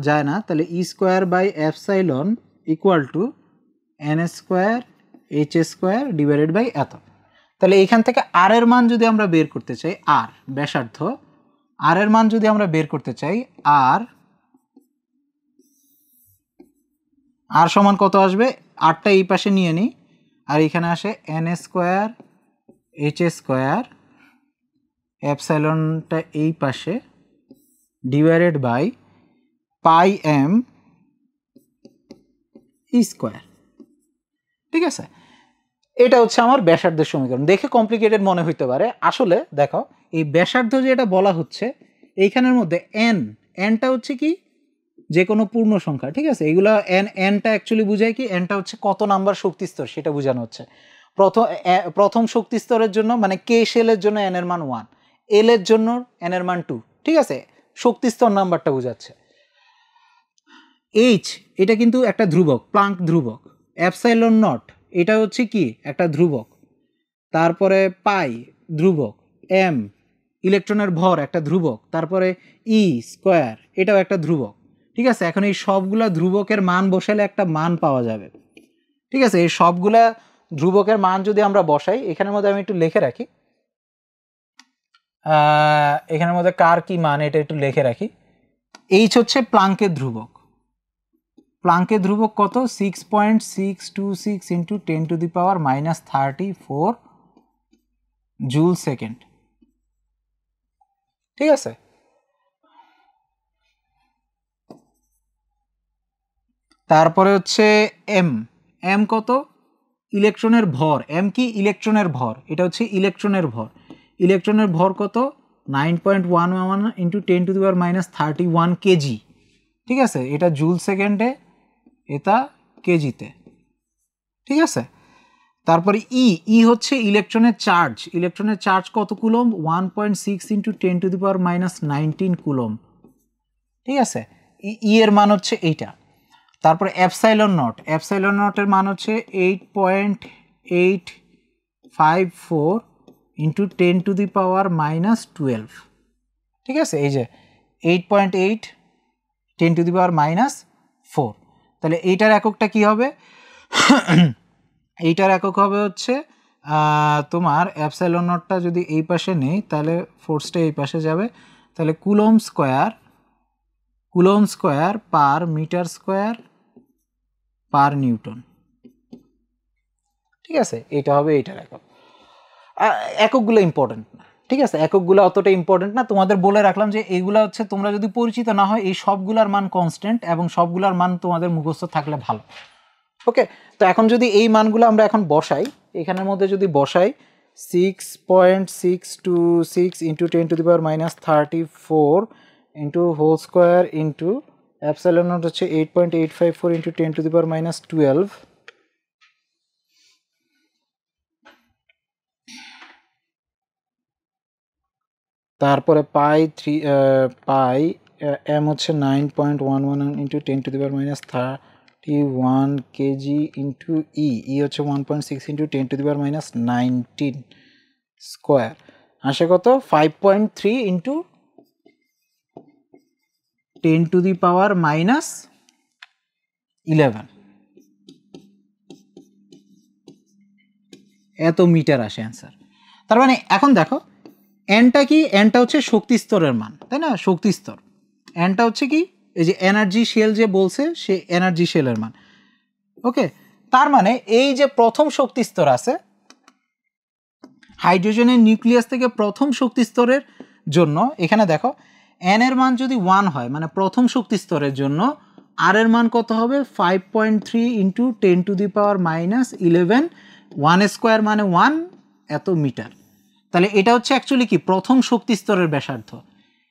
যায় না, তাহলে E square by epsilon equal to N square H square divided by এত। তাহলে এইখান থেকে আর এর মান যদি আমরা বের করতে চাই, আর ব্যাসার্ধ, আর এর মান যদি আমরা বের করতে চাই, আর সমান কত আসবে? আরটা এই পাশে নিয়ে নিই, আর এখানে আসে এন স্কোয়ার এইচ স্কোয়ার এপসাইলনটা এই পাশে divided by pi M square. ঠিক আছে, এটা হচ্ছে আমার ব্যাসার্ধের সমীকরণ। দেখে কমপ্লিকেটেড মনে হইতে পারে, আসলে দেখো এই ব্যাসার্ধ যে এটা বলা হচ্ছে এইখানের মধ্যে এনটা হচ্ছে কি যে কোনো পূর্ণ সংখ্যা। ঠিক আছে, এইগুলা এনটা অ্যাকচুয়ালি বুঝায় কি, এনটা হচ্ছে কত নাম্বার শক্তি স্তর সেটা বোঝানো হচ্ছে। প্রথম শক্তি স্তরের জন্য মানে কে শেলের জন্য এন এর মান 1, এল এর জন্য এন এর মান 2। ঠিক আছে, শক্তি স্তর নাম্বারটা বোঝাচ্ছে। এইচ এটা কিন্তু একটা ধ্রুবক, প্লাঙ্ক ধ্রুবক। এপসাইলন নট এটা হচ্ছে কি একটা ধ্রুবক। তারপরে পাই ধ্রুবক, এম ইলেকট্রনের ভর একটা ধ্রুবক, তারপরে ই স্কোয়ার এটাও একটা ধ্রুবক। ঠিক আছে, এখন এই সবগুলা ধ্রুবকের মান বসালে একটা মান পাওয়া যাবে। ঠিক আছে, এই সবগুলা ধ্রুবকের মান যদি আমরা বসাই, এখানের মধ্যে আমি একটু লিখে রাখি, এখানের মধ্যে কার কি মান এটা একটু লিখে রাখি। এইচ হচ্ছে প্লাঙ্কের ধ্রুবক। প্লাঙ্কের ধ্রুবক কত? 6.626 ইন্টু 10⁻⁻34 জুল সেকেন্ড। ঠিক আছে, তারপরে হচ্ছে এম কত? ইলেকট্রনের ভর। এম কি? ইলেকট্রনের ভর। এটা হচ্ছে ইলেকট্রনের ভর। ইলেকট্রনের ভর কত? 9.11 ইন্টু 10⁻31 কেজি। ঠিক আছে, এটা জুল সেকেন্ডে, এটা কেজিতে। ঠিক আছে, তারপরে ই হচ্ছে ইলেকট্রনের চার্জ। ইলেকট্রনের চার্জ কত কুলম্ব? 1.6 into 10⁻19 coulomb. ঠিক আছে, ই এর মান হচ্ছে এইটা। তারপরে এপসাইলন নট, এপসাইলন নটের মান হচ্ছে 8.854 ইন্টু 10⁻12। ঠিক আছে, এই যে 8.8 10⁻4। তাহলে এইটার এককটা কি হবে? এইটার একক হবে হচ্ছে তোমার এপসাইলন নটটা যদি এই পাশে নেই তাহলে ফোর্সটা এই পাশে যাবে, তাহলে coulomb square per metre square per newton. ঠিক আছে, এটা হবে এইটার একক। এককগুলো ইম্পর্টেন্ট না। ঠিক আছে, এককগুলো অতটা ইম্পর্টেন্ট না, তোমাদের বলে রাখলাম যে এইগুলা হচ্ছে তোমরা যদি পরিচিত না হয়, এই সবগুলার মান কনস্ট্যান্ট এবং সবগুলার মান তোমাদের মুখস্থ থাকলে ভালো। ওকে, তো এখন যদি এই মানগুলো আমরা এখন বসাই, এখানের মধ্যে যদি বসাই 6.626 into 10⁻34 into whole square into epsilon naught হচ্ছে 8.854 ইন্টু 10⁻12, তারপরে পাই এম হচ্ছে 9.11 ইন্টু 10⁻31 কেজি ইন্টু ই হচ্ছে 1.6 ইন্টু 10⁻19 স্কোয়ার, আসে কত? 5.3 ইন্টু 10⁻11 এত মিটার আসে অ্যান্সার। তার মানে এখন দেখো এনটা কি? এনটা হচ্ছে শক্তি স্তরের মান, তাই না? শক্তি স্তর। এনটা হচ্ছে কি? এই যে এনার্জি শেল যে বলছে, সে এনার্জি শেলের মান। ওকে, তার মানে এই যে প্রথম শক্তি স্তর আছে, হাইড্রোজেনের নিউক্লিয়াস থেকে প্রথম শক্তি স্তরের জন্য এখানে দেখো এন এর মান যদি 1 হয়, মানে প্রথম শক্তি স্তরের জন্য আর এর মান কত হবে? 5.3 ইন্টু 10⁻11। 1 স্কোয়ার মানে 1 এত মিটার। তাহলে এটা হচ্ছে অ্যাকচুয়ালি কি? প্রথম শক্তি স্তরের ব্যাসার্ধ।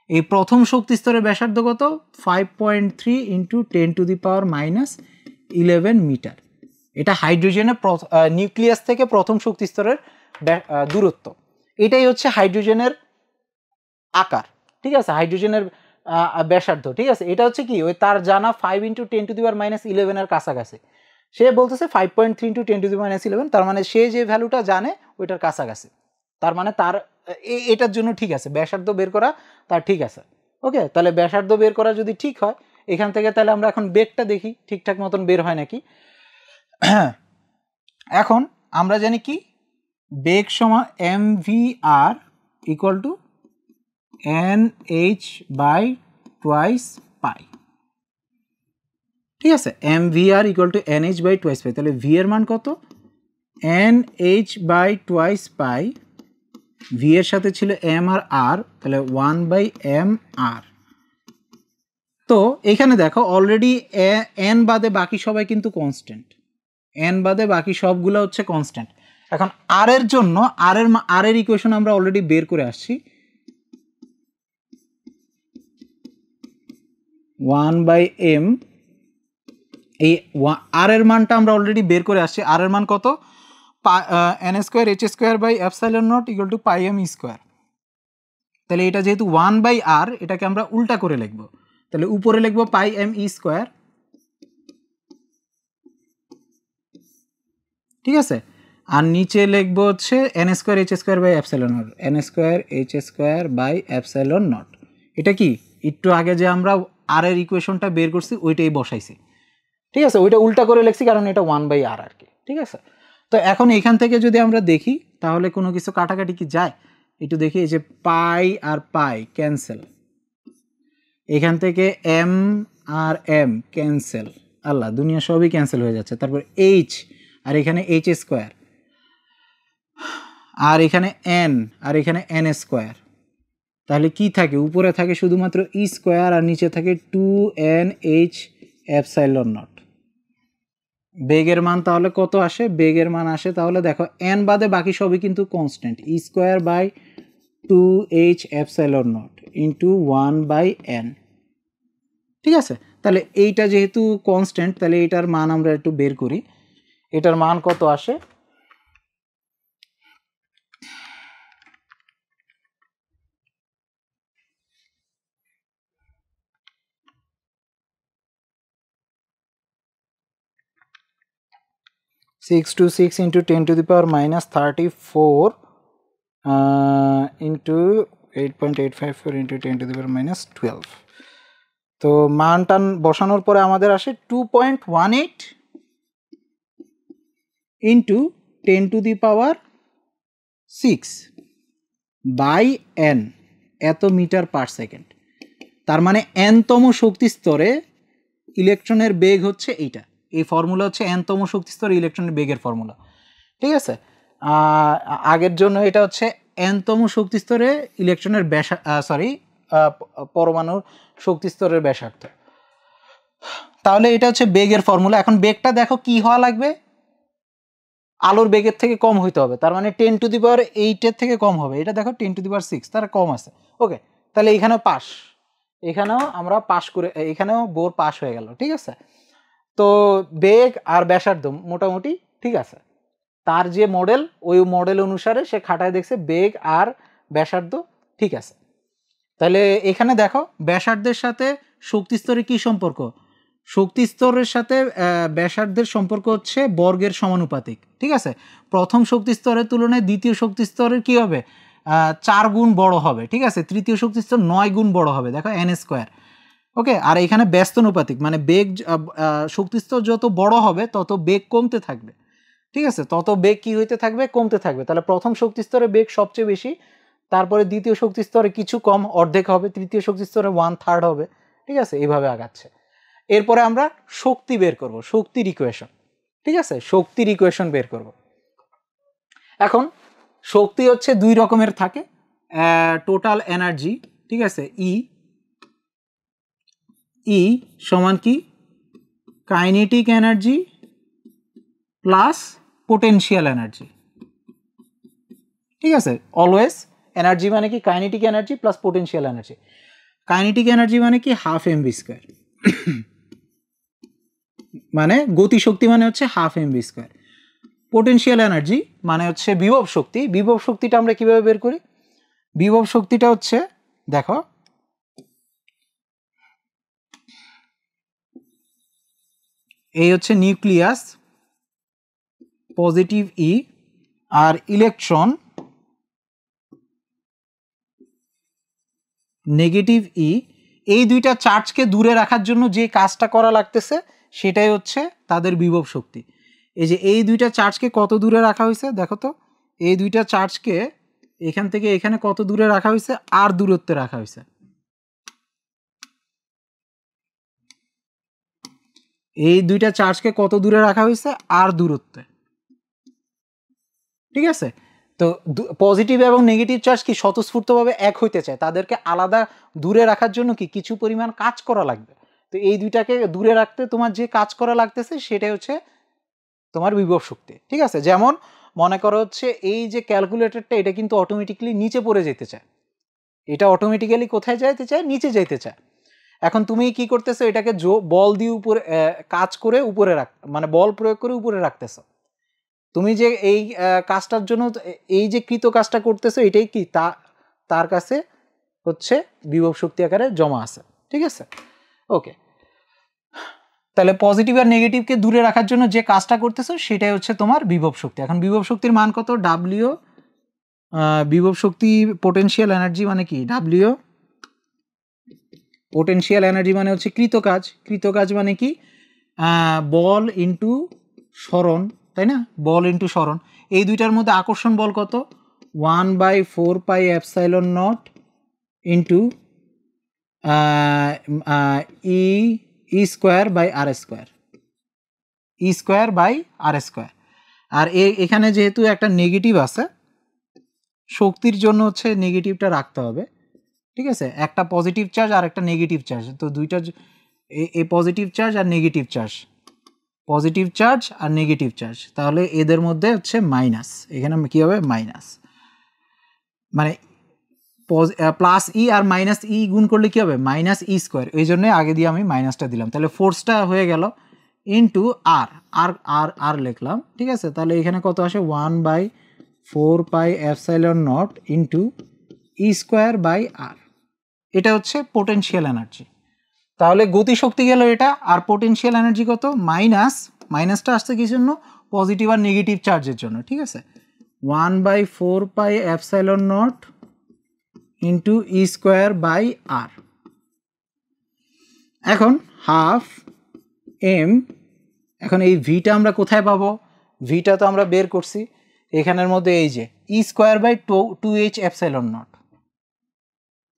এই প্রথম শক্তি স্তরের ব্যাসার্ধ কত? 5.3 ইন্টু 10⁻11 মিটার। এটা হাইড্রোজেনের নিউক্লিয়াস থেকে প্রথম শক্তি স্তরের দূরত্ব। এটাই হচ্ছে হাইড্রোজেনের আকার। ঠিক আছে, হাইড্রোজেনের ব্যাসার্ধ। ঠিক আছে, এটা হচ্ছে কি? ওই তার জানা 5 ইন্টু 10⁻11 এর কাছাকাছি। সে বলতেছে 5.3 ইন্টু 10⁻11, তার মানে সে যে ভ্যালুটা জানে ওইটার কাছাকাছি। তার মানে তার এটার জন্য ঠিক আছে, ব্যাসার্ধ বের করা তার ঠিক আছে। ওকে, তাহলে ব্যাসার্ধ বের করা যদি ঠিক হয় এখান থেকে, তাহলে আমরা এখন বেগটা দেখি ঠিকঠাক মতন বের হয় নাকি। এখন আমরা জানি কি? বেগ সমান mvr ইকুয়াল টু nh/2 পাই। ঠিক আছে, mvr ইকুয়াল টু nh/2 পাই। তাহলে v এর মান কত? nh/2 পাই। v এর সাথে ছিল m আর r, তাহলে 1/mr। তো এখানে দেখো অলরেডি এন বাদে বাকি সবাই কিন্তু কনস্ট্যান্ট, এন বাদে বাকি সবগুলো হচ্ছে কনস্ট্যান্ট। এখন আর এর জন্য আর এর ইকুয়েশন আমরা অলরেডি বের করে আসছি, 1/m, এই আর এর মানটা আমরা অলরেডি বের করে আসছি। আর এর মান কত? n square h square by epsilon naught equal to pi M square. তাহলে এটা যেহেতু 1/r, এটাকে আমরা উল্টা করে লিখব, তাহলে উপরে লিখব পাই এম ই স্কোয়ার, ঠিক আছে, আর নিচে লিখব হচ্ছে n square h square by epsilon naught, n square h square by epsilon naught. এটা কি একটু আগে যে আমরা আর এর ইকুয়েশনটা বের করছি ওইটাই বসাইছি, ঠিক আছে, ওইটা উল্টা করে লিখছি কারণ এটা 1/r আর কি, ঠিক আছে। তো এখন এখান থেকে যদি আমরা দেখি তাহলে কোনো কিছু কাটাকাটি কি যায় একটু দেখি। এই যে পাই আর পাই ক্যান্সেল, এখান থেকে এম আর এম ক্যান্সেল, আল্লাহ দুনিয়া সবই ক্যান্সেল হয়ে যাচ্ছে। তারপর এইচ, আর এখানে এইচ স্কোয়ার, আর এখানে এন, আর এখানে এন স্কোয়ার। তাহলে কি থাকে? উপরে থাকে শুধুমাত্র ই স্কোয়ার আর নিচে থাকে 2n/h এপসাইলন নট। বেগের মান তাহলে কত আসে? বেগের মান আসে তাহলে দেখো এন বাদে বাকি সবই কিন্তু constant, E square by 2h epsilon naught into 1/n, ঠিক আছে। তাহলে এইটা যেহেতু কনস্ট্যান্ট তাহলে এটার মান আমরা একটু বের করি, এটার মান কত আসে? (626 into 10 to the power minus 34 into 8.854 into 10 to the power minus 12). তো মান টান বসানোর পরে আমাদের আসে 2.18 into 10 to the power 6 by n, এত মিটার পার সেকেন্ড। তার মানে n-তম শক্তি স্তরে ইলেকট্রনের বেগ হচ্ছে এইটা, এই ফর্মুলা হচ্ছে n-তম শক্তি স্তরে ইলেকট্রনের বেগের ফর্মুলা, ঠিক আছে। আগের জন্য এটা হচ্ছে n-তম শক্তি স্তরে ইলেকট্রনের পরমাণুর শক্তি স্তরের ব্যাসার্ধ। তাহলে এটা হচ্ছে বেগের ফর্মুলা। এখন বেগটা দেখো কি হওয়া লাগবে? আলোর বেগের থেকে কম হইতে হবে, তার মানে 10 টু দি পাওয়ার 8 থেকে কম হবে। এটা দেখো 10 টু দি পাওয়ার 6, তার কম আছে। ওকে, তাহলে এখানেও পাস, এখানেও আমরা পাস করে, এখানেও বোর পাস হয়ে গেল, ঠিক আছে। তো বেগ আর ব্যাসার্ধ মোটামুটি ঠিক আছে, তার যে মডেল ওই মডেল অনুসারে সে খাটায় দেখছে বেগ আর ব্যাসার্ধ ঠিক আছে। তাহলে এখানে দেখো ব্যাসার্ধের সাথে শক্তি স্তরের কি সম্পর্ক? শক্তি স্তরের সাথে ব্যাসার্ধের সম্পর্ক হচ্ছে বর্গের সমানুপাতিক, ঠিক আছে। প্রথম শক্তি স্তরের তুলনায় দ্বিতীয় শক্তি স্তরের কি হবে? 4 গুণ বড় হবে, ঠিক আছে। তৃতীয় শক্তি স্তর 9 গুণ বড় হবে, দেখো n স্কোয়ার। ওকে, আর এখানে ব্যস্তানুপাতিক, মানে বেগ শক্তি স্তর যত বড় হবে তত বেগ কমতে থাকবে, ঠিক আছে। তত বেগ কি হইতে থাকবে? কমতে থাকবে। তাহলে প্রথম শক্তি স্তরে বেগ সবচেয়ে বেশি, তারপরে দ্বিতীয় শক্তি স্তরে কিছু কম, অর্ধেক হবে, তৃতীয় শক্তি স্তরে 1/3 হবে, ঠিক আছে। এইভাবে আগাচ্ছে। এরপরে আমরা শক্তি বের করব, শক্তির ইকুয়েশন, ঠিক আছে, শক্তির ইকুয়েশন বের করব। এখন শক্তি হচ্ছে দুই রকমের থাকে, টোটাল এনার্জি, ঠিক আছে, ই সমান কি? Kinetic energy plus potential energy, ঠিক আছে। অলওয়েজ এনার্জি মানে কি? Kinetic energy plus potential energy. Kinetic energy মানে কি? হাফ mv স্কোয়ার, মানে গতিশক্তি মানে হচ্ছে half mv square. Potential energy মানে হচ্ছে বিভব শক্তি। বিভব শক্তিটা আমরা কিভাবে বের করি? বিভব শক্তিটা হচ্ছে, দেখো এই হচ্ছে নিউক্লিয়াস পজিটিভ ই আর ইলেকট্রন নেগেটিভ ই, এই দুইটা চার্জকে দূরে রাখার জন্য যে কাজটা করা লাগতেছে সেটাই হচ্ছে তাদের বিভব শক্তি। এই যে এই দুইটা চার্জকে কত দূরে রাখা হয়েছে দেখো তো, এই দুইটা চার্জকে এখান থেকে এখানে কত দূরে রাখা হয়েছে? আর দূরত্বে রাখা হয়েছে। এই দুইটা চার্জকে কত দূরে রাখা হয়েছে? আর দূরত্বে, ঠিক আছে। তো পজিটিভ এবং নেগেটিভ চার্জ কি স্বতঃস্ফূর্তভাবে এক হইতে চায়, তাদেরকে আলাদা দূরে রাখার জন্য কি কিছু পরিমাণ কাজ করা লাগবে। তো এই দুইটাকে দূরে রাখতে তোমার যে কাজ করা লাগতেছে সেটাই হচ্ছে তোমার বিভব শক্তি। ঠিক আছে, যেমন মনে করো হচ্ছে এই যে ক্যালকুলেটরটা, এটা কিন্তু অটোমেটিক্যালি নিচে পড়ে যেতে চায়, এটা অটোমেটিক্যালি কোথায় যাইতে চায়, নিচে যাইতে চায়। এখন তুমি কি করতেছো, এটাকে বল দিয়ে উপরে কাজ করে উপরে মানে বল প্রয়োগ করে উপরে রাখতেছো। তুমি যে এই কাজটার জন্য এই যে কৃত কাজটা করতেছো, এটাই কি তার কাছে হচ্ছে বিভব শক্তি আকারে জমা আছে। ঠিক আছে, ওকে। তাহলে পজিটিভ আর নেগেটিভকে দূরে রাখার জন্য যে কাজটা করতেছো সেটাই হচ্ছে তোমার বিভব শক্তি। এখন বিভব শক্তির মান কত? ডাব্লিউ, বিভব শক্তি পোটেনশিয়াল এনার্জি মানে কি? ডাব্লিউ পোটেনশিয়াল এনার্জি মানে হচ্ছে কৃত কাজ। কৃত কাজ মানে কি? বল ইন্টু সরণ, তাই না? বল ইন্টু সরণ, এই দুইটার মধ্যে আকর্ষণ বল কত? 1/4πε0 into E square by R square, E square by R square. আর এখানে যেহেতু একটা নেগেটিভ আছে, শক্তির জন্য হচ্ছে নেগেটিভটা রাখতে হবে। ঠিক আছে, একটা পজিটিভ চার্জ আর একটা নেগেটিভ চার্জ, তো দুইটা এই পজিটিভ চার্জ আর নেগেটিভ চার্জ, পজিটিভ চার্জ আর নেগেটিভ চার্জ, তাহলে এদের মধ্যে হচ্ছে মাইনাস, এখানে কি হবে? মাইনাস, মানে প্লাস ই আর মাইনাস ই গুণ করলে কি হবে? মাইনাস ই স্কোয়ার, এই জন্য আগে দিয়ে আমি মাইনাসটা দিলাম। তাহলে ফোর্সটা হয়ে গেল ইন্টু আর আর আর আর লিখলাম। ঠিক আছে, তাহলে এখানে কত আসে? 1/4πε0 ইন্টু ই স্কোয়ার বাই আর, এটা হচ্ছে পোটেনশিয়াল এনার্জি। তাহলে গতিশক্তি গেল এটা, আর পোটেনশিয়াল এনার্জি কত? মাইনাসটা আসছে কিসের জন্য? পজিটিভ আর নেগেটিভ চার্জের জন্য। ঠিক আছে, 1/4πε0 ইন্টু ই স্কোয়ার বাই আর। এখন হাফ এম, এখন এই ভিটা আমরা কোথায় পাবো? ভিটা তো আমরা বের করছি এখানের মধ্যে, এই যে ই square by 2h ε0,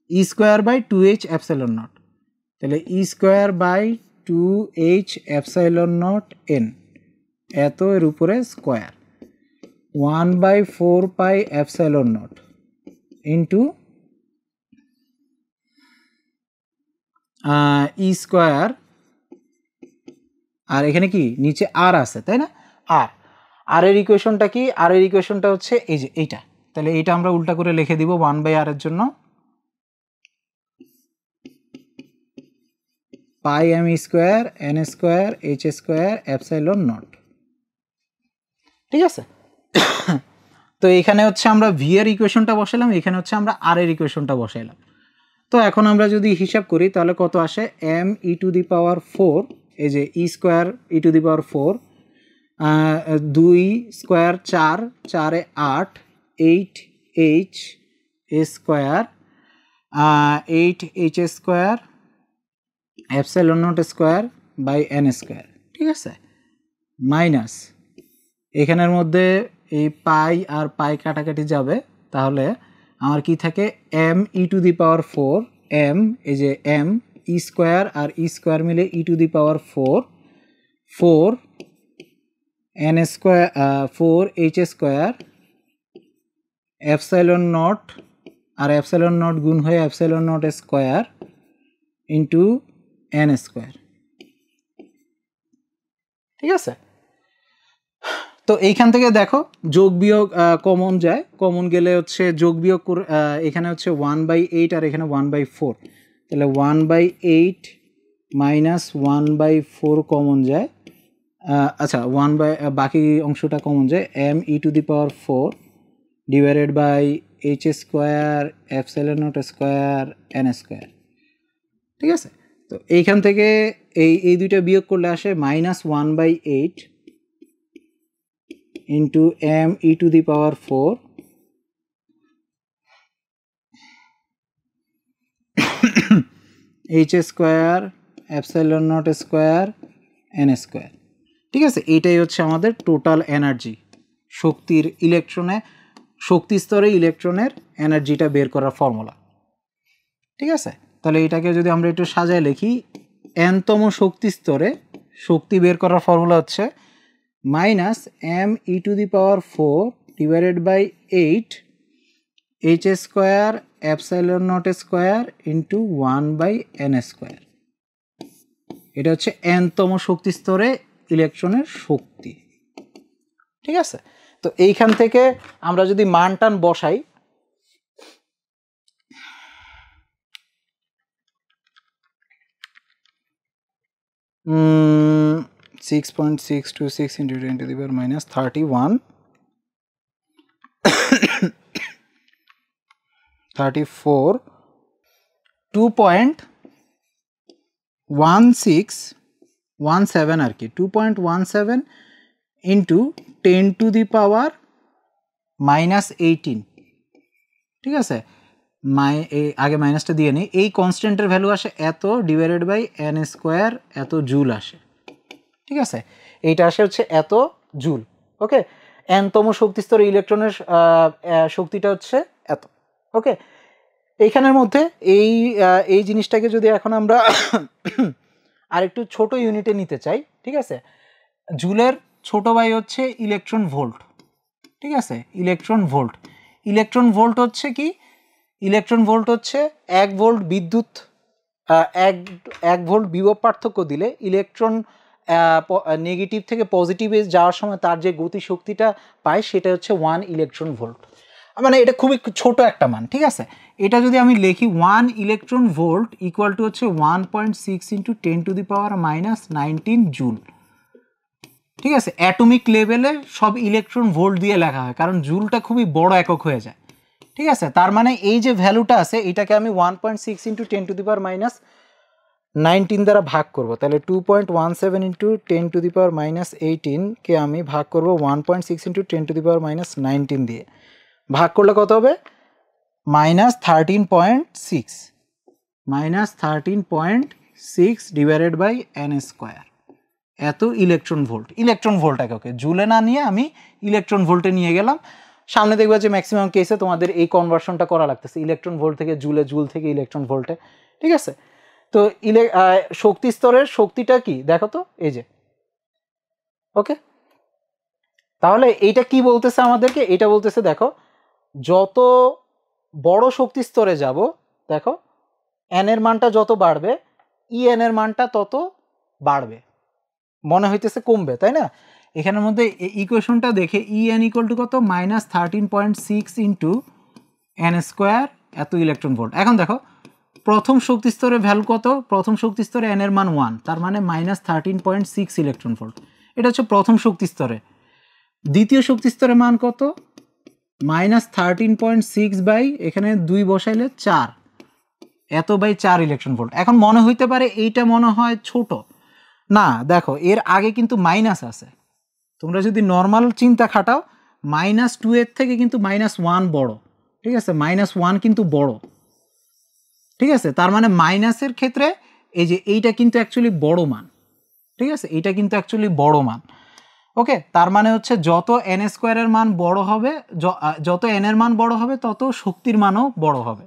E square by 2h ε0, তাহলে E square by 2h ε0 N, এত এর উপরে স্কোয়ার, 1/4πε0 ইন্টু ই স্কোয়ার, আর এখানে কি নিচে আর আছে, তাই না? আর এর ইকুয়েশনটা কি? আর এর ইকুয়েশনটা হচ্ছে এই যে এইটা, তাহলে এইটা আমরা উল্টা করে লিখে দিব 1/r এর জন্য pi M square N square H square ε0। ঠিক আছে, তো এখানে হচ্ছে আমরা ভি এর ইকুয়েশনটা বসালাম, এখানে হচ্ছে আমরা আর এর ইকুয়েশনটা বসাইলাম। তো এখন আমরা যদি হিসাব করি তাহলে কত আসে? M E to the power 4, এই যে ই square e to the power 4, 2 square 4, 4 8, 8h square, 8h square ε0 square by N square. ঠিক আছে, মাইনাস এখানের মধ্যে এই পাই আর পাই কাটাকাটি যাবে, তাহলে আমার কি থাকে? M E to the power 4, m এই যে এম ই স্কোয়ার আর ই স্কোয়ার মিলে e to the power 4 n square 4h square ε0 আর ε0 গুণ হয়ে ε0 স্কোয়ার ইন্টু এন স্কোয়ার। ঠিক আছে, তো এইখান থেকে দেখো যোগ বিয়োগ কমন যায়, কমন গেলে হচ্ছে যোগ বিয়োগ এখানে হচ্ছে 1/8 আর এখানে 1/4, তাহলে 1/8 মাইনাস 1/4 কমন যায়, আচ্ছা বাকি অংশটা কমন যায়, m E to the power 4 divided by h square ε0 square N square. ঠিক আছে, তো এইখান থেকে এই দুইটা বিয়োগ করলে আসে minus 1/8 into m E to the power 4 h square ε0 square N square. ঠিক আছে, এইটাই হচ্ছে আমাদের টোটাল এনার্জি, শক্তির শক্তি স্তরে ইলেকট্রনের এনার্জিটা বের করার ফর্মুলা। ঠিক আছে, তাহলে এটাকে যদি আমরা একটু সাজায় লিখি, এনতম শক্তি স্তরে শক্তি বের করার ফর্মুলা হচ্ছে minus M E to the power 4 divided by 8 h square epsilon naught square into 1/n²। এটা হচ্ছে nতম শক্তি স্তরে ইলেকট্রনের শক্তি। ঠিক আছে, তো এইখান থেকে আমরা যদি মান টান বসাই, -6.626 into 10 to the power -31 34 2.1617 আর কি, 2.17 ইন্টু 10 to the power -18। ঠিক আছে, আগে মাইনাসটা দিয়ে নিই। এই কনস্ট্যান্টের ভ্যালু আসে এত ডিভাইডেড বাই n² এত জুল আসে। ঠিক আছে, এইটা আসে হচ্ছে এত জুল। ওকে, nতম শক্তিস্তরে ইলেকট্রনের শক্তিটা হচ্ছে এত। ওকে, এইখানের মধ্যে এই জিনিসটাকে যদি এখন আমরা আরেকটু ছোট ইউনিটে নিতে চাই, ঠিক আছে, জুলের ছোট ভাই হচ্ছে ইলেকট্রন ভোল্ট। ঠিক আছে, ইলেকট্রন ভোল্ট। ইলেকট্রন ভোল্ট হচ্ছে কি, ইলেকট্রন ভোল্ট হচ্ছে 1 ভোল্ট বিদ্যুৎ, 1 ভোল্ট বিভব পার্থক্য দিলে ইলেকট্রন নেগেটিভ থেকে পজিটিভে যাওয়ার সময় তার যে গতিশক্তিটা পায় সেটা হচ্ছে 1 ইলেকট্রন ভোল্ট। মানে এটা খুবই ছোট একটা মান। ঠিক আছে, এটা যদি আমি লিখি 1 ইলেকট্রন ভোল্ট ইকুয়াল টু হচ্ছে 1.6 into 10 to the power -19 joule. ঠিক আছে, অ্যাটমিক লেভেলে সব ইলেকট্রন ভোল্ট দিয়ে লেখা হয়, কারণ জুলটা খুবই বড় একক হয়ে যায়। ঠিক আছে, তার মানে এই যে ভ্যালুটা আছে এটাকে আমি 1.6 ইন্টু 10 to the power -19 দ্বারা ভাগ করব। তাহলে 2.17 ইন্টু 10 to the power -18 কে আমি ভাগ করব 1.6 ইন্টু 10 to the power -19 দিয়ে। ভাগ করলে কত হবে? -13.6 -13.6 ডিভাইডেড বাই n²। এত ইলেকট্রন ভোল্ট। ইলেকট্রন ভোল্ট এককে, জুলে না নিয়ে আমি ইলেকট্রন ভোল্টে নিয়ে গেলাম। সামনে দেখবা যে ম্যাক্সিমাম কেসে তোমাদের এই কনভার্সনটা করা লাগতেছে, ইলেকট্রন ভোল্ট থেকে জুলে, জুল থেকে ইলেকট্রন ভোল্টে। ঠিক আছে, তো শক্তি স্তরের শক্তিটা কি দেখো তো, এই যে। ওকে, তাহলে এইটা কি বলতেছে আমাদেরকে? এটা বলতেছে দেখো, যত বড় শক্তি স্তরে যাব, দেখো n এর মানটা যত বাড়বে En এর মানটা তত বাড়বে, মনে হইতেছে কমবে, তাই না? এখানের মধ্যে ইকুয়েশনটা দেখে En ইকুয়াল টু কত, -13.6 ইন্টু n² এত ইলেকট্রন ভোল্ট। এখন দেখো প্রথম শক্তি স্তরের ভ্যালু কত, প্রথম শক্তি স্তরে n এর মান 1, তার মানে -13.6 ইলেকট্রন ভোল্ট। এটা হচ্ছে প্রথম শক্তি স্তরে। দ্বিতীয় শক্তি স্তরের মান কত, -13.6 বাই এখানে 2 বসাইলে 4, এত বাই 4 ইলেকট্রন ভোল্ট। এখন মনে হইতে পারে এইটা মনে হয় ছোট, না দেখো এর আগে কিন্তু মাইনাস আছে। তোমরা যদি নর্মাল চিন্তা খাটাও, -2 এর থেকে কিন্তু -1 বড়। ঠিক আছে, -1 কিন্তু বড়। ঠিক আছে, তার মানে মাইনাসের ক্ষেত্রে এই যে এইটা কিন্তু অ্যাকচুয়ালি বড় মান। ঠিক আছে, এইটা কিন্তু অ্যাকচুয়ালি বড় মান। ওকে, তার মানে হচ্ছে যত n² এর মান বড় হবে, যত n এর মান বড় হবে তত শক্তির মানও বড় হবে।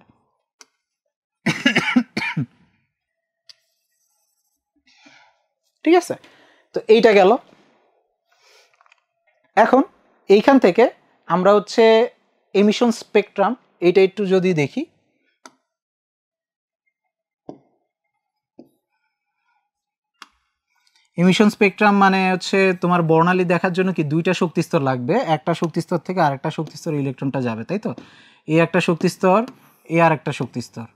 ঠিক আছে, তো এইটা গেল। এখন এইখান থেকে আমরা হচ্ছে এমিশন স্পেকট্রাম, এইটা একটু যদি দেখি। এমিশন স্পেকট্রাম মানে হচ্ছে তোমার বর্ণালী দেখার জন্য কি দুইটা শক্তিস্তর লাগবে, একটা শক্তিস্তর থেকে আরেকটা শক্তিস্তর ইলেকট্রনটা যাবে, তাই তো? এই একটা শক্তিস্তর, এই আর একটা শক্তিস্তর।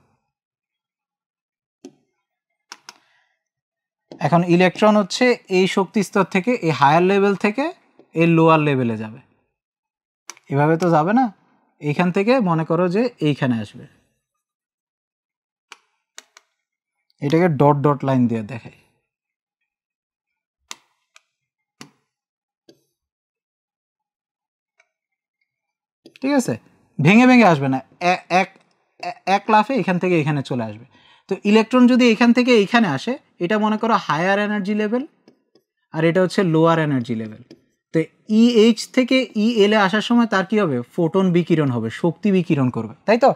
এখন ইলেকট্রন হচ্ছে এই শক্তিস্তর থেকে, এই হায়ার লেভেল থেকে এই লোয়ার লেভেলে যাবে। এভাবে তো যাবে না, এইখান থেকে মনে করো যে এইখানে আসবে। এটাকে ডট ডট লাইন দিয়ে দেখাই। ঠিক আছে, ভেঙে ভেঙে আসবে না, এক লাফে এখান থেকে এখানে চলে আসবে। তো ইলেকট্রন যদি এখান থেকে এইখানে আসে, এটা মনে করো হায়ার এনার্জি লেভেল, আর এটা হচ্ছে লোয়ার এনার্জি লেভেল। তো EH থেকে EL এ আসার সময় তার কি হবে, ফোটন বিকিরণ হবে, শক্তি বিকিরণ করবে, তাই তো?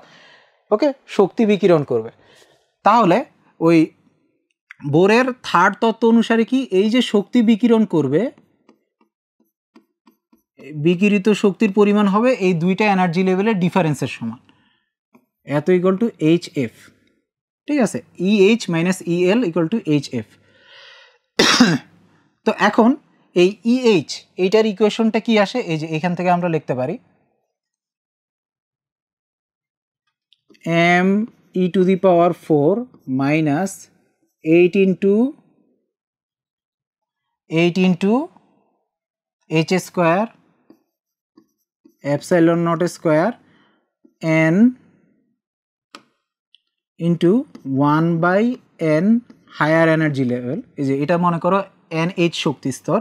ওকে, শক্তি বিকিরণ করবে। তাহলে ওই বোরের থার্ড তত্ত্ব অনুসারে কি, এই যে শক্তি বিকিরণ করবে, বিকিরিত শক্তির পরিমাণ হবে এই দুইটা এনার্জি লেভেলের ডিফারেন্সের সমান, এত ইকুয়াল টু এইচ এফ। ঠিক আছে, EH minus EL equal to HF। তো এখন এই EH এইটার ইকুয়েশনটা কি আসে, এই যে এখান থেকে আমরা লিখতে পারি m(e⁴ minus 8 into h square epsilon naught square n into 1/n higher energy level, এই যে এটা মনে করো NH শক্তি স্তর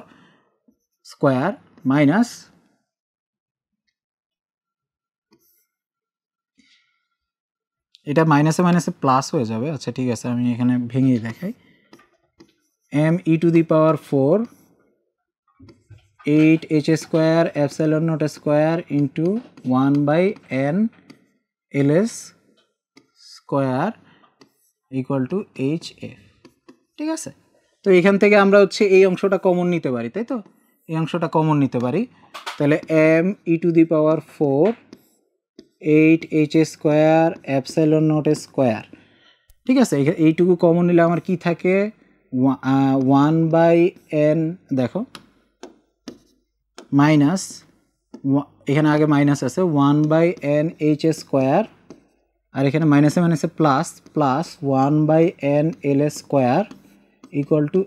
স্কোয়ার মাইনাস এটা মাইনাসে মাইনাসে প্লাস হয়ে যাবে। আচ্ছা ঠিক আছে, আমি এখানে ভেঙে দেখাই। m(e⁴ 8h square epsilon naught square into 1/n ls square equal two HF। ঠিক আছে, তো এখান থেকে আমরা হচ্ছে এই অংশটা কমন নিতে পারি, তাই তো? এই অংশটা কমন নিতে পারি, তাহলে m(e⁴ 8h square epsilon naught square. ঠিক আছে, এইটুকু কমন নিলে আমার কি থাকে 1/n, দেখো মাইনাস, এখানে আগে মাইনাস আছে 1/n h স্কোয়ার, আর এখানে মাইনাসে মাইনাসে plus plus 1/n l square equal two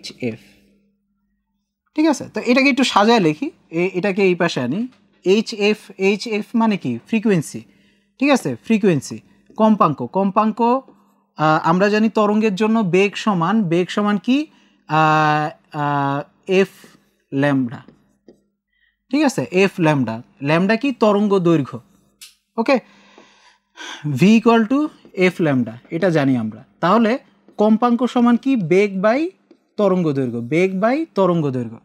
HF। ঠিক আছে, তো এটাকে একটু সাজায় লিখি, এটাকে এই পাশে আনি। HF মানে কি? ফ্রিকোয়েন্সি। ঠিক আছে, ফ্রিকোয়েন্সি, কম্পাঙ্ক। আমরা জানি তরঙ্গের জন্য বেগ সমান কি f ল্যামডা। ঠিক আছে, f ল্যামডা কি? তরঙ্গ দৈর্ঘ্য। ওকে, v equal to f lambda, এটা জানি আমরা। তাহলে কম্পাঙ্ক সমান কি? বেগ বাই তরঙ্গ দৈর্ঘ্য।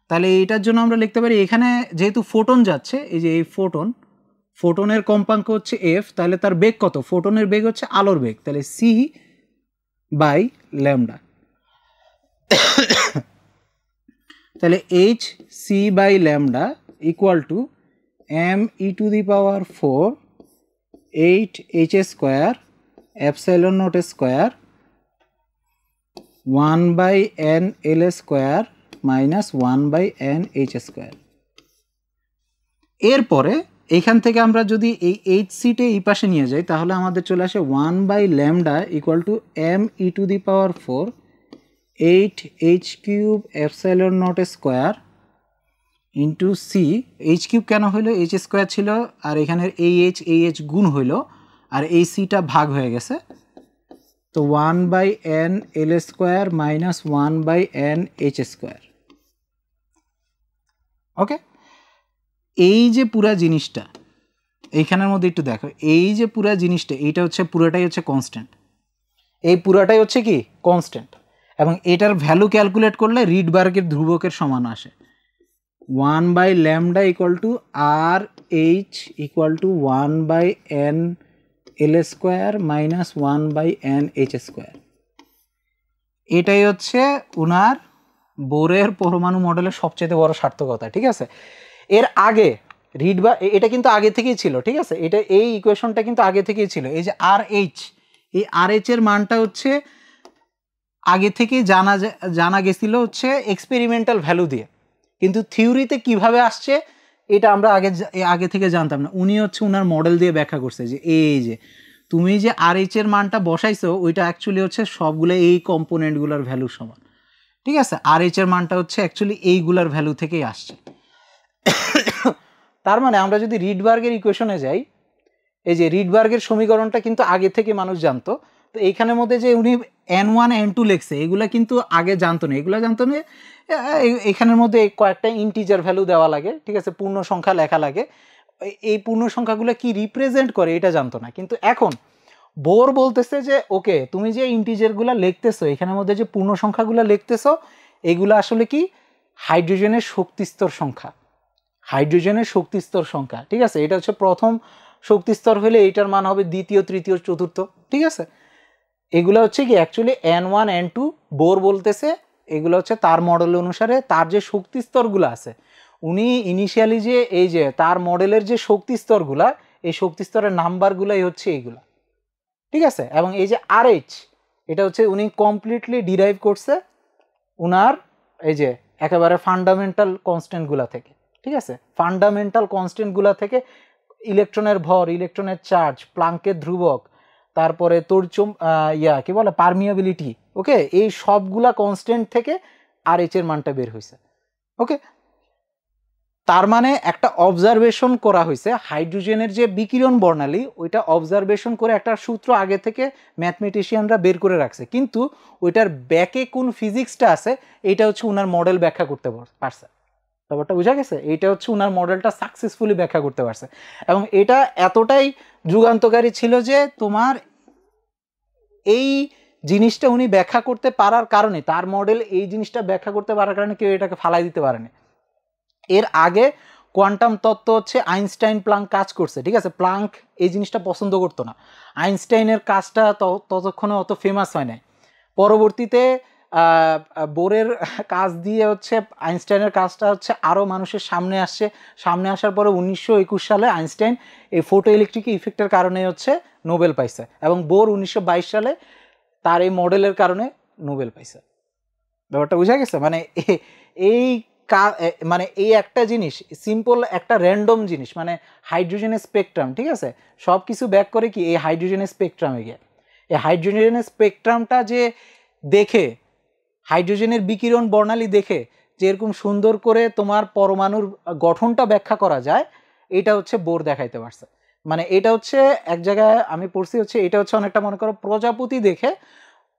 তাহলে এইটার জন্য আমরা লিখতে পারি, এখানে যেহেতু ফোটন যাচ্ছে, এই যে এই ফোটনের কম্পাঙ্ক হচ্ছে f, তাহলে তার বেগ কত? ফোটনের বেগ হচ্ছে আলোর বেগ, তাহলে c বাই ল্যামডা। তাহলে hc by lambda equal to m(e⁴ 8h square epsilon naught square 1/n l square minus 1/n h square. এরপরে এইখান থেকে আমরা যদি এই HCটে এই পাশে নিয়ে যাই, তাহলে আমাদের চলে আসে 1/λ equal to m(e⁴ 8h³ epsilon naught square into c। h³ কেন হইলো? h স্কোয়ার ছিল, আর এখানের ah গুণ হইলো, আর এই cটা ভাগ হয়ে গেছে, তো 1/n l square minus 1/n h square. Okay, এই যে পুরা জিনিসটা এইখানের মধ্যে একটু দেখো, এই যে পুরা জিনিসটা এইটা হচ্ছে পুরাটাই হচ্ছে কনস্ট্যান্ট, এই পুরাটাই হচ্ছে কি? কনস্ট্যান্ট। এবং এটার ভ্যালু ক্যালকুলেট করলে রিডবার্গের ধ্রুবকের সমান আসে। 1/λ equal to RH equal to 1/n l square minus 1/n h square. এটাই হচ্ছে উনার বোরের পরমাণু মডেলের সবচেয়ে বড় সার্থকতা। ঠিক আছে, এর আগে এটা কিন্তু আগে থেকেই ছিল। ঠিক আছে, এটা এই ইকুয়েশনটা কিন্তু আগে থেকেই ছিল। এই যে RH, এই RH এর মানটা হচ্ছে আগে থেকেই জানা গেছিল হচ্ছে এক্সপেরিমেন্টাল ভ্যালু দিয়ে, কিন্তু থিওরিতে কিভাবে আসছে এটা আমরা আগে থেকে জানতাম না। উনি হচ্ছে উনার মডেল দিয়ে ব্যাখ্যা করছে যে এই যে তুমি যে RH এর মানটা বসাইছো ওইটা অ্যাকচুয়ালি হচ্ছে সবগুলো এই কম্পোনেন্টগুলোর ভ্যালু সমান। ঠিক আছে, RH এর মানটা হচ্ছে অ্যাকচুয়ালি এইগুলার ভ্যালু থেকেই আসছে। তার মানে আমরা যদি রিডবার্গের ইকুয়েশনে যাই, এই যে রিডবার্গের সমীকরণটা কিন্তু আগে থেকে মানুষ জানতো। তো এইখানের মধ্যে যে উনি n1 n2 লেখছে, এগুলা কিন্তু আগে জানতো না। এগুলা জানতো না, এখানের মধ্যে কয়েকটা ইন্টিজার ভ্যালু দেওয়া লাগে। ঠিক আছে, পূর্ণ সংখ্যা লেখা লাগে। এই পূর্ণ সংখ্যাগুলো কি রিপ্রেজেন্ট করে এটা জানতো না। কিন্তু এখন বোর বলতেছে যে ওকে, তুমি যে ইন্টিজারগুলো লিখতেছো, এখানের মধ্যে যে পূর্ণ সংখ্যাগুলো লিখতেছো, এগুলো আসলে কি? হাইড্রোজেনের শক্তিস্তর সংখ্যা, ঠিক আছে, এটা হচ্ছে প্রথম শক্তিস্তর হলে এইটার মান হবে দ্বিতীয়, তৃতীয়, চতুর্থ। ঠিক আছে, এগুলো হচ্ছে কি অ্যাকচুয়ালি n1 n2 বোর বলতেছে, এগুলো হচ্ছে তার মডেল অনুসারে তার যে শক্তিস্তরগুলো আছে উনি ইনিশিয়ালি যে এই যে তার মডেলের যে শক্তি স্তরগুলা, এই শক্তি স্তরের নাম্বারগুলাই হচ্ছে এইগুলা, ঠিক আছে। এবং এই যে RH, এটা হচ্ছে উনি কমপ্লিটলি ডিরাইভ করছে উনার এই যে একেবারে ফান্ডামেন্টাল কনস্ট্যান্টগুলা থেকে, ঠিক আছে। ফান্ডামেন্টাল কনস্ট্যান্টগুলা থেকে ইলেকট্রনের ভর, ইলেকট্রনের চার্জ, প্লাঙ্কের ধ্রুবক, তারপরে তোরচুম কি বলে পারমিয়াবিলিটি, ওকে, এই সবগুলা কনস্ট্যান্ট থেকে RH এর মানটা বের হয়েছে, ওকে। তার মানে একটা অবজারভেশন করা হয়েছে হাইড্রোজেনের যে বিকিরণ বর্ণালী, ওইটা অবজারভেশন করে একটা সূত্র আগে থেকে ম্যাথমেটিশিয়ানরা বের করে রাখছে, কিন্তু ওইটার ব্যাকে কোন ফিজিক্সটা আছে এইটা হচ্ছে উনার মডেল ব্যাখ্যা করতে পারছে। ব্যাপারটা বোঝা গেছে? এইটা হচ্ছে উনার মডেলটা সাকসেসফুলি ব্যাখ্যা করতে পারছে। এবং এটা এতটাই যুগান্তকারী ছিল যে তোমার এই জিনিসটা উনি ব্যাখ্যা করতে পারার কারণে, তার মডেল এই জিনিসটা ব্যাখ্যা করতে পারার কারণে কেউ এটাকে ফালাই দিতে পারেনি। এর আগে কোয়ান্টাম তত্ত্ব হচ্ছে আইনস্টাইন প্লাঙ্ক কাজ করছে, ঠিক আছে। প্লাঙ্ক এই জিনিসটা পছন্দ করতো না, আইনস্টাইনের কাজটা ততক্ষণে অত ফেমাস হয় নাই। পরবর্তীতে বোরের কাজ দিয়ে হচ্ছে আইনস্টাইনের কাজটা হচ্ছে আরও মানুষের সামনে আসছে। সামনে আসার পরে 1921 সালে আইনস্টাইন এই ফোটো ইলেকট্রিক ইফেক্টের কারণে হচ্ছে নোবেল পাইছে, এবং বোর 1922 সালে তার এই মডেলের কারণে নোবেল পাইছে। ব্যাপারটা বোঝা গেছে? মানে এই মানে এই একটা জিনিস, সিম্পল একটা র্যান্ডম জিনিস, মানে হাইড্রোজেনের স্পেকট্রাম, ঠিক আছে, সব কিছু ব্যাক করে কি এই হাইড্রোজেনের স্পেকট্রামে গিয়ে। এই হাইড্রোজেনের স্পেকট্রামটা যে দেখে, হাইড্রোজেনের বিকিরণ বর্ণালী দেখে যে এরকম সুন্দর করে তোমার পরমাণুর গঠনটা ব্যাখ্যা করা যায়, এটা হচ্ছে বোর দেখাইতে পারছে। মানে এটা হচ্ছে এক জায়গায় আমি পড়ছি হচ্ছে এটা হচ্ছে অনেকটা মনে করো প্রজাপতি দেখে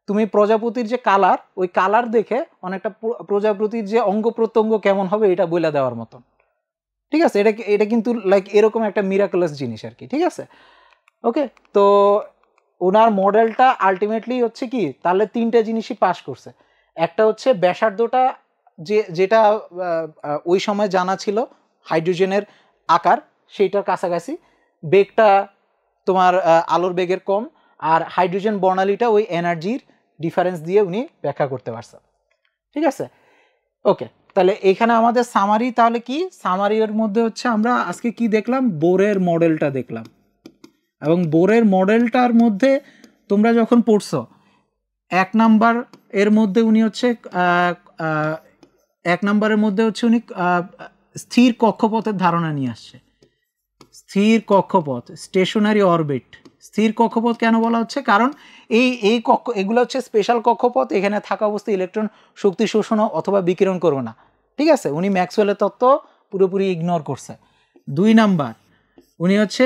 তুমি প্রজাপতির যে কালার, ওই কালার দেখে অনেকটা প্রজাপতির যে অঙ্গ প্রত্যঙ্গ কেমন হবে এটা বলে দেওয়ার মতন, ঠিক আছে। এটা কিন্তু লাইক এরকম একটা মিরাকুলাস জিনিস আর কি, ঠিক আছে, ওকে। তো ওনার মডেলটা আলটিমেটলি হচ্ছে কি, তাহলে তিনটা জিনিসই পাস করছে। একটা হচ্ছে ব্যাসার্ধটা যেটা ওই সময় জানা ছিল হাইড্রোজেনের আকার, সেইটার কাছাকাছি, বেগটা তোমার আলোর বেগের কম, আর হাইড্রোজেন বর্ণালীটা ওই এনার্জির ডিফারেন্স দিয়ে উনি ব্যাখ্যা করতে পারছেন, ঠিক আছে, ওকে। তাহলে এখানে আমাদের সামারি, তাহলে কি সামারির মধ্যে হচ্ছে আমরা আজকে কি দেখলাম, বোরের মডেলটা দেখলাম। এবং বোরের মডেলটার মধ্যে তোমরা যখন পড়ছো, 1 নাম্বার এর মধ্যে উনি হচ্ছে 1 নাম্বারের মধ্যে হচ্ছে উনি স্থির কক্ষপথের ধারণা নিয়ে আসছে। স্থির কক্ষপথ, স্টেশনারি অরবিট। স্থির কক্ষপথ কেন বলা হচ্ছে? কারণ এগুলো হচ্ছে স্পেশাল কক্ষপথ, এখানে থাকা অবস্থায় ইলেকট্রন শক্তি শোষণ অথবা বিকিরণ করবে না, ঠিক আছে। উনি ম্যাক্সওয়েলের তত্ত্ব পুরোপুরি ইগনোর করছে। 2 নাম্বার, উনি হচ্ছে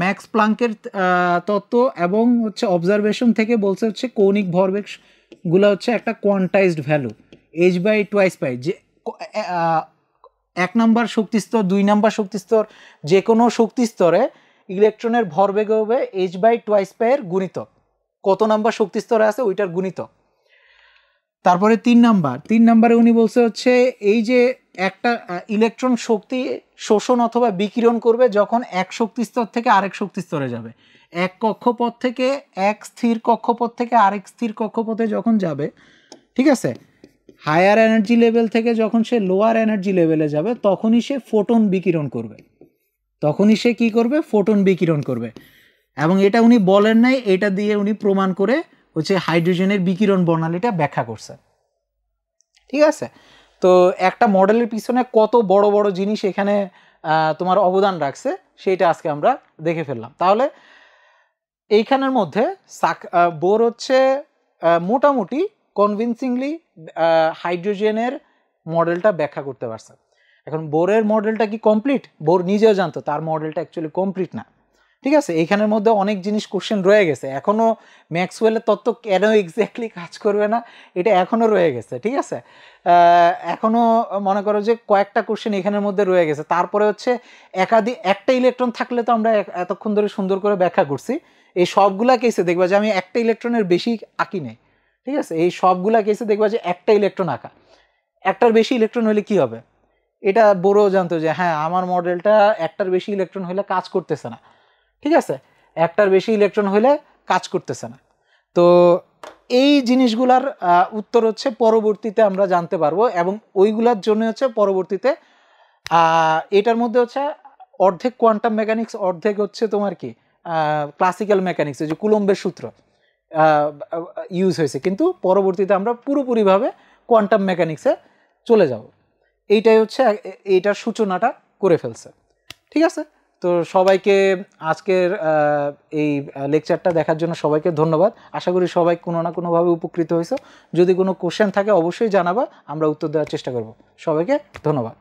ম্যাক্স প্লাঙ্কের তত্ত্ব এবং হচ্ছে অবজারভেশন থেকে বলছে হচ্ছে কৌণিক ভরবেগগুলো হচ্ছে একটা কোয়ান্টাইজড ভ্যালু, h/2π, যে 1 নাম্বার শক্তিস্তর, 2 নাম্বার শক্তিস্তর, যে কোনো শক্তিস্তরে ইলেকট্রনের ভরবেগ হবে h/2π এর গুণিতক, কত নাম্বার শক্তিস্তরে আছে ওইটার গুণিতক। তারপরে 3 নাম্বারে উনি বলছে হচ্ছে এই যে একটা ইলেকট্রন শক্তি শোষণ অথবা বিকিরণ করবে যখন এক শক্তিস্তর থেকে আরেক শক্তিস্তরে যাবে, এক কক্ষপথ থেকে এক স্থির কক্ষপথ থেকে আরেক স্থির কক্ষপথে যখন যাবে, ঠিক আছে, হায়ার এনার্জি লেভেল থেকে যখন সে লোয়ার এনার্জি লেভেলে যাবে তখনই সে ফোটন বিকিরণ করবে, তখনই সে কি করবে, ফোটন বিকিরণ করবে। এবং এটা উনি বলেন নাই, এটা দিয়ে উনি প্রমাণ করে হচ্ছে হাইড্রোজেনের বিকিরণ বর্ণালীটা ব্যাখ্যা করছে, ঠিক আছে। তো একটা মডেলের পিছনে কত বড় বড় জিনিস এখানে তোমার অবদান রাখছে সেটা আজকে আমরা দেখে ফেললাম। তাহলে এইখানের মধ্যে বোর হচ্ছে মোটামুটি কনভিনসিংলি হাইড্রোজেনের মডেলটা ব্যাখ্যা করতে পারছে। এখন বোরের মডেলটা কি কমপ্লিট? বোর নিজেও জানতো তার মডেলটা অ্যাকচুয়ালি কমপ্লিট না, ঠিক আছে। এইখানের মধ্যে অনেক জিনিস কোশ্চেন রয়ে গেছে, এখনও ম্যাক্সওয়েলের তত্ত্ব কেন এক্স্যাক্টলি কাজ করবে না এটা এখনও রয়ে গেছে, ঠিক আছে। এখনও মনে করো যে কয়েকটা কোশ্চেন এখানের মধ্যে রয়ে গেছে। তারপরে হচ্ছে একটা ইলেকট্রন থাকলে তো আমরা এতক্ষণ ধরে সুন্দর করে ব্যাখ্যা করছি, এই সবগুলা কেসে দেখবা যে আমি একটা ইলেকট্রনের বেশি আঁকি নেই, ঠিক আছে। এই সবগুলা কেসে দেখবা যে একটা ইলেকট্রন আঁকা, একটার বেশি ইলেকট্রন হলে কি হবে এটা বোরও জানতো যে হ্যাঁ আমার মডেলটা একটার বেশি ইলেকট্রন হলে কাজ করতেছে না, ঠিক আছে, একটার বেশি ইলেকট্রন হলে কাজ করতেছে না। তো এই জিনিসগুলার উত্তর হচ্ছে পরবর্তীতে আমরা জানতে পারবো, এবং ওইগুলার জন্য হচ্ছে পরবর্তীতে এটার মধ্যে হচ্ছে অর্ধেক কোয়ান্টাম মেকানিক্স, অর্ধেক হচ্ছে তোমার কি ক্লাসিক্যাল মেকানিক্স, যে কুলম্বের সূত্র ইউজ হয়েছে, কিন্তু পরবর্তীতে আমরা পুরোপুরিভাবে কোয়ান্টাম মেকানিক্সে চলে যাব। এইটাই হচ্ছে এইটার সূচনাটা করে ফেলছে। ঠিক আছে, তো সবাইকে আজকের এই লেকচারটা দেখার জন্য সবাইকে ধন্যবাদ। আশা করি সবাই কোনো না কোনোভাবে উপকৃত হয়েছে। যদি কোনো কোশ্চেন থাকে অবশ্যই জানাবা, আমরা উত্তর দেওয়ার চেষ্টা করব। সবাইকে ধন্যবাদ।